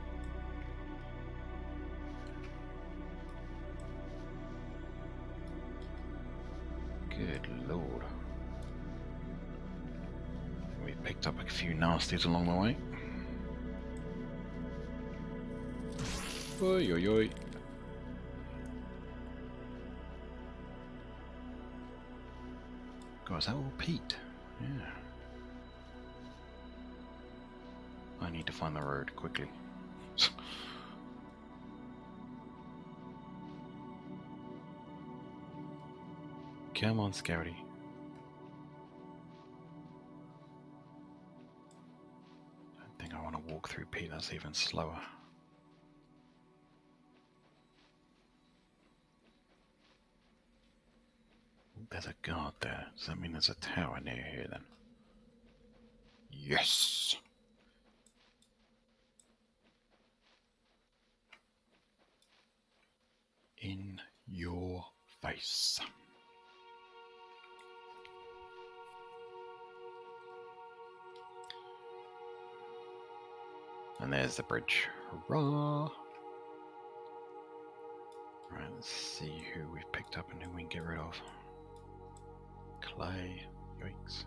Good lord. We picked up a few nasties along the way. Oi, oi, oi. God, is that all peat? Yeah. I need to find the road quickly. Come on, Scouty. I don't think I want to walk through peat, that's even slower. There's a guard there. Does that mean there's a tower near here then? Yes! In your face. And there's the bridge. Hurrah! Right, let's see who we've picked up and who we can get rid of. Clay. Yikes.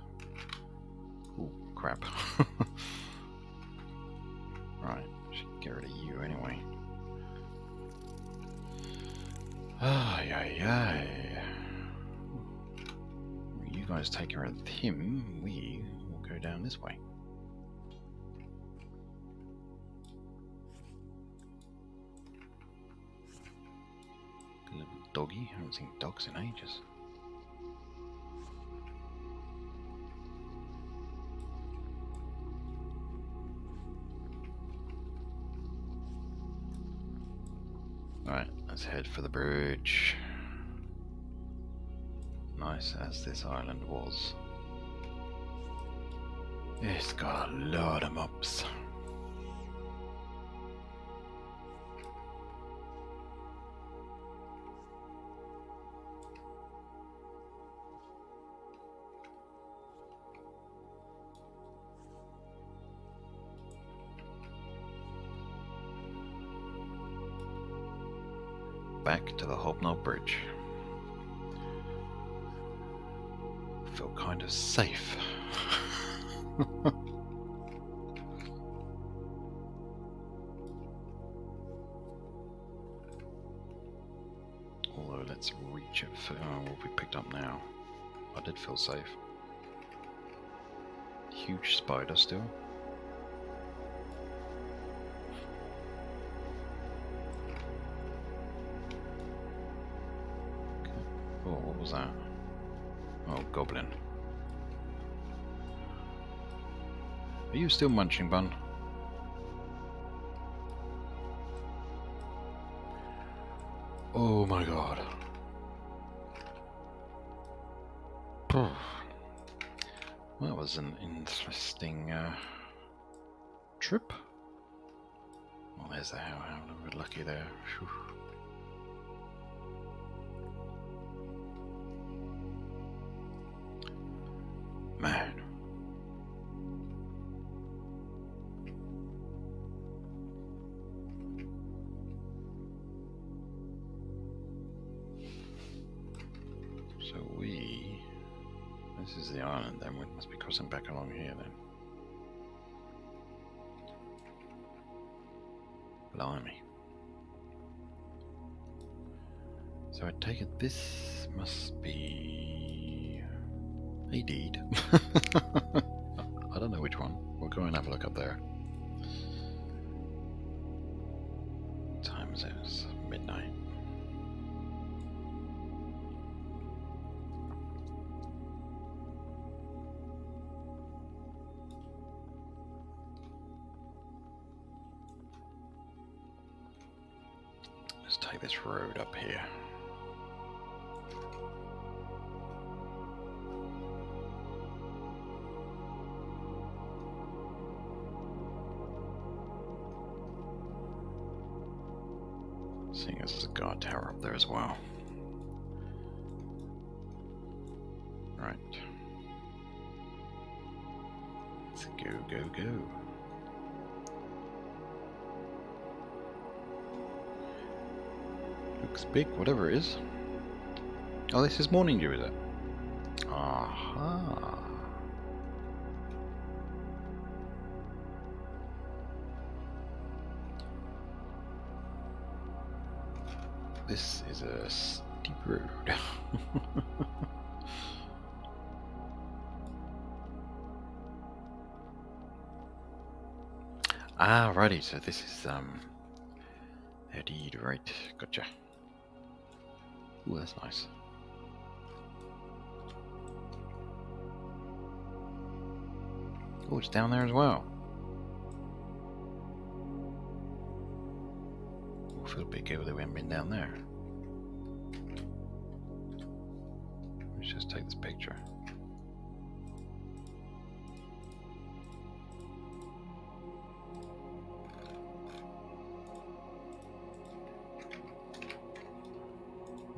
Ooh, crap. Right, should get rid of you anyway. Ay, ay, ay. You guys take care of him, we will go down this way. Good little doggy, I haven't seen dogs in ages. Alright, let's head for the bridge. Nice as this island was. It's got a lot of mobs. Back to the HobNob Bridge. Feel kind of safe. Although let's reach it for what we picked up now. I did feel safe. Huge spider still. Oh, what was that? Oh, goblin. Are you still munching, Bun? Oh my god. That was an interesting trip. Well, there's the hound. We're lucky there. Whew. Man. So this is the island then, we must be crossing back along here then. Blimey. So I take it this must be a deed. I don't know which one. We'll go and have a look up there. What time is it? It's midnight. Let's take this road up here. think there's a guard tower up there as well. Right. Let's go, go, go. Looks big, whatever it is. Oh, this is morning dew, is it? Aha. This is a steep road. Ah, righty, so this is, indeed, right, gotcha. Ooh, that's nice. Oh, it's down there as well. I feel a bit good that we haven't been down there. Let's just take this picture.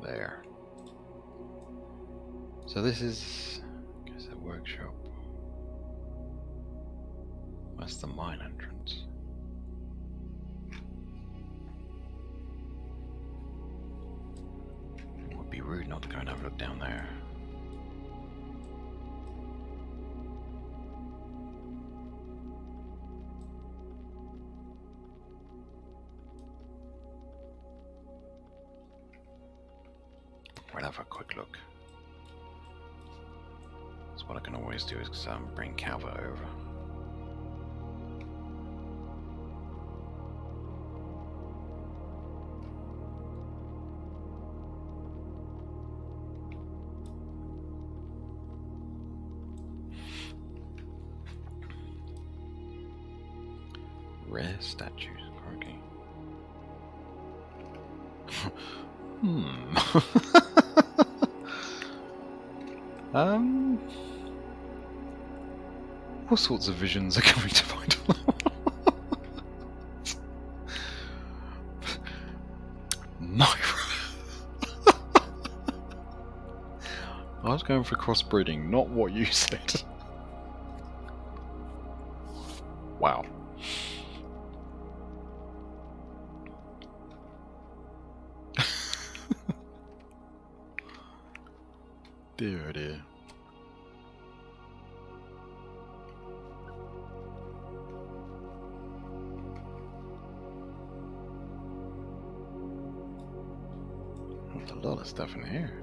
There. So this is, I guess, a workshop. That's the mine entrance. It would be rude not to go and have a look down there. We'll have a quick look. So what I can always do is bring Calvert over. Rare statues, crikey. All sorts of visions are coming to mind. My I was going for crossbreeding, not what you said. Wow. Dear, oh dear. There's a lot of stuff in here.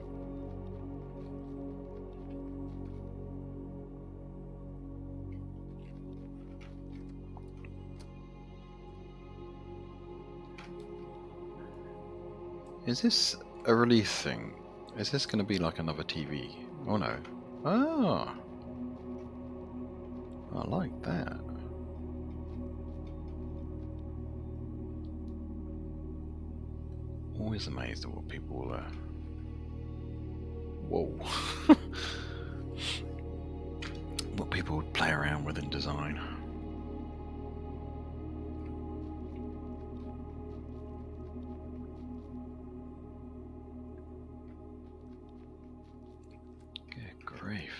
Is this a release thing? Is this going to be like another TV? Oh no. Ah! I like that. Always amazed at what people whoa. What people would play around with in design. Good grief.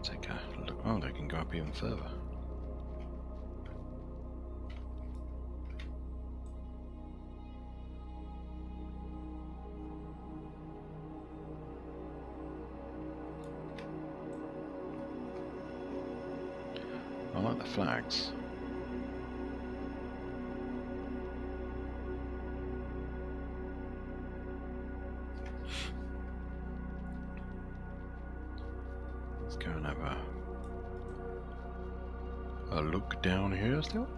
Take a look. Oh, they can go up even further. I like the flags. Let's go and have a look down here still.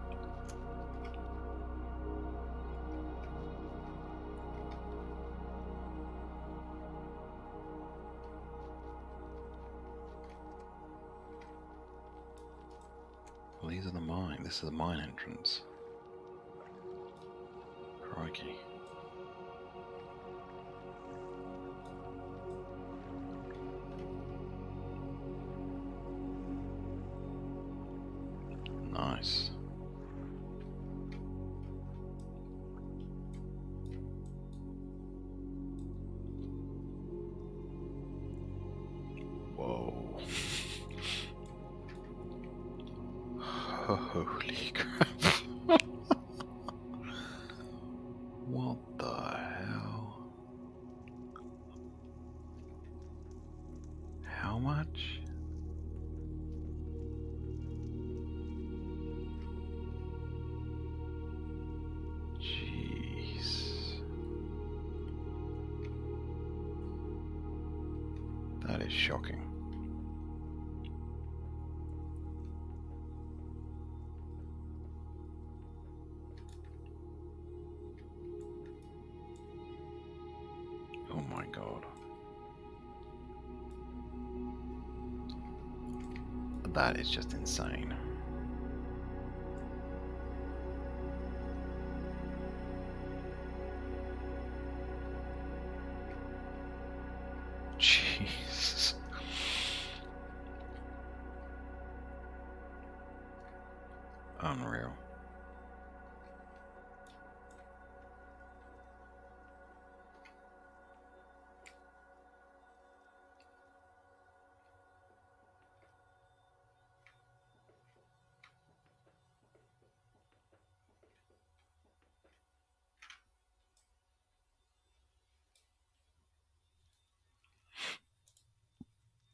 Well, these are the mine. This is the mine entrance. Crikey. Whoa. Holy crap. What the hell? How much? Jeez. That is shocking. Oh my god. That is just insane. Jeez. Unreal.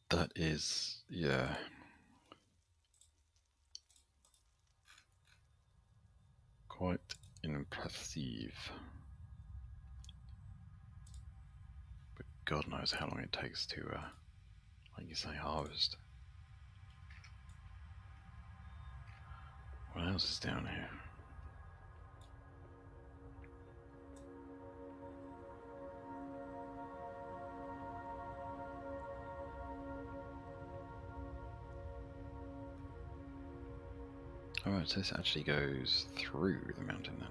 That is, yeah. Quite impressive. But God knows how long it takes to, like you say, harvest. What else is down here? Alright, so this actually goes through the mountain then.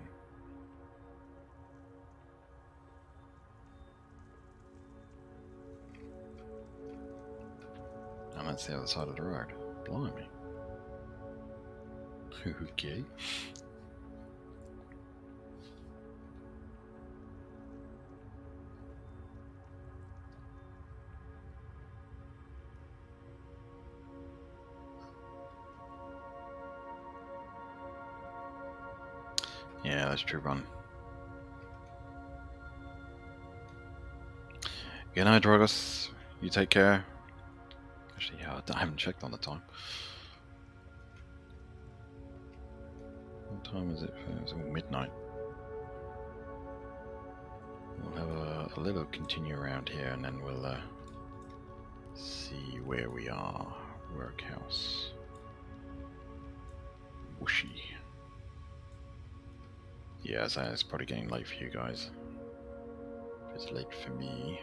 And that's the other side of the road. Blimey. Okay. Yeah, that's true, Run. Good night, Drogos. You take care. Actually, yeah, I haven't checked on the time. What time is it? It's all midnight. We'll have a little continue around here and then we'll see where we are. Workhouse. Whooshy. Yeah, so it's probably getting late for you guys. It's late for me.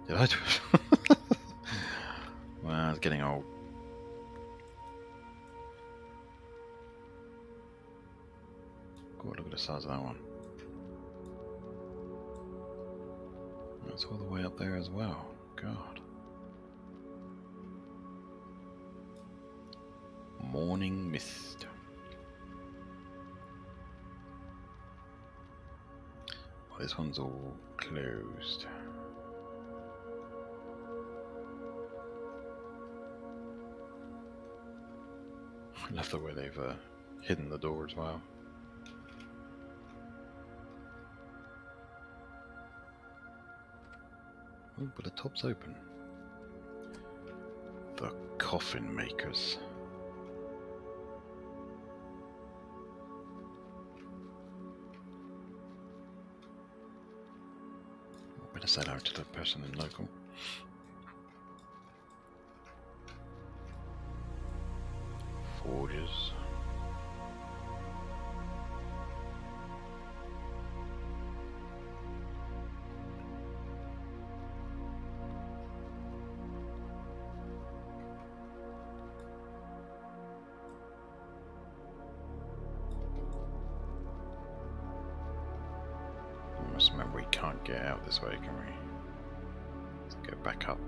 Did I do it? Well, it's getting old. God, look at the size of that one. That's all the way up there as well. God. Morning mist. Well, this one's all closed. I love the way they've hidden the door as well. Oh, but the top's open. The coffin makers. Better say hello to the person in local. Forges. I must remember we can't get out this way, can we? Let's go back up.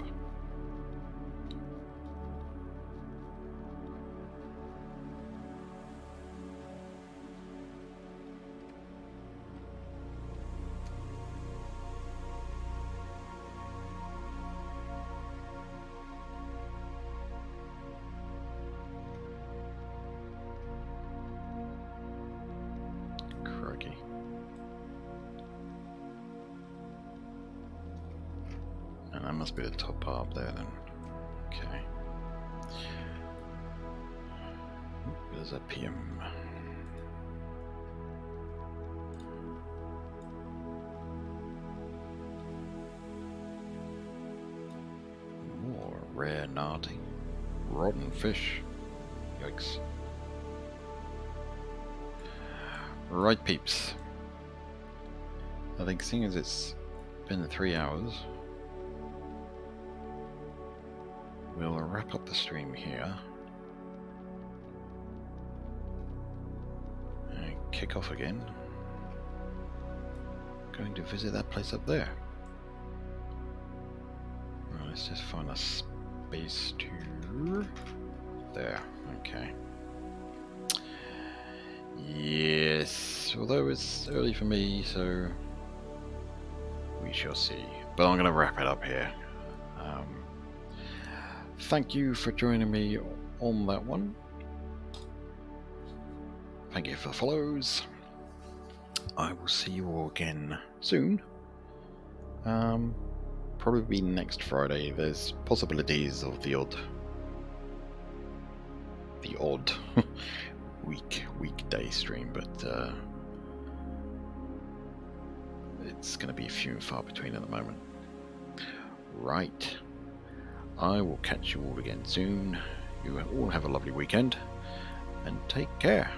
must be the top part up there then. Okay. There's a PM. More rare naughty. Rotten fish. Yikes. Right, peeps. I think seeing as it's been 3 hours, we'll wrap up the stream here and kick off again. Going to visit that place up there. Right, let's just find a space to... There, okay. Yes, although it's early for me, so we shall see. But I'm going to wrap it up here. Thank you for joining me on that one. Thank you for the follows. I will see you all again soon. Probably next Friday. There's possibilities of the odd weekday stream, but it's going to be few and far between at the moment. Right, I will catch you all again soon. You all have a lovely weekend and take care.